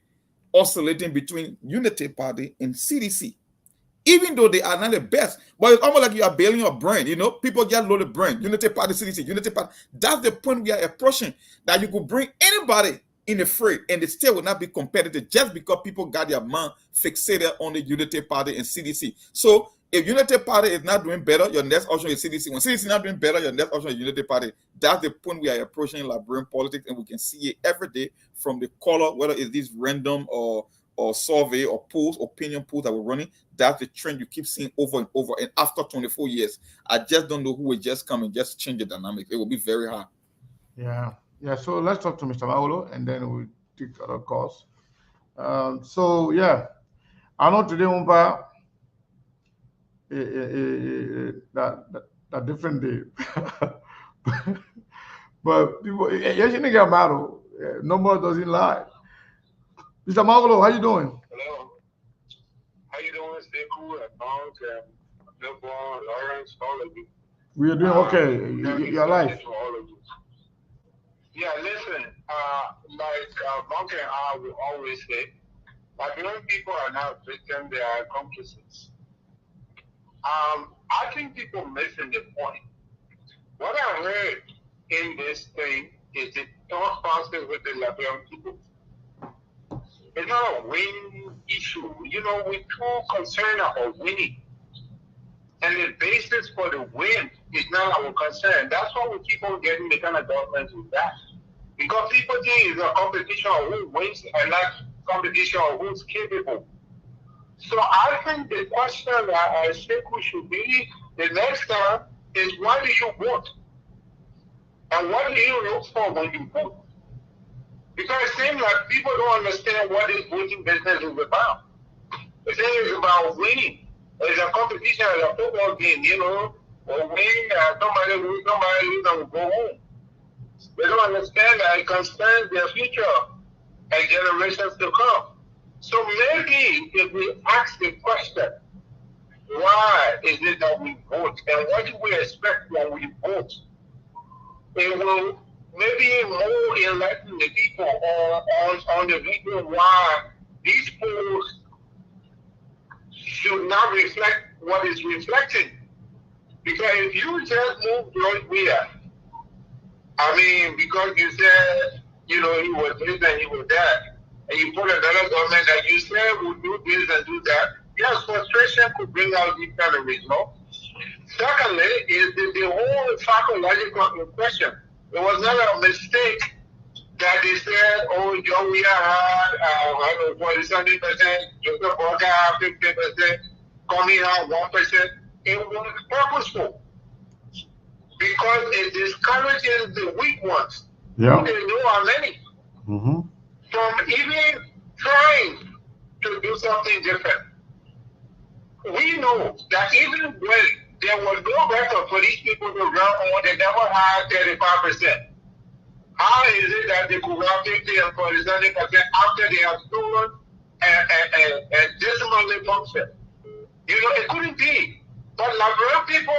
oscillating between Unity Party and CDC. Even though they are not the best, but it's almost like you are bailing your brain. You know, people get loaded brain. Unity Party, CDC, Unity Party. That's the point we are approaching, that you could bring anybody in the fray and they still will not be competitive just because people got their mind fixated on the Unity Party and CDC. So if Unity Party is not doing better, your next option is CDC. When CDC is not doing better, your next option is Unity Party. That's the point we are approaching in Liberian politics, and we can see it every day from the color, whether it's this random or survey or polls, opinion polls that we're running. That's the trend you keep seeing over and over. And after 24 years, I just don't know who will just come and just change the dynamic. It will be very hard. Yeah. So let's talk to Mr. Maolo, and then we'll take other calls. So yeah, I know today, Umpa, that different day. But people, yes, you get Maolo. Number doesn't lie. Mr. Maolo, how you doing? Hello. How you doing, Sekou, and Bonk, and Milborn, Lawrence, all of you? We are doing okay. You're alive. All of you. Yeah, listen, like Bonk and I will always say, Liberian people are not victims, they are accomplices. I think people missing the point. What I heard in this thing is the thought process with the Liberian people. It's not a winning issue. You know, we're too concerned about winning. And the basis for the win is not our concern. That's why we keep on getting the kind of government with that. Because people think it's a competition of who wins and not competition of who's capable. So I think the question that I think we should be the next time is, why do you vote? And what do you look for when you vote? Because it seems like people don't understand what this voting business is about. The thing is about winning. It's a competition, it's a football game, you know. Or win, somebody lose, and we go home. They don't understand that it concerns their future and generations to come. So maybe if we ask the question, why is it that we vote, and what do we expect when we vote, it will maybe more enlighten the people on the reason why these polls should not reflect what is reflecting. Because if you just move George Weah, I mean, because you said, you know, he was this and he was that, and you put another government that you said would do this and do that, yes, frustration could bring out these kind of results. Secondly, is the whole psychological question. It was not a mistake that they said, oh, John Weah had 47%, Joseph Boaga had 50%, Comey had 1%. It was purposeful. Because it discourages the weak ones. Yeah. They know how many. Mm-hmm. From even trying to do something different. We know that even when there was no record for these people to run on, they never had 35%. How is it that they could run 50 and 47% after they have stolen and decimally function? You know, it couldn't be. But Liberian people,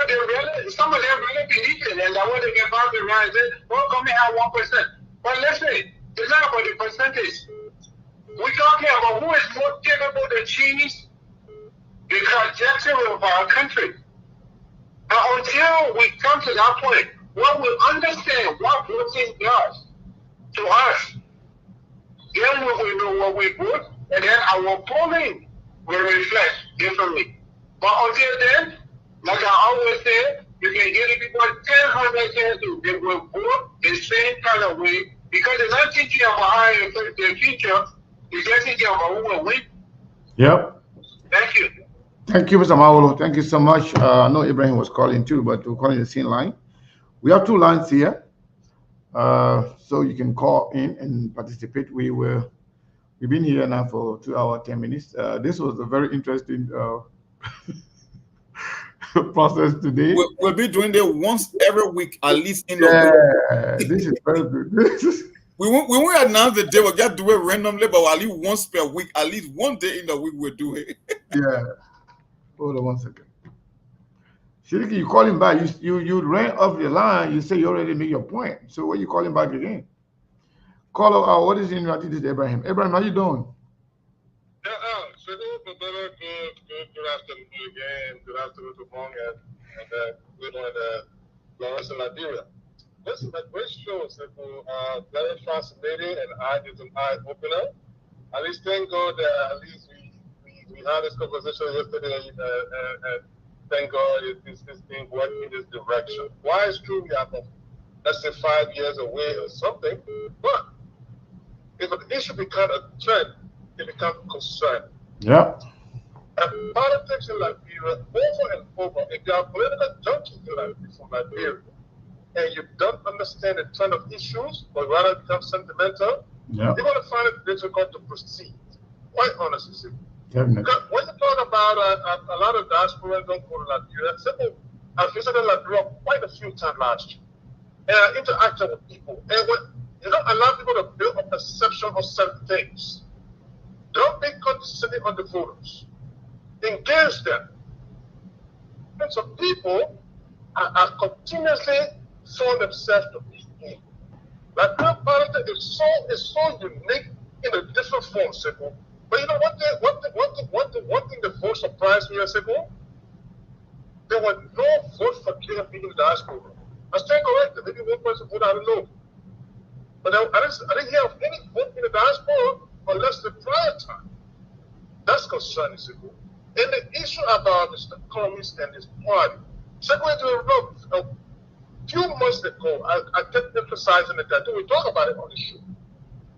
some of them really believe it, and that way they can bounce around and say, well, come here, have 1%. But listen, it's not about the percentage. We're talking about who is more capable to change the trajectory of our country. And until we come to that point, when we understand what voting does to us, then we will know what we vote, and then our polling will reflect differently. But until then, like I always say, You can give the people 10 chances. They will vote the same kind of way because they're not thinking about how they affect their future. They're just thinking about who will win. Yep. Thank you. Thank you, Mr. Mawolo. Thank you so much. I know Ibrahim was calling too, but we're calling the same line. We have 2 lines here, so you can call in and participate. We've been here now for 2 hours 10 minutes. This was a very interesting process today. We'll be doing it once every week, at least in the week. This is very good. We won't announce the day. We'll just do it randomly, but at least once per week, at least one day in the week, we'll do it. Yeah. Hold on 1 second. Shiriki, you call him back. You ran off the line. You say you already made your point. So when you call him back again? Caller, what is in your attitude, Abraham? Abraham, how you doing? Good afternoon again. Good afternoon to Mong and good on Lawrence and Liberia. Listen, that great show is very fascinating and it's an eye opener. At least thank God that at least we had this conversation yesterday and thank God this thing went in this direction. Why it's true we are, let's say 5 years away or something, but if an issue becomes a trend, it becomes a concern. Yeah. And politics in Liberia, over and over, if you are political junkies from Liberia, and you don't understand the trend of issues, but rather become sentimental, you're going to find it difficult to proceed. Quite honestly. Definitely. Because when you talk about a lot of diaspora don't go to Liberia, I visited Liberia quite a few times last year, and I interacted with people. And when you don't allow people to build a perception of certain things, don't be condescending on the voters. Engage them. And some people are continuously showing themselves to be in. Liberia politics is so unique in a different form, simple. But you know one thing that vote surprised me, simple? There were no votes for clear people in the diaspora. I stand corrected. Maybe one person voted, I don't know. But I didn't hear of any vote in the diaspora unless the prior time. That's concerning, simple. And the issue about Mr. Cummings and his party. Secondly, to a few months ago, I kept emphasizing that we talk about it on the show.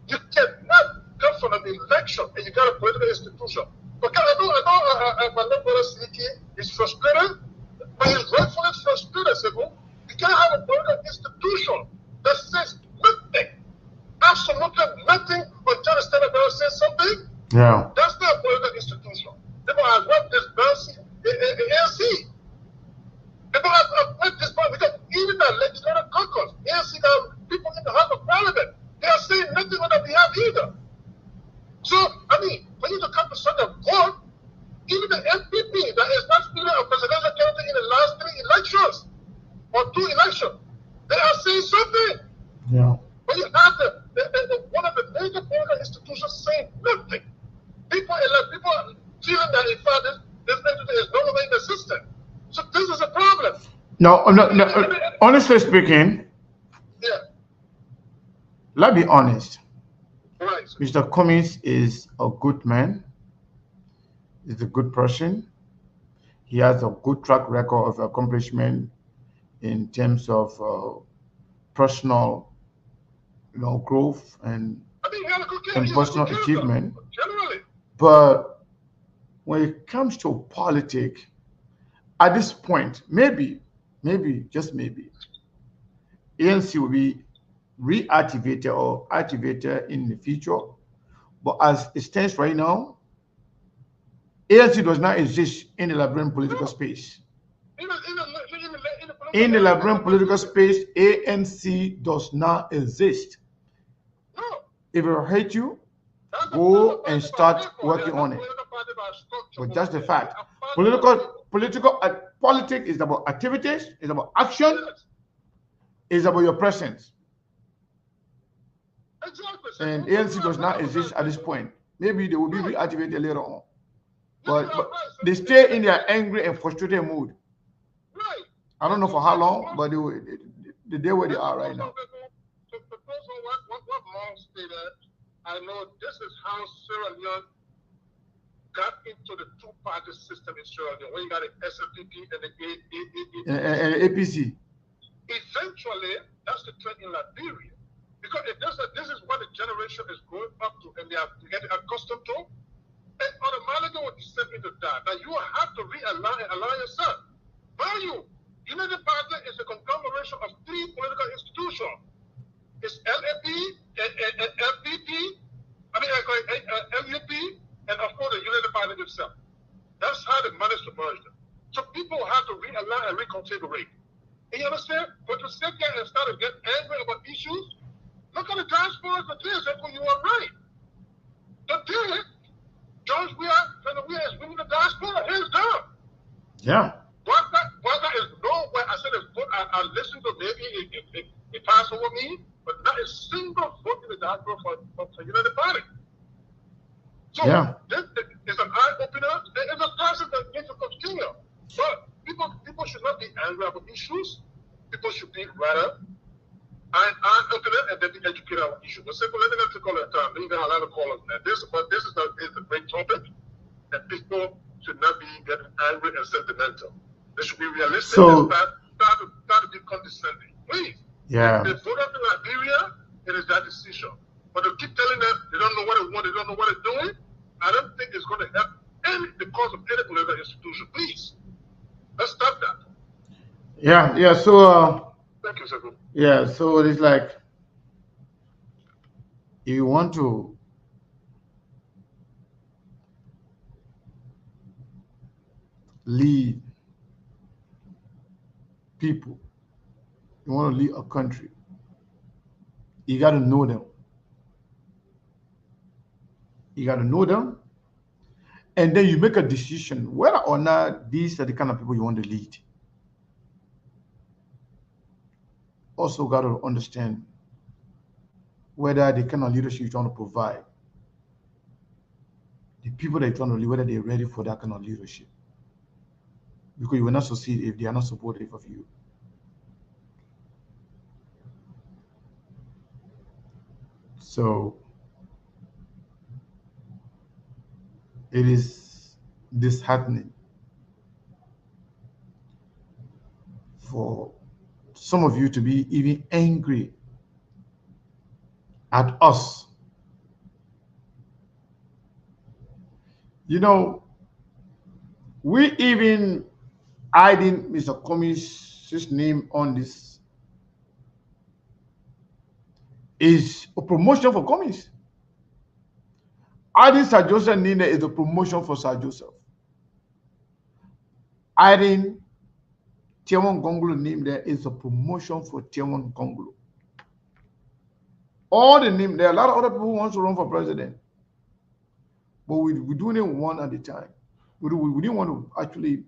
You cannot come from an election and you got a political institution. Because I know my little brother Siki is frustrated, but he's rightfully frustrated. You can't have a political institution that says nothing, absolutely nothing until the state of Ghana says something. Yeah. That's not a political institution. People have got this bouncy ANC. People have got this because even the legislative caucus, ANC got people in the House of Parliament. They are saying nothing on their behalf either. So, I mean, for you to come to such a vote, even the MPP that is not still a presidential candidate in the last 3 elections or 2 elections, they are saying something. Yeah. But you have one of the major political institutions saying nothing. People feeling that in fact this entity is no longer in the system. So this is a problem. No. Honestly speaking, let's be honest. Right. Mr. Cummings is a good man. He's a good person. He has a good track record of accomplishment in terms of personal, growth and personal achievement. Generally. But when it comes to politics, at this point, maybe, just maybe, ANC will be reactivated or activated in the future. But as it stands right now, ANC does not exist in the Liberian political space. In the Liberian political space, ANC does not exist. If it hate you, go and start working on it. But that's the fact. Politics is about activities, it's about action, it's about your presence. And ANC does not exist at this point. Maybe they will be reactivated later on. But they stay in their angry and frustrated mood. I don't know for how long, but the day where they are right now. What Mom stated, I know this is how Sierra Leone got into the two-party system in Sierra Leone, when you got the SFPP and the APC. Eventually, that's the trend in Liberia. Because this is what the generation is going up to, and they are getting accustomed to, and automatically will descend into that. Now, you have to realign yourself. Value. United Party is a conglomeration of three political institutions. It's LAP, LPP, LUP, and of course the United Party itself. That's how they managed to merge them. So people have to realign and reconfigure. And you understand? But to sit there and start to get angry about issues, look at the diaspora for this, you are right. The day, George Weah is winning the diaspora, hands down. Yeah. Whether is nowhere, I said it's good, I listened to maybe it passed over me, but not a single vote in the diaspora for United Party. So this is an eye-opener, and it's a process that needs to continue. But people should not be angry about issues. People should be rather eye-opener and then be educated on issues. But simple, let me not take all the time. We got a lot of callers now. This is a great topic, and people should not be getting angry and sentimental. They should be realistic and start to be condescending. Please. Yeah. If they vote up in Liberia, it is that decision. But to keep telling them they don't know what they want, they don't know what they're doing, I don't think it's going to help the cause of any political institution. Please. Let's stop that. Yeah, so thank you, sir. Yeah, so it's like you want to lead people, you want to lead a country, you got to know them. You got to know them, and then you make a decision whether or not these are the kind of people you want to lead. Also got to understand whether the kind of leadership you're trying to provide, the people that you're trying to lead, whether they're ready for that kind of leadership. Because you will not succeed if they are not supportive of you. So it is disheartening for some of you to be even angry at us. You know, we even hiding Mr. Cummings' name on this is a promotion for Cummings. Adding Sir Joseph name is a promotion for Sir Joseph. Adding Tiawan Gongolo name there is a promotion for Tiawan Gongolo. All the name, there are a lot of other people who want to run for president. But we're doing it one at a time. We didn't want to actually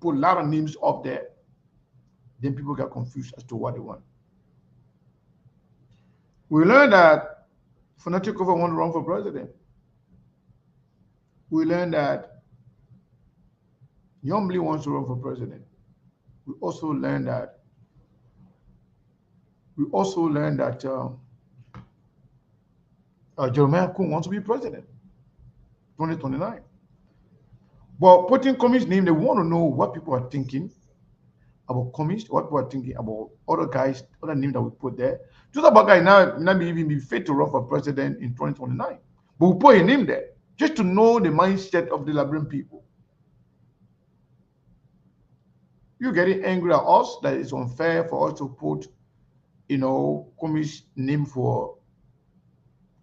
put a lot of names up there. Then people get confused as to what they want. We learned that Fanatikova want to run for president. We learned that Yombli wants to run for president. We also learned that Jeremiah Kuhn wants to be president 2029. But putting Cummings' name, they want to know what people are thinking about Cummings, what people are thinking about other guys, other names that we put there. Just about guy now not even be fit to run for president in 2029. But we put a name there just to know the mindset of the Liberian people. You're getting angry at us that it's unfair for us to put, Cummings' name for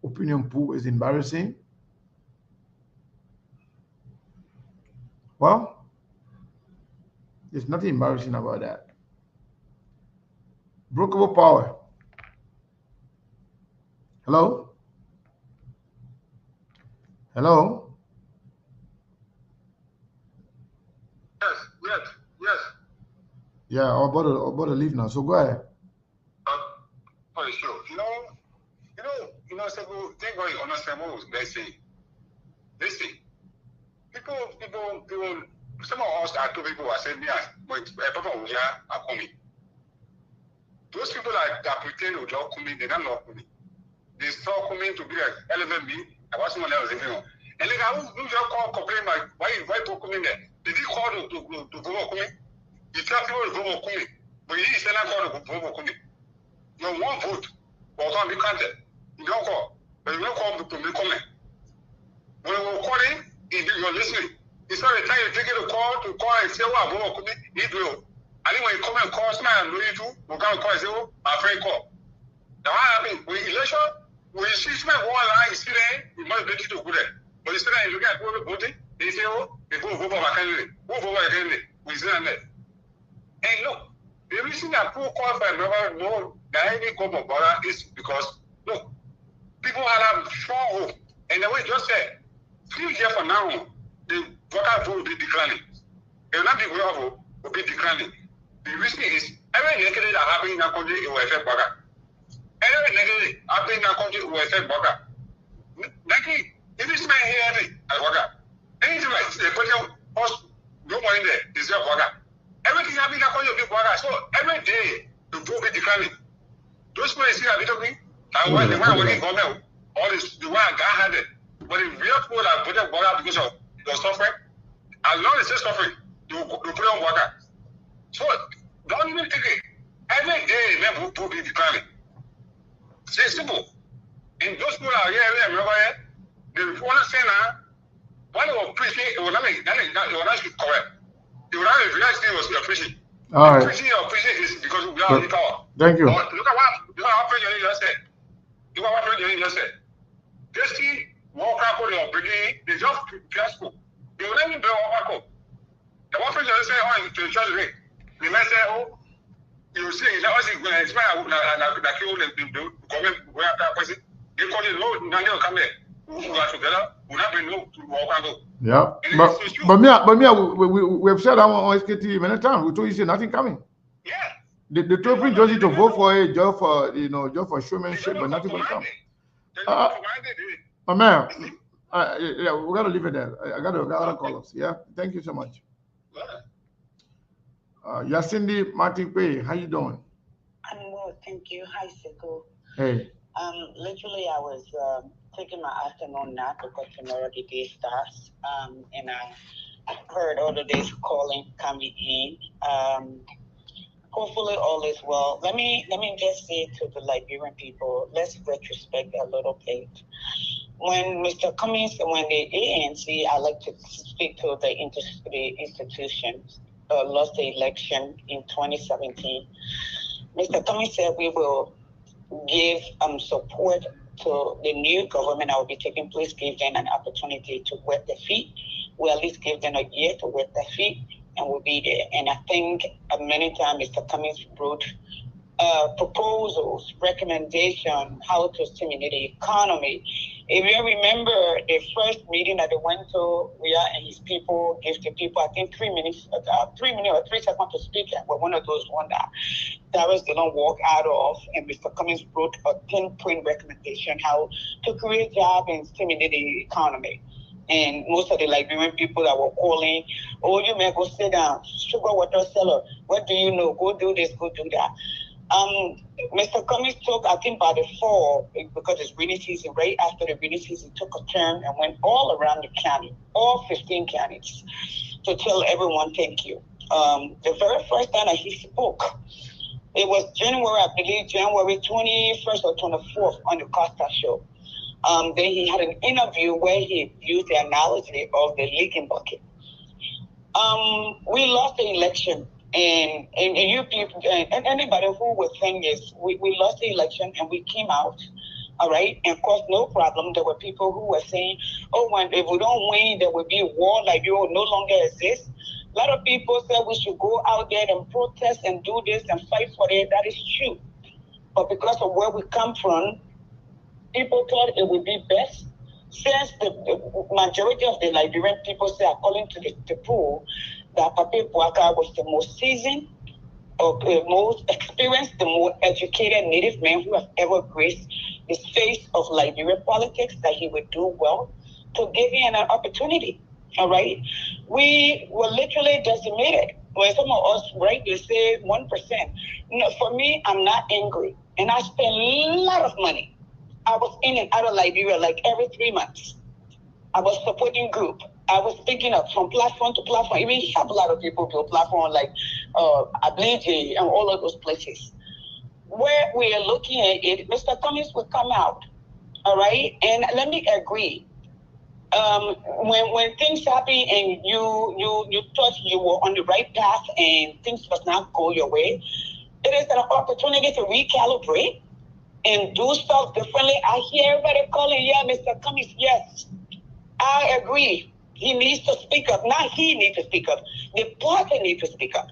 opinion pool is embarrassing. Well, there's nothing embarrassing about that. Brokeable power. Hello? Hello? Yes. Yeah, I'm about to leave now, so go ahead. Sure. So think what you understand what was best saying. Listen, people, some of us are two people who are saying, are coming. Those people that pretend to not coming, they're not coming. They saw coming to be like elevate me, I was someone else, And then I will call complain like, why people come in there? Did he call to vote for me? You tell people to vote for me, but he said I call to vote for me. You won't vote, but can't be counted. You don't call, but you don't call to me comment. When we're calling, you're listening. It's not the time you take it to call and say, well, vote for me, he will. I think when you come and call somebody and know you too, we're going to call and say, oh, my friend call. Now, I mean, with election, when you see somebody go online, you see there, you must be able to go there. But instead of you look at people voting, they say, oh, they go vote for my candidate. Who vote for my candidate? We see that. And look, the reason that people qualify never know that any government border is because, look, people have a strong hope. And the way just said, 3 years from now, the voter vote will be declining. It will not be voter vote, will be declining. The reason is, every negative that happens in that country, it will affect border. Every negative happening in that country will affect border. Like, if this man here, I work out. Anything like they put us no money there, is your work out. Everything happening in that country will be work out. So every day, the vote be declining. Those people see a little bit, and when they want working government, all this, the one God had it. But the real people that put them work out because of the suffering, as long as they're suffering, they put them work out. So don't even think it. Every day, the vote will be declining. It's simple. And those people are here, remember here, they want to say now, when they were preaching, it was not correct. It was not a real thing was preaching. All right. Preaching or preaching is because we are in power. Thank you. But look at what President just said. Look at what President just said. They see walk out they are bringing, they just fiasco. They will not even build walk out. The one President said, oh, to the church rate. The man said, oh, you see, that was going to expire that kill the government where that person. They call it low, now they'll come there. We got together, we not been no to walk out. Yeah, but we've said that on SKT many times. We told you say nothing coming. Yeah. The topic just need to vote for a job for job for showmanship, but nothing will come. Man, yeah, we gotta leave it there. I gotta call us. Yeah, thank you so much. Yasindi Martin Pay, how you doing? I'm well, thank you. Hi, Seko. Hey. Literally, I was taking my afternoon nap because tomorrow the day starts. And I heard all the days calling coming in. Hopefully, all is well. Let me just say to the Liberian people, let's retrospect a little bit. When Mr. Cummings, when the ANC, I like to speak to the institutions, lost the election in 2017. Mr. Cummings said we will give support to the new government that will be taking place, give them an opportunity to wet their feet. We'll at least give them a year to wet their feet, and we'll be there. And I think many times Mr. Cummings wrote proposals, recommendation, how to stimulate the economy. If you remember the first meeting that they went to, Ria and his people gave the people, I think 3 minutes or 3 seconds to speak, and one of those one that was going to walk out of, and Mr. Cummings wrote a 10-point recommendation how to create jobs and stimulate the economy. And most of the Liberian people that were calling, oh, you may go sit down, sugar water seller, what do you know? Go do this, go do that. Mr. Cummings took, I think by the fall, because it's rainy season, right after the rainy season, took a turn and went all around the county, all 15 counties, to tell everyone thank you. The very first time that he spoke, it was January 21st or 24th on the Costa show. Then he had an interview where he used the analogy of the leaking bucket. We lost the election. And you people, and anybody who was saying this, we lost the election and we came out, all right? And of course, no problem. There were people who were saying, oh, if we don't win, there will be a war, like you will no longer exist. A lot of people said we should go out there and protest and do this and fight for it. That is true. But because of where we come from, people thought it would be best. Since the majority of the Liberian people say, according to the poll, that Pape Bouaka was the most seasoned, or the most experienced, the most educated native man who has ever graced the face of Liberian politics, that he would do well to give him an opportunity. All right? We were literally decimated. When some of us, right, they say 1%. No, for me, I'm not angry. And I spent a lot of money. I was in and out of Liberia like every 3 months. our supporting group. I was picking up from platform to platform. Even help a lot of people build platform like Abliji and all of those places. Where we are looking at it, Mr. Cummings will come out, all right? And let me agree. When things happen and you thought you were on the right path and things does not go your way, it is an opportunity to recalibrate and do stuff differently. I hear everybody calling, yeah, Mr. Cummings, yes. I agree. He needs to speak up. Not he needs to speak up. The party needs to speak up.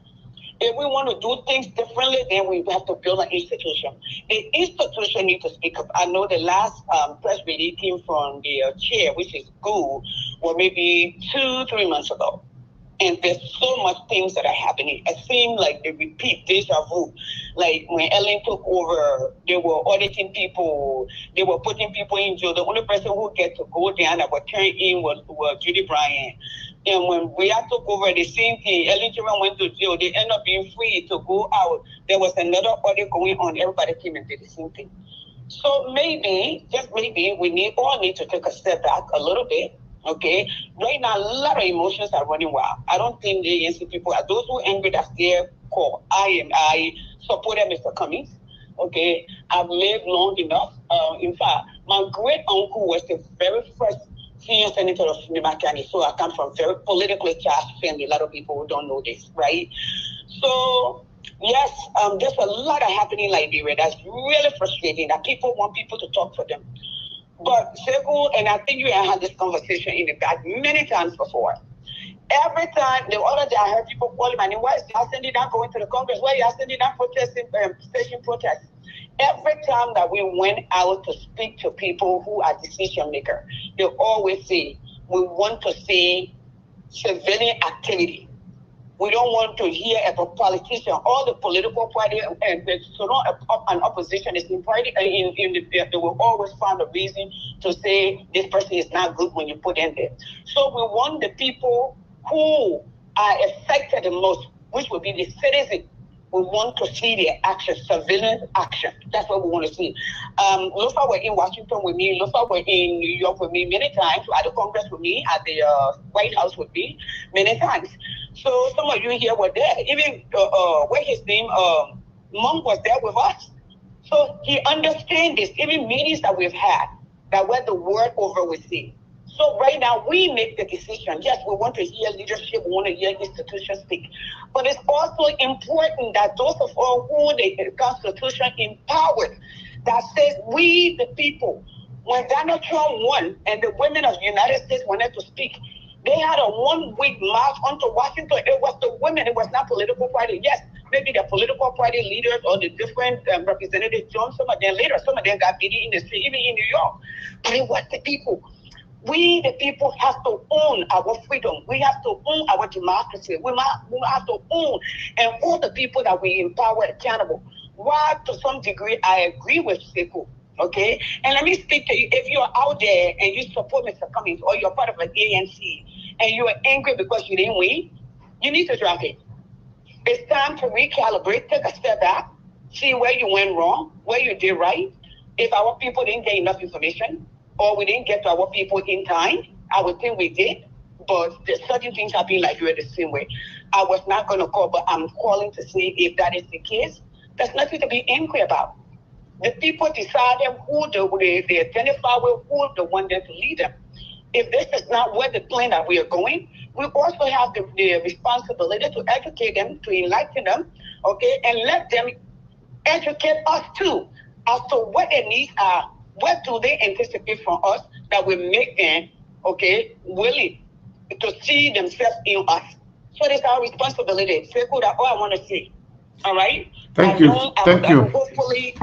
If we want to do things differently, then we have to build an institution. The institution needs to speak up. I know the last press release came from the chair, which is good, or maybe 2-3 months ago. And there's so much things that are happening. It seems like they repeat deja vu. Like when Ellen took over, they were auditing people. They were putting people in jail. The only person who get to go down that was turned in was Judy Bryant. And when we took over, the same thing. Ellen children went to jail. They ended up being free to go out. There was another audit going on. Everybody came and did the same thing. So maybe, just maybe, we all need to take a step back a little bit. Okay, right now a lot of emotions are running wild. I don't think the ANC people are those who angry. That's their call. I supported Mr. Cummings. Okay, I've lived long enough. In fact, my great uncle was the very first senior senator of Sonoma County, so I come from very politically charged family. A lot of people who don't know this, right? So yes, there's a lot of happening in Liberia that's really frustrating. That people want people to talk for them. But Sekou, and I think you had this conversation in the back many times before. Every time, the other day I heard people calling my name, why is Yassindi not going to the Congress? Why is Yassindi not protesting, station protests? Every time that we went out to speak to people who are decision makers, they always say, we want to see civilian activity. We don't want to hear a politician. All the political party and so not an opposition is in party. They will always find a reason to say this person is not good when you put in there. So we want the people who are affected the most, which will be the citizens. We want to see their action, civilian action. That's what we want to see. Lufa were in Washington with me. Lufa were in New York with me many times, at the Congress with me, at the White House with me many times. So some of you here were there. Even what his name, Monk was there with us. So he understands this. Even meetings that we've had, that where the word over we see. So right now we make the decision. Yes, we want to hear leadership, we want to hear institutions speak. But it's also important that those of us who the Constitution empowered, that says we the people, when Donald Trump won and the women of the United States wanted to speak, they had a 1 week march onto Washington. It was the women, it was not political party. Yes, maybe the political party leaders or the different representatives joined some of them later. Some of them got beaten in the street, even in New York. But it was the people. We, the people, have to own our freedom. We have to own our democracy. We have to own and hold the people that we empower accountable. While to some degree, I agree with Sekou. Okay? And let me speak to you. If you're out there and you support Mr. Cummings or you're part of an ANC and you are angry because you didn't win, you need to drop it. It's time to recalibrate, take a step back, see where you went wrong, where you did right. If our people didn't get enough information, or we didn't get to our people in time, I would think we did, but there's certain things happen like you the same way. I was not going to call, but I'm calling to see if that is the case. There's nothing to be angry about. The people decided who they identify with, who they want them to lead them. If this is not where the plan that we are going, we also have the responsibility to educate them, to enlighten them, okay, and let them educate us too as to what their needs are. What do they anticipate from us that will make them, okay, willing to see themselves in us? So it's our responsibility. Sekou, that's all I want to say. All right? Thank you. Thank you. Hopefully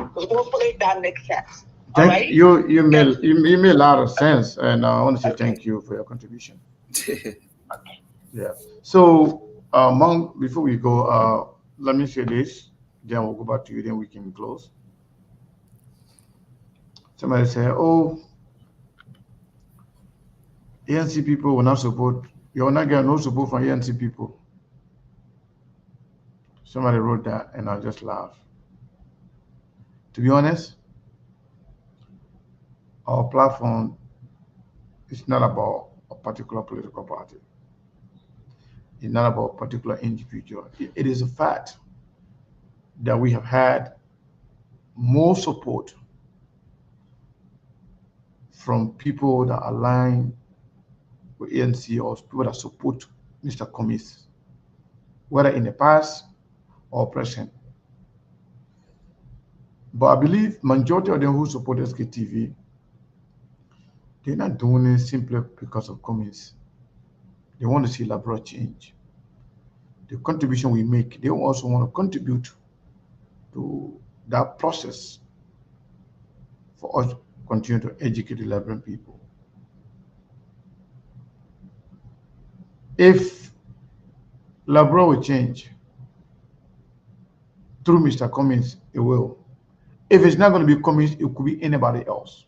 that makes sense. Thank right? you made a lot of sense, and I want to say thank you for your contribution. Yeah. So, Monk, before we go, let me say this. Then we'll go back to you. Then we can close. Somebody say, "Oh, ANC people will not support. You will not get no support from ANC people." Somebody wrote that, and I just laughed. To be honest, our platform It's not about a particular political party. It's not about a particular individual. It is a fact that we have had more support from people that align with ANC or people that support Mr. Cummings, whether in the past or present. But I believe majority of them who support SKTV, they're not doing it simply because of Cummings. They want to see Liberia change. The contribution we make, they also want to contribute to that process for us to continue to educate the Liberian people. If Liberia will change through Mr. Cummings, it will. If it's not going to be Cummings, it could be anybody else.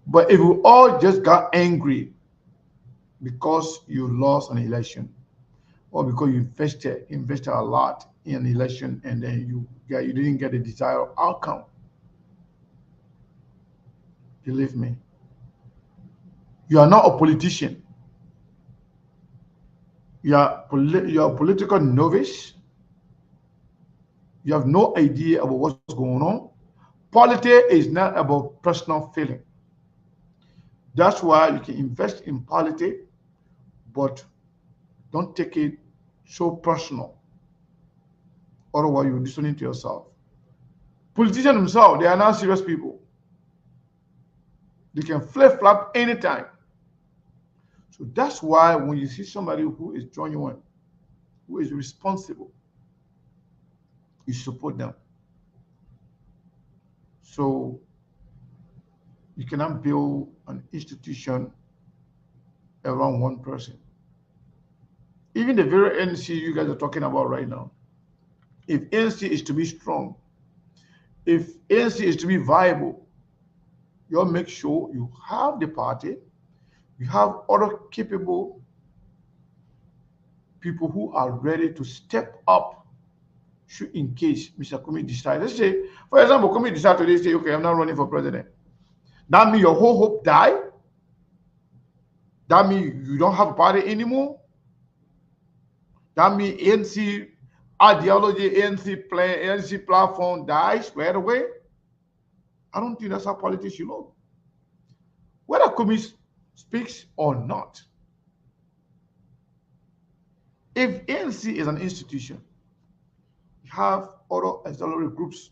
But if we all just got angry because you lost an election, or because you invested a lot in an election and then you didn't get the desired outcome, believe me, you are not a politician. You are a political novice. You have no idea about what's going on. Politics is not about personal feeling. That's why you can invest in politics, but don't take it so personal. Otherwise, you're listening to yourself. Politicians themselves, they are not serious people. They can flip-flop anytime. So that's why when you see somebody who is genuine, who is responsible, you support them. So you cannot build an institution around one person. Even the very ANC you guys are talking about right now, if ANC is to be strong, if ANC is to be viable, you'll make sure you have the party, you have other capable people who are ready to step up should in case Mr. Cummings decides. Let's say, for example, Cummings decides today, say, okay, I'm not running for president. That means your whole hope died? That means you don't have a party anymore? That means ANC ideology, ANC plan, ANC platform dies right away? I don't think that's how politics should look. Whether Cummings speaks or not, if ANC is an institution, you have other auxiliary groups,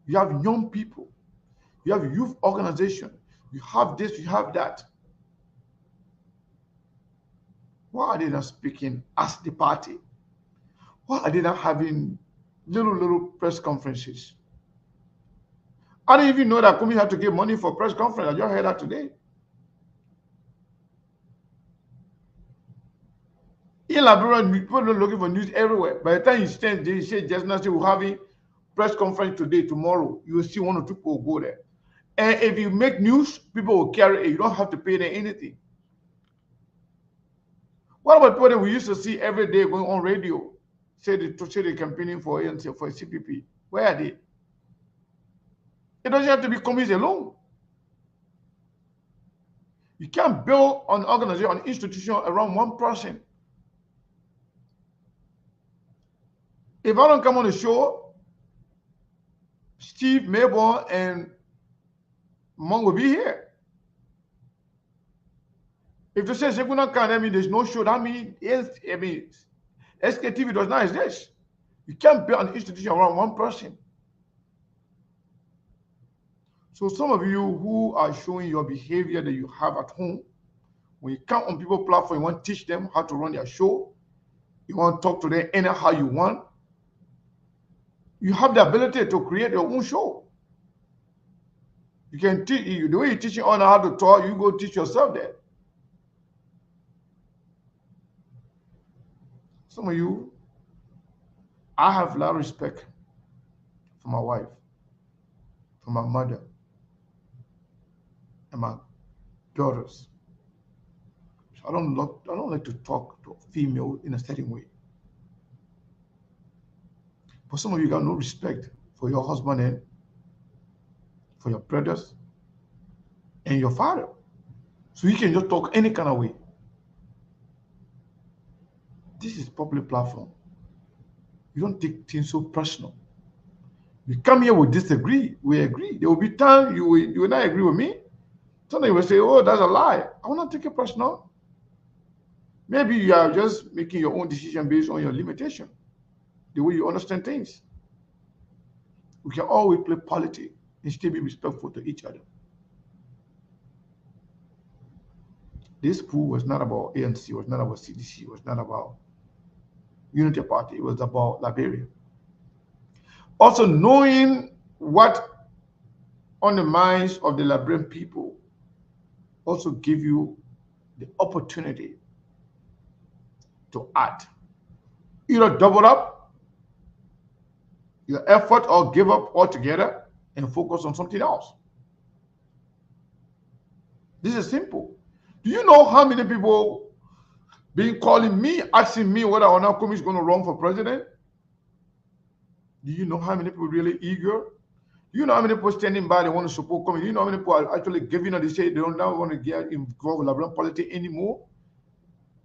you have young people, you have youth organization, you have this, you have that. Why are they not speaking as the party? Why are they not having little press conferences? I didn't even know that Cummings had to give money for press conference. I just heard that today. In Liberia, people are looking for news everywhere. By the time you stand there, you say just now, we're having press conference today, tomorrow, you will see one or two people go there. And if you make news, people will carry it. You don't have to pay them anything. What about people that we used to see every day going on radio, say they're campaigning for ANC, for CPP? Where are they? It doesn't have to be Cummings alone. You can't build an organization, an institution around one person. If I don't come on the show, Steve, Mayborn, and Mong will be here. If they say Sekuna can, that means there's no show. That means SKTV does not exist. You can't build an institution around one person. So some of you who are showing your behavior that you have at home, when you come on people's platform, you want to teach them how to run their show. You want to talk to them anyhow you want. You have the ability to create your own show. You can teach the way you're teaching on how to talk, you go teach yourself that. Some of you, I have a lot of respect for my wife, for my mother, and my daughters. So I don't like to talk to a female in a certain way. But some of you got no respect for your husband and for your brothers and your father. So you can just talk any kind of way. This is public platform. You don't take things so personal. We come here, we disagree, we agree. There will be time you will not agree with me. Sometimes you will say, oh, that's a lie. I will not take it personal. Maybe you are just making your own decision based on your limitation, the way you understand things. We can always play politics and still be respectful to each other. This pool was not about ANC, was not about CDC, was not about Unity Party, it was about Liberia. Also, knowing what on the minds of the Liberian people also give you the opportunity to act. Either double up your effort or give up altogether and focus on something else. This is simple. Do you know how many people been calling me, asking me whether or not Kumi is going to run for president? Do you know how many people really eager? Do you know how many people standing by, they want to support Kumi? Do you know how many people are actually giving up, they say they don't now want to get involved with Liberian politics anymore?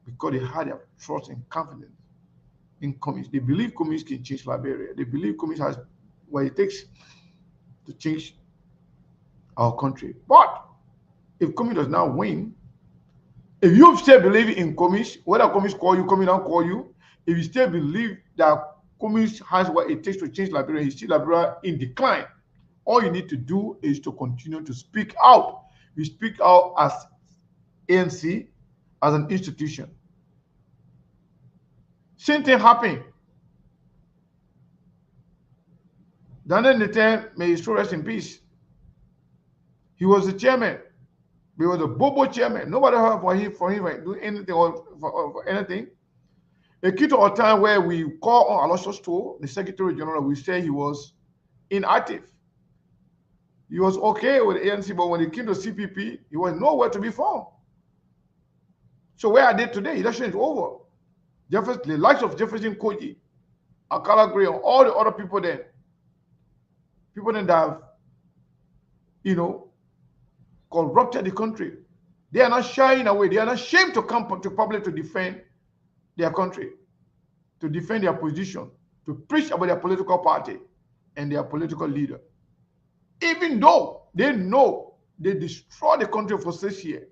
Because they had their trust and confidence in Kumi. They believe Kumi can change Liberia. They believe Kumi has what it takes to change our country. But if Kumi does not win, if you still believe in Kumi, whether Kumi call you, Kumi don't call you, if you still believe that Kumi has what it takes to change Liberia, you see Liberia in decline, all you need to do is to continue to speak out. You speak out as ANC, as an institution. Same thing happened. Daniel Neten, may his soul rest in peace. He was the chairman. He was a bobo chairman. Nobody heard for him do anything or for anything. A key to a time where we call on Alonso Stowe, the Secretary General, we say he was inactive. He was okay with the ANC, but when it came to CPP, he was nowhere to be found. So where are they today? Election is over. The likes of Jefferson Koji, Akala Gray, and all the other people there, that have, corrupted the country. They are not shying away. They are not ashamed to come to public to defend their country, to defend their position, to preach about their political party and their political leader. Even though they know they destroy the country for 6 years.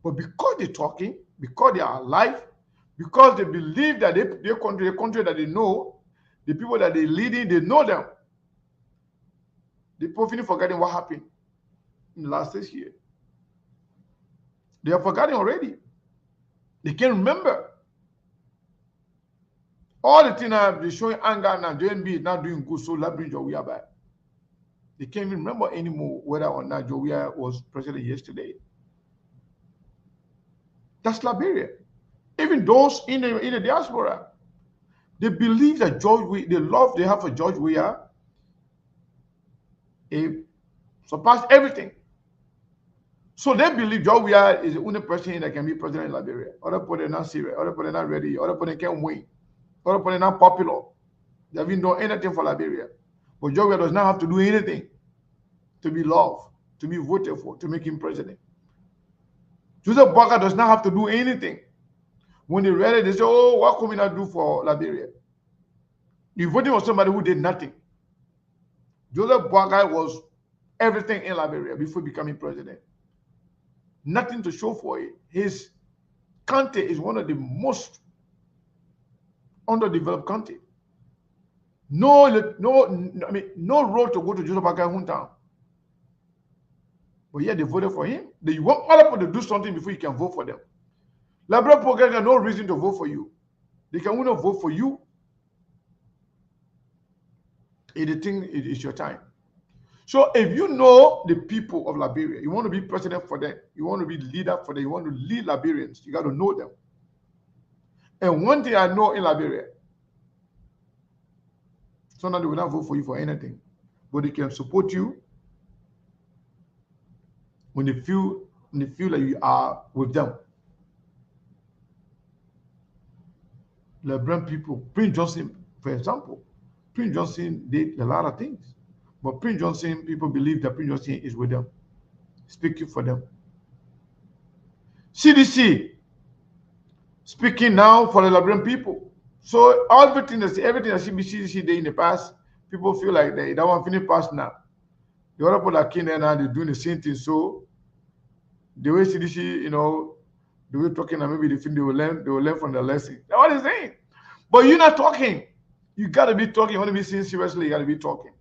But because they're talking, because they are alive, because they believe that their country, the country that they know, the people that they're leading, they know them. They're probably forgetting what happened in the last 6 years. They are forgetting already. They can't remember. All the things they're showing anger now, JNB is not doing good, so let's bring Jowia back. They can't even remember anymore whether or not Jowia was president yesterday. That's Liberia. Even those in the diaspora, they believe that the love they have for George Weah, surpassed everything. So they believe George Weah is the only person that can be president in Liberia. Other people are not serious. Other people are not ready. Other people can't win. Other people are not popular. They haven't done anything for Liberia. But George Weah does not have to do anything to be loved, to be voted for, to make him president. Joseph Boakai does not have to do anything. When they read it, they say, oh, what can we not do for Liberia? You voted for somebody who did nothing. Joseph Boakai was everything in Liberia before becoming president. Nothing to show for it. His country is one of the most underdeveloped countries. No road to go to Joseph Boakai hometown. But yet they voted for him. They want other people to do something before you can vote for them. Liberal people have no reason to vote for you. They can only vote for you if they think it is your time. So if you know the people of Liberia, you want to be president for them, you want to be leader for them, you want to lead Liberians, you got to know them. And one thing I know in Liberia, sometimes they will not vote for you for anything, but they can support you when they feel that you are with them. Liberian people, Prince Johnson, for example, Prince Johnson did a lot of things, but Prince Johnson, people believe that Prince Johnson is with them. speaking for them. CDC speaking now for the Liberian people. So everything that CDC did in the past, people feel like they don't want to finish past now. The other people that came there now, they're doing the same thing. So the way CDC, you know, the way talking, and maybe they think they will learn from the lesson. That's what they're saying. But you're not talking. You gotta be talking. You want to be seen seriously, you gotta be talking.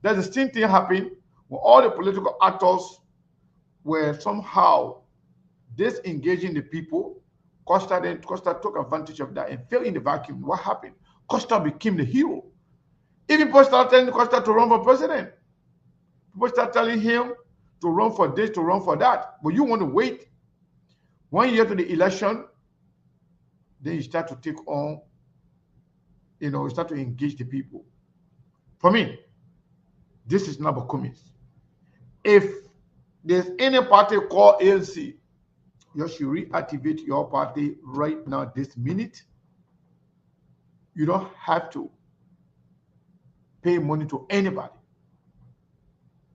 That's the same thing happened when all the political actors were somehow disengaging the people. Costa took advantage of that and fell in the vacuum. What happened? Costa became the hero. Even people started telling Costa to run for president. People start telling him to run for this, to run for that. But you want to wait 1 year to the election, then you start to take on, you know, you start to engage the people. For me, this is not about communists. If there's any party called ANC, you should reactivate your party right now, this minute. You don't have to pay money to anybody.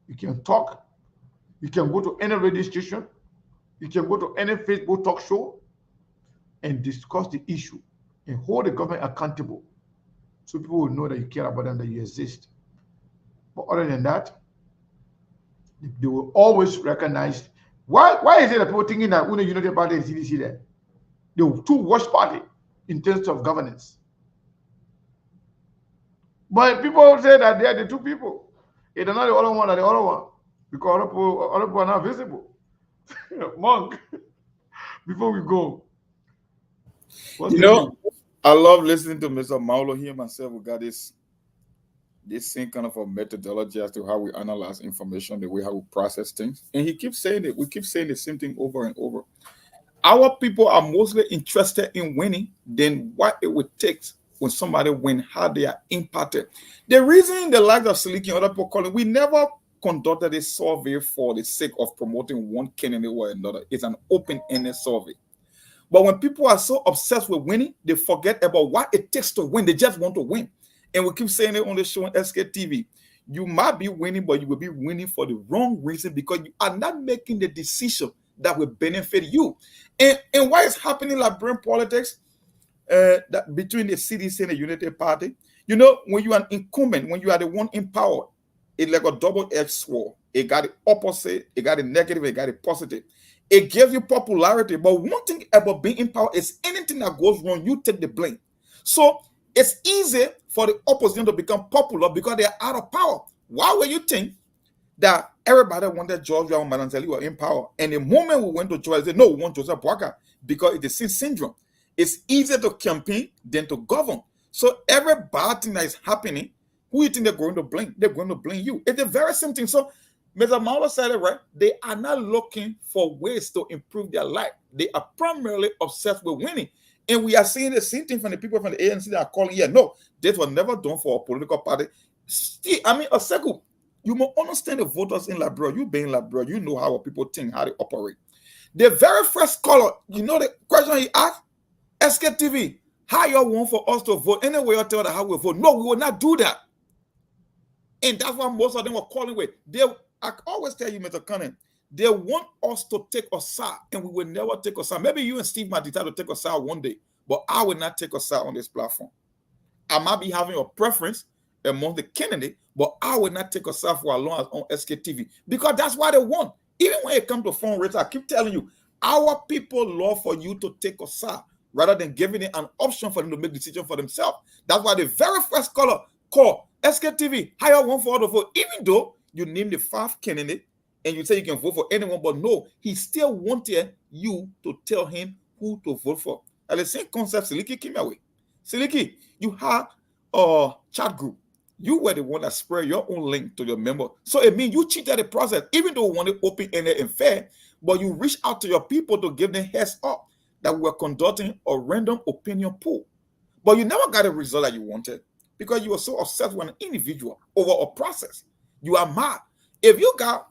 You can talk. You can go to any radio station. You can go to any Facebook talk show and discuss the issue and hold the government accountable so people will know that you care about them, that you exist. But other than that, they will always recognize. Why is it that people thinking that Union United Party and CDC there? The two worst party in terms of governance. But people say that they are the two people. It's not the other one or the other one. Because other people are not visible. Monk, before we go. You know, I love listening to Mr. Maulo. He and myself, we got this same kind of a methodology as to how we analyze information, the way how we process things. And he keeps saying it. We keep saying the same thing over and over. Our people are mostly interested in winning than what it would take when somebody wins, how they are impacted. The reason in the likes of Siliki and other people calling, we never conducted a survey for the sake of promoting one candidate or another. It's an open-ended survey. But when people are so obsessed with winning, they forget about what it takes to win. They just want to win. And we keep saying it on the show on SKTV. You might be winning, but you will be winning for the wrong reason because you are not making the decision that will benefit you. And why is happening in Liberian politics that between the CDC and the United Party? You know, when you are an incumbent, when you are the one in power, it's like a double-edged sword. It got the opposite, it got the negative, it got the positive. It gives you popularity, but one thing about being in power is anything that goes wrong, you take the blame. So it's easy for the opposition to become popular because they are out of power. Why would you think that everybody wanted George Manantali were in power? And the moment we went to George, they said, no, we want Joseph Boakai because it's the same syndrome. It's easier to campaign than to govern. So every bad thing that is happening, who do you think they're going to blame? They're going to blame you. It's a very same thing. So Mr. Maulo said it right. They are not looking for ways to improve their life. They are primarily obsessed with winning. And we are seeing the same thing from the people from the ANC that are calling, yeah, no, this was never done for a political party. Still, I mean, a second, you must understand the voters in Liberia. You being in Liberia, you know how people think, how they operate. The very first caller, you know the question he asked? SKTV, how you want for us to vote? Anyway, you tell them how we vote. No, we will not do that. And that's why most of them were calling with. I always tell you, Mr. Cunning, they want us to take a side, and we will never take a side. Maybe you and Steve might decide to take a side one day, but I will not take a side on this platform. I might be having a preference among the candidate, but I will not take a side for as long as on SKTV because that's what they want. Even when it comes to fundraising, I keep telling you, our people love for you to take a side rather than giving it an option for them to make decisions for themselves. That's why the very first caller call SKTV, how you want for all the vote, even though you name the 5 candidate and you say you can vote for anyone, but no, he still wanted you to tell him who to vote for. And the same concept Siliki came away. Siliki, you had a chat group. You were the one that spread your own link to your member. So it means you cheated the process, even though we wanted open-ended and fair, but you reached out to your people to give them heads up that we were conducting a random opinion poll. But you never got a result that you wanted because you were so obsessed with an individual over a process. You are mad. If you got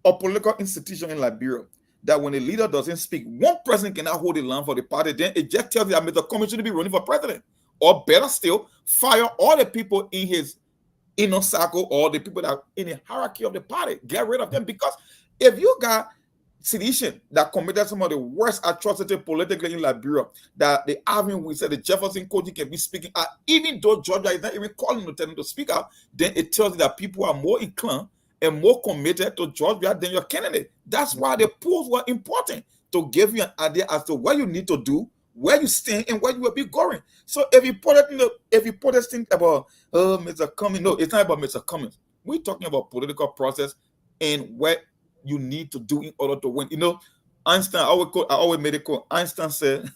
a political institution in Liberia that when a leader doesn't speak, one person cannot hold the line for the party, then it just tells you that Mr. Cummings shouldn't be running for president. Or better still, fire all the people in his inner circle or the people that are in the hierarchy of the party. Get rid of them because if you got sedition that committed some of the worst atrocities politically in Liberia, that the having, we said the Jefferson Koji can be speaking out, even though Georgia is not even calling to tell him to speak out, then it tells you that people are more inclined and more committed to Georgia than your candidate. That's why the polls were important, to give you an idea as to what you need to do, where you stand, and where you will be going. So if you think about Mr. Cummings, no, it's not about Mr. Cummings. We're talking about political process and what you need to do in order to win. You know, Einstein, I always made it quote. Einstein said,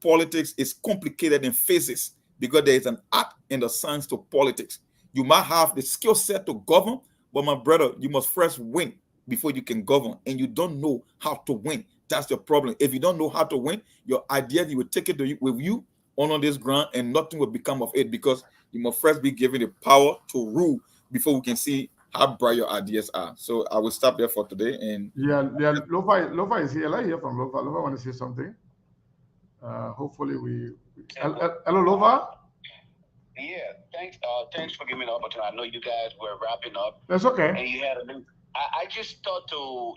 politics is complicated in phases because there is an art and a science to politics. You might have the skill set to govern, but my brother, you must first win before you can govern, and you don't know how to win. That's the problem. If you don't know how to win, your ideas, you will take it with you on this ground, and nothing will become of it, because you must first be given the power to rule before we can see how bright your ideas are. So I will stop there for today. And Lofa is here. Let's hear from Lofa. Lofa want to say something. Hopefully hello, Lofa. Yeah, thanks for giving me the opportunity. I know you guys were wrapping up. That's okay. And you had I just thought to,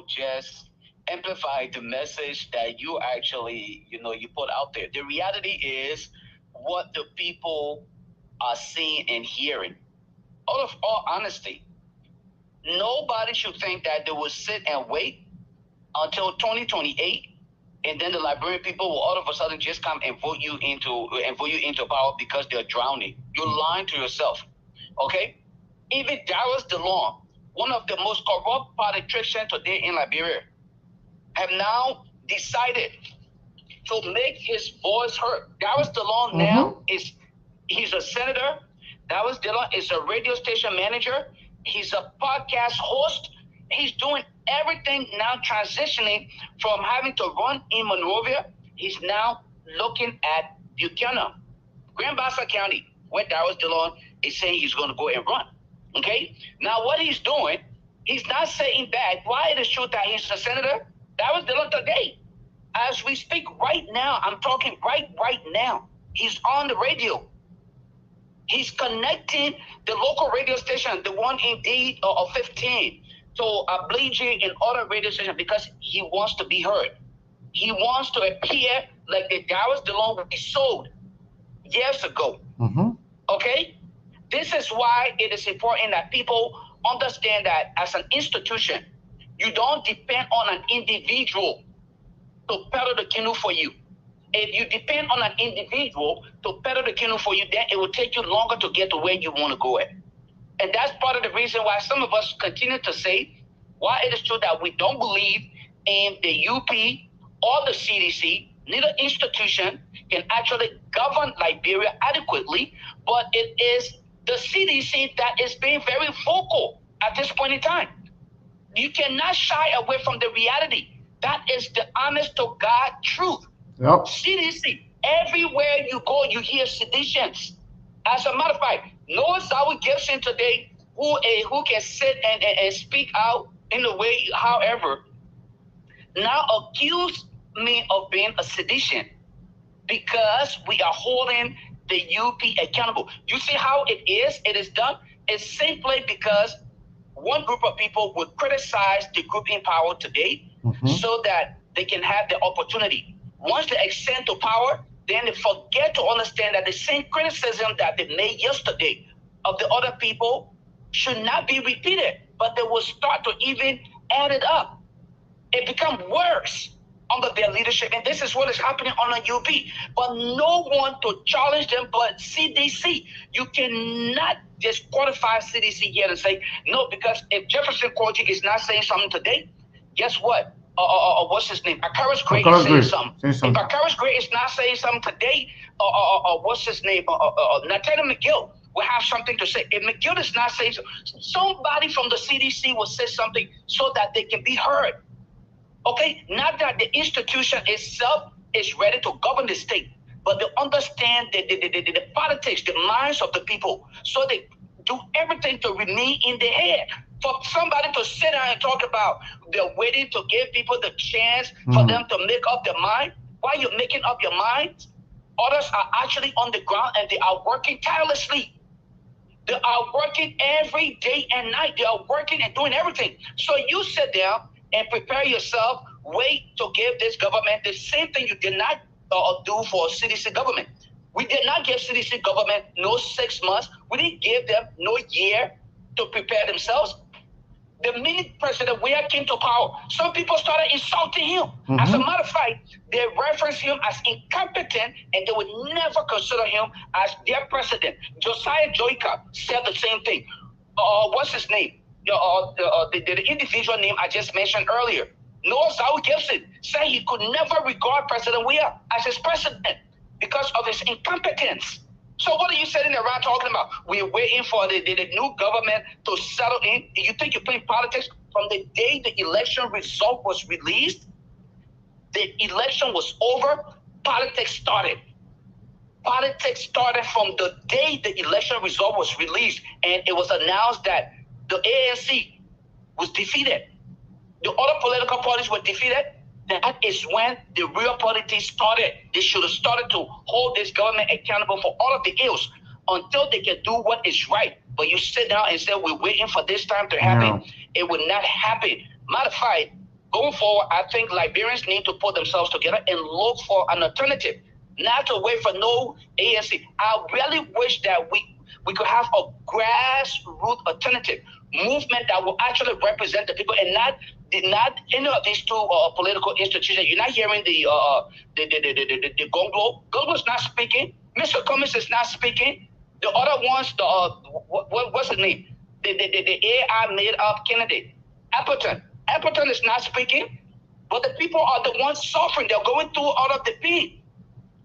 just amplify the message that you actually, you put out there. The reality is what the people are seeing and hearing. Out of all honesty, nobody should think that they will sit and wait until 2028, and then the Liberian people will all of a sudden just come and vote you into power because they're drowning. You're lying to yourself. Okay? Even Darius DeLong, one of the most corrupt politicians today in Liberia, have now decided to make his voice heard. Darius DeLong now he's a senator. Darius DeLong is a radio station manager. He's a podcast host. He's doing everything now, transitioning from having to run in Monrovia. He's now looking at Buchanan, Grand Bassa County, where Darius DeLong is saying he's going to go and run. Okay? Now, what he's doing, he's not saying back why it is true that he's a senator. Darius DeLong today, as we speak right now, I'm talking right now, he's on the radio. He's connecting the local radio station, the one indeed of 15, to Bleaching and other radio stations, because he wants to be heard. He wants to appear like the Darius DeLong we sold years ago. Okay? This is why it is important that people understand that as an institution, you don't depend on an individual to pedal the canoe for you. If you depend on an individual to pedal the canoe for you, then it will take you longer to get to where you want to go at. And that's part of the reason why some of us continue to say why it is true that we don't believe in the UP or the CDC. Neither institution can actually govern Liberia adequately, but it is the CDC that is being very vocal at this point in time. You cannot shy away from the reality. That is the honest to God truth. Yep. CDC, everywhere you go, you hear seditions. As a matter of fact, Noah Zawi Gibson today, who can sit and speak out in a way, however, now accuse me of being a sedition because we are holding the UP accountable. You see how it is? It is done. It's simply because one group of people would criticize the group in power today so that they can have the opportunity. Once they ascend to power, then they forget to understand that the same criticism that they made yesterday of the other people should not be repeated, but they will start to even add it up. It becomes worse under their leadership, and this is what is happening on the UP. But no one to challenge them but CDC. You cannot just qualify CDC here and say, no, because if Jefferson Koji is not saying something today, guess what? What's his name? Akaris Gray is saying something. If Akaris Gray is not saying something today, what's his name? Nathaniel McGill will have something to say. If McGill is not saying something, somebody from the CDC will say something so that they can be heard. Okay? Not that the institution itself is ready to govern the state, but they understand the politics, the minds of the people, so they do everything to remain in their head. For somebody to sit down and talk about they're waiting to give people the chance for them to make up their mind, while you're making up your mind, others are actually on the ground and they are working tirelessly. They are working every day and night. They are working and doing everything. So you sit down and prepare yourself. Wait to give this government the same thing you did not do for CDC government. We did not give CDC government no 6 months. We didn't give them no year to prepare themselves. The minute President Weah came to power, some people started insulting him. As a matter of fact, they referenced him as incompetent, and they would never consider him as their president. Josiah Joyka said the same thing. What's his name? The individual name I just mentioned earlier, Noah Zawi Gibson, said he could never regard President Weah as his president because of his incompetence. So what are you sitting around talking about? We're waiting for the new government to settle in. You think you're playing politics? From the day the election result was released, the election was over, politics started. Politics started from the day the election result was released, and it was announced that the ANC was defeated. The other political parties were defeated. That is when the real politics started. They should have started to hold this government accountable for all of the ills until they can do what is right. But you sit down and say, we're waiting for this time to happen. It will not happen. Matter of fact, going forward, I think Liberians need to put themselves together and look for an alternative, not to wait for no ANC. I really wish that we could have a grassroots alternative movement that will actually represent the people and not any of these two political institutions. You're not hearing the Gonglo. Gonglo's not speaking. Mr. Cummings is not speaking. The other ones, what's his name? The AI made up candidate, Appleton. Appleton is not speaking, but the people are the ones suffering. They're going through all of the pain.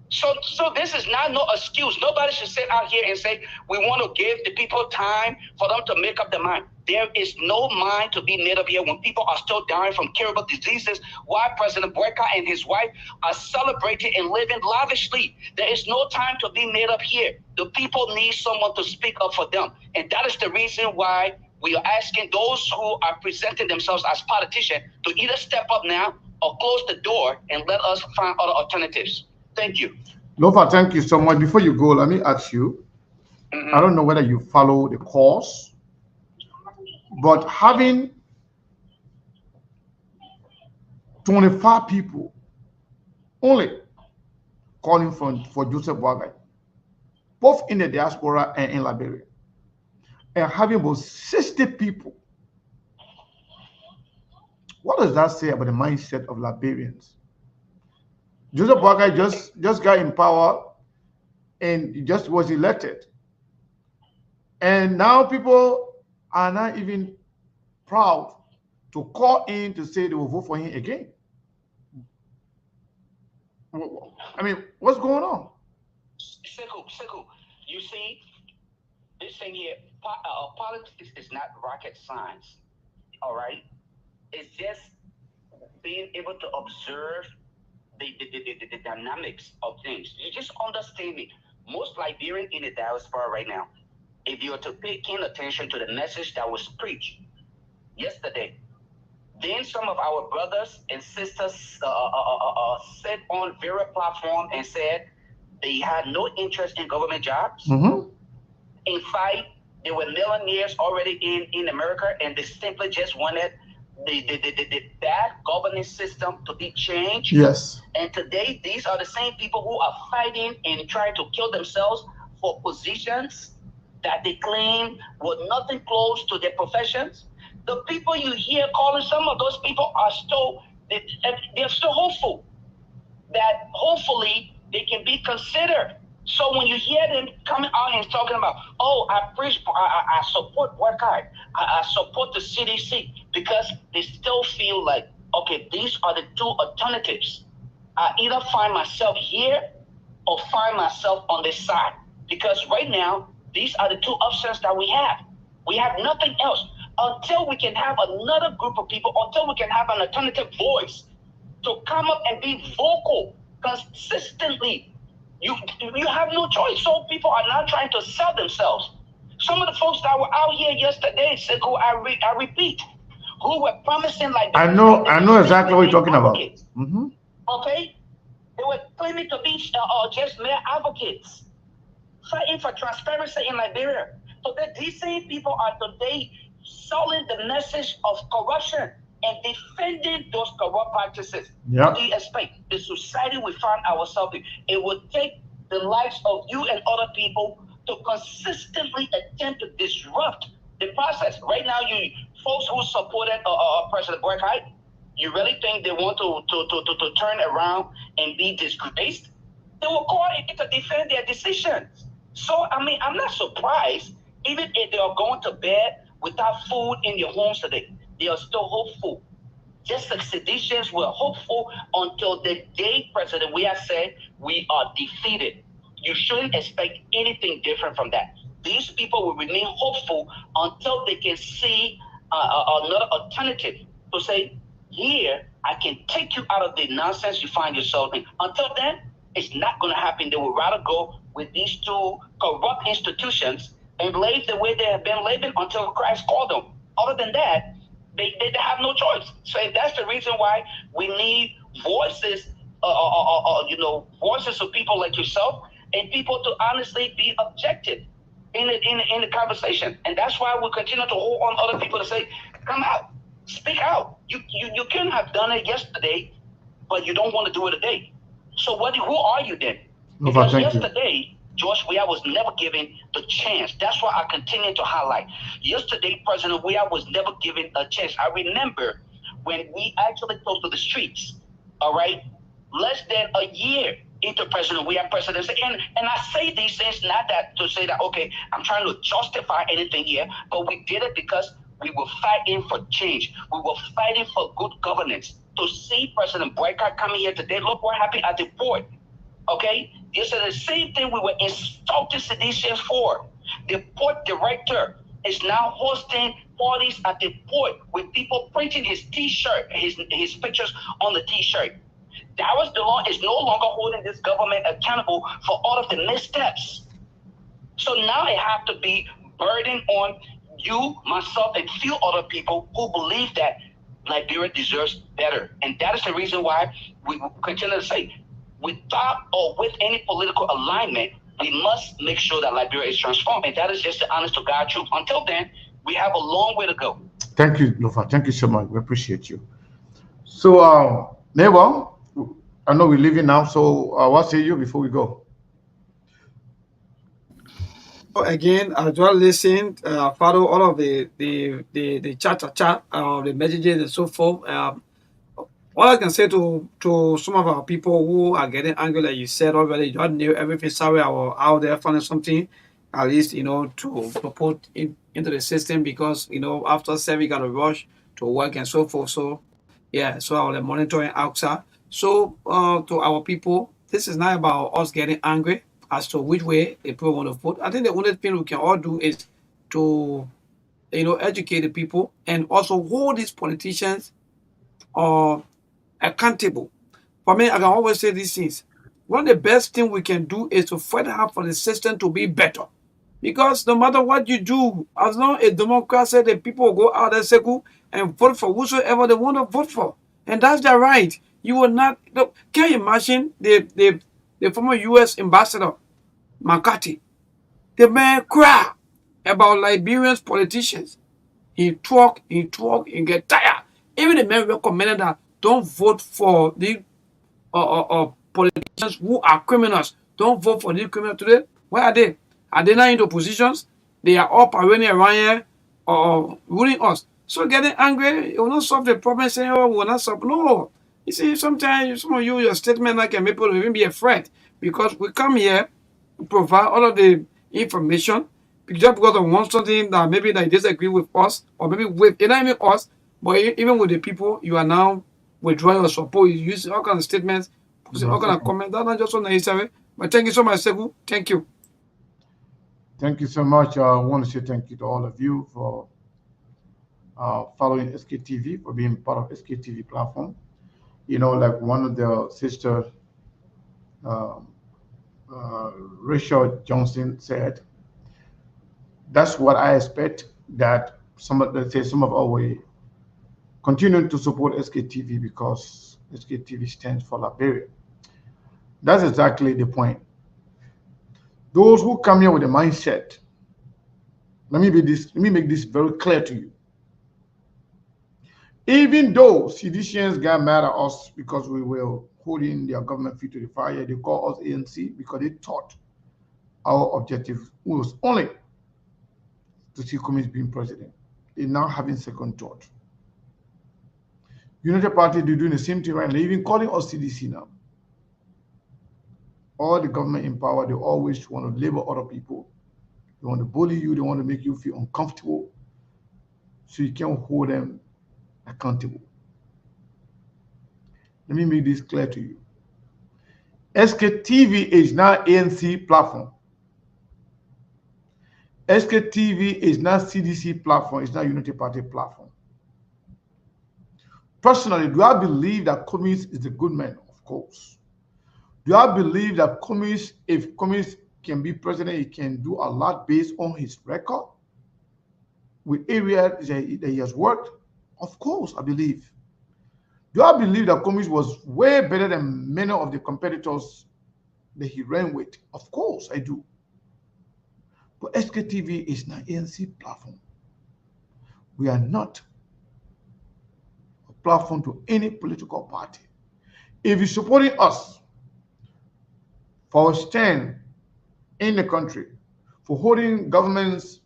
So this is not no excuse. Nobody should sit out here and say, we want to give the people time for them to make up their mind. There is no mind to be made up here when people are still dying from curable diseases, while President Boyka and his wife are celebrating and living lavishly. There is no time to be made up here. The people need someone to speak up for them. And that is the reason why we are asking those who are presenting themselves as politicians to either step up now or close the door and let us find other alternatives. Thank you. Lofa, thank you so much. Before you go, let me ask you, I don't know whether you follow the course, but having 25 people only calling for Joseph Boakai, both in the diaspora and in Liberia, and having about 60 people, what does that say about the mindset of Liberians? Joseph Boakai just got in power and he just was elected. And now people are not even proud to call in to say they will vote for him again. I mean, what's going on? Siku, you see, this thing here, politics is not rocket science, all right? It's just being able to observe the dynamics of things. You just understand me. Most Liberians in the diaspora right now, if you were to pay keen attention to the message that was preached yesterday, then some of our brothers and sisters said on various platforms and said they had no interest in government jobs. In fact, they were millionaires already in America, and they simply just wanted the bad governance system to be changed. Yes. And today, these are the same people who are fighting and trying to kill themselves for positions that they claim were nothing close to their professions. The people you hear calling, some of those people are still, they're still hopeful that hopefully they can be considered. So when you hear them coming out and talking about, oh, I support Boakai, I support the CDC, because they still feel like, okay, these are the two alternatives. I either find myself here or find myself on this side. Because right now, these are the two options that we have. We have nothing else. Until we can have another group of people, until we can have an alternative voice to come up and be vocal consistently, you have no choice. So people are now trying to sell themselves. Some of the folks that were out here yesterday said, I repeat, who were promising like I know exactly what you're talking about. Okay? They were claiming to be just mere advocates, fighting for transparency in Liberia. So that these same people are today selling the message of corruption and defending those corrupt practices. Yeah. What do you expect? The society we find ourselves in, it would take the lives of you and other people to consistently attempt to disrupt the process. Right now, you folks who supported President Boycott, you really think they want to turn around and be disgraced? They will call it to defend their decisions. So, I mean, I'm not surprised, even if they are going to bed without food in their homes today, they are still hopeful. Just like seditions were hopeful until the day President Weah said we are defeated. You shouldn't expect anything different from that. These people will remain hopeful until they can see another alternative to say, here, I can take you out of the nonsense you find yourself in. Until then, it's not going to happen. They would rather go with these two corrupt institutions and live the way they have been living until Christ called them. Other than that, they have no choice. So that's the reason why we need voices, voices of people like yourself and people to honestly be objective in the conversation. And that's why we continue to hold on other people to say, come out, speak out. You couldn't have done it yesterday, but you don't want to do it today. So who are you then? Because yesterday, George Weah was never given the chance. That's why I continue to highlight. Yesterday, President Weah was never given a chance. I remember when we actually close to the streets, all right, less than a year into President Weah presidency. And I say these things not that to say that, okay, I'm trying to justify anything here, but we did it because we were fighting for change. We were fighting for good governance. To see President Boycott coming here today, look what happened at the port. Okay? This is the same thing we were insulting seditions for. The port director is now hosting parties at the port with people printing his T-shirt, his pictures on the T-shirt. Darius DeLong is no longer holding this government accountable for all of the missteps. So now it have to be burden on you, myself, and few other people who believe that Liberia deserves better. And that is the reason why we continue to say, without or with any political alignment, we must make sure that Liberia is transformed. And that is just the honest to God truth. Until then, we have a long way to go. Thank you, Lofa. Thank you so much. We appreciate you. So, Neighbor, I know we're leaving now. So, what say you before we go? Again, I just listened, follow all of the chat, the messages and so forth. All I can say to some of our people who are getting angry, like you said already, you don't knew everything. Sorry, I was out there finding something, at least, to put into the system because, after 7, you got to rush to work and so forth. So, yeah, so I was monitoring outside. So, to our people, this is not about us getting angry as to which way the people want to vote. I think the only thing we can all do is to, educate the people and also hold these politicians accountable. For me, I can always say these things. One of the best things we can do is to fight hard for the system to be better. Because no matter what you do, as long as democracy, the people go out there and vote for whosoever they want to vote for. And that's their right. You will not look. Can you imagine the former US ambassador, McCarthy? The man cry about Liberian politicians. He talk, and get tired. Even the man recommended that don't vote for the politicians who are criminals. Don't vote for these criminals today. Where are they? Are they not into positions? They are all parading around here ruling us. So getting angry, it will not solve the problem saying, oh, we will not solve. No. You see, sometimes some of you, your statement like can make people even be afraid because we come here to provide all of the information just because of one something that maybe they disagree with us or maybe with not even us, but even with the people, you are now withdrawing your support. You use all kinds of statements, all kinds of comments. That's not just so necessary. But thank you so much, Sekou. Thank you. Thank you so much. I want to say thank you to all of you for following SKTV, for being part of SKTV platform. Like one of the sister, Rachel Johnson said, that's what I expect, that some of our way continue to support SKTV because SKTV stands for Liberia. That's exactly the point. Those who come here with a mindset, let me make this very clear to you. Even though CDCians got mad at us because we were holding their government feet to the fire, they called us ANC because they thought our objective was only to see Cummings being president. They're now having second thought. United Party, they're doing the same thing right now. They're even calling us CDC now. All the government in power, they always want to label other people. They want to bully you. They want to make you feel uncomfortable so you can't hold them accountable. Let me make this clear to you. SKTV is not ANC platform. SKTV is not CDC platform. It's not Unity Party platform. Personally, do I believe that Cummings is a good man? Of course. Do I believe that Cummings, if Cummings can be president, he can do a lot based on his record with areas that he has worked? Of course, I believe. Do I believe that Cummings was way better than many of the competitors that he ran with? Of course, I do. But SKTV is not ANC platform. We are not a platform to any political party. If you're supporting us for our stand in the country, for holding governments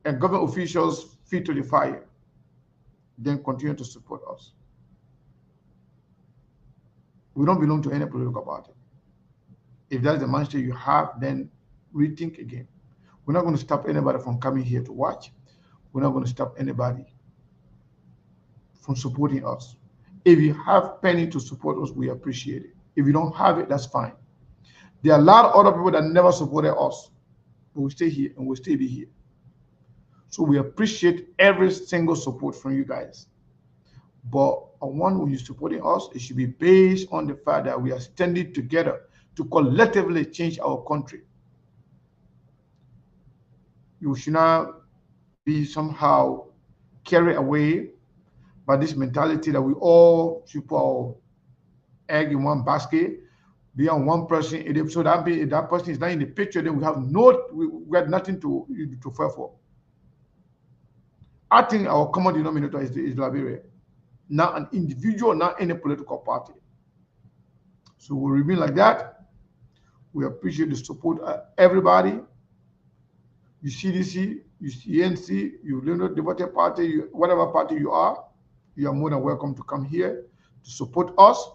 and government officials feet to the fire, then continue to support us. We don't belong to any political party. If that's the mindset you have, then rethink again. We're not going to stop anybody from coming here to watch. We're not going to stop anybody from supporting us. If you have penny to support us, we appreciate it. If you don't have it, that's fine. There are a lot of other people that never supported us, but we stay here and we'll still be here. So we appreciate every single support from you guys. But when you're supporting us, it should be based on the fact that we are standing together to collectively change our country. You should not be somehow carried away by this mentality that we all should put our egg in one basket, be on one person. So that if that person is not in the picture, then we have nothing to fight for. I think our common denominator is Liberia, not an individual, not any political party. So we remain like that. We appreciate the support of everybody. You CDC, you ANC, you Democratic Party, whatever party you are more than welcome to come here to support us.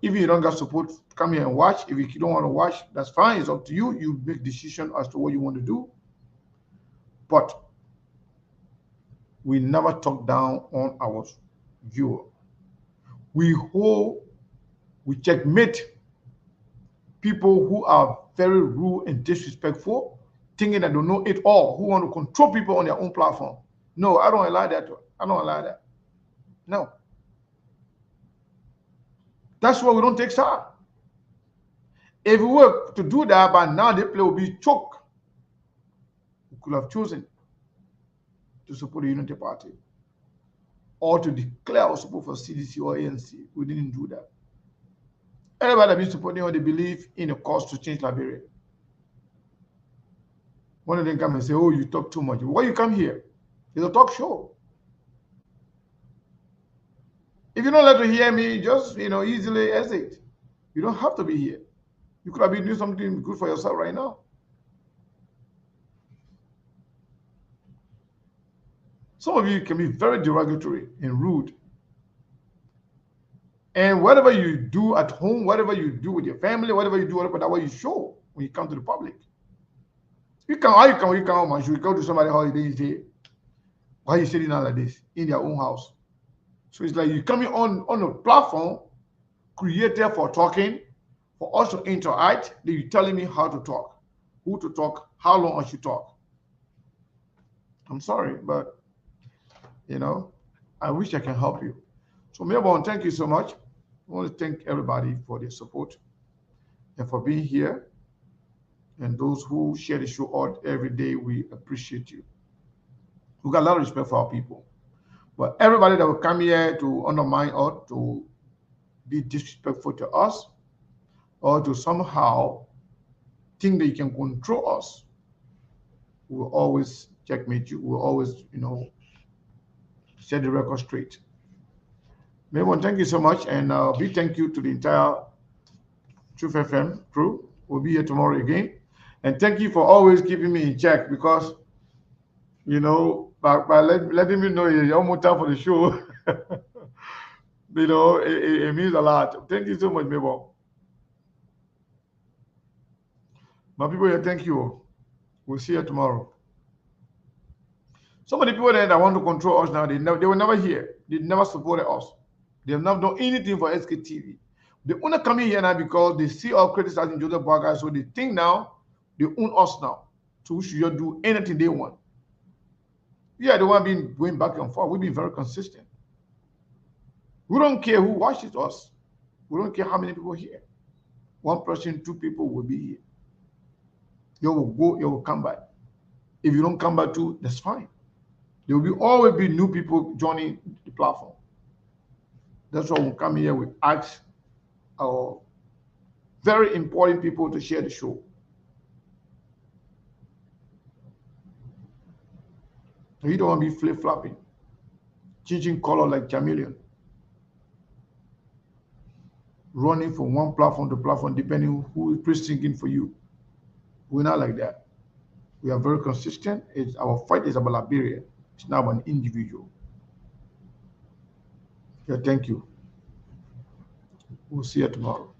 If you don't get support, come here and watch. If you don't want to watch, that's fine. It's up to you. You make decision as to what you want to do. But we never talk down on our viewer. We checkmate people who are very rude and disrespectful, thinking that they know it all, who want to control people on their own platform. No, I don't allow that. I don't allow that. No. That's why we don't take side. If we were to do that, by now the play will be choked. We could have chosen to support the Unity Party or to declare our support for CDC or ANC. We didn't do that. Everybody has been supporting what they believe in a cause to change Liberia. One of them come and say, oh, you talk too much. Why you come here? It's a talk show. If you don't like to hear me, just easily exit. You don't have to be here. You could have been doing something good for yourself right now. Some of you can be very derogatory and rude. And whatever you do at home, whatever you do with your family, whatever you do, that's what you show when you come to the public. You come to somebody's holiday and say, why are you sitting down like this in their own house? So it's like you're coming on a platform created for talking, for us to interact, then you're telling me how to talk, who to talk, how long I should talk. I'm sorry, but, I wish I can help you. So, Melbourne, thank you so much. I want to thank everybody for their support and for being here. And those who share the show out every day, we appreciate you. We got a lot of respect for our people. But everybody that will come here to undermine or to be disrespectful to us or to somehow think that you can control us, we will always checkmate you. We will always, set the record straight. Maybe thank you so much, and big thank you to the entire Truth FM crew. We'll be here tomorrow again, and thank you for always keeping me in check, because by letting me know it's almost time for the show. It means a lot. Thank you so much, Mabel. My people here, thank you. We'll see you tomorrow. Some of the people that want to control us now, they were never here. They never supported us. They have not done anything for SKTV. They only come in here now because they see our criticizing Joseph Boakai, so they think now they own us now. So we should just do anything they want. Yeah, they want been going back and forth. We've been very consistent. We don't care who watches us. We don't care how many people are here. 1 person, 2 people will be here. You will go, you will come back. If you don't come back too, that's fine. There will always be new people joining the platform. That's why we come here, we ask our very important people to share the show. You don't want to be flip-flopping, changing color like chameleon, running from one platform to platform depending who is pre-singing for you. We're not like that. We are very consistent. Our fight is about Liberia. It's not about an individual. Yeah, thank you. We'll see you tomorrow.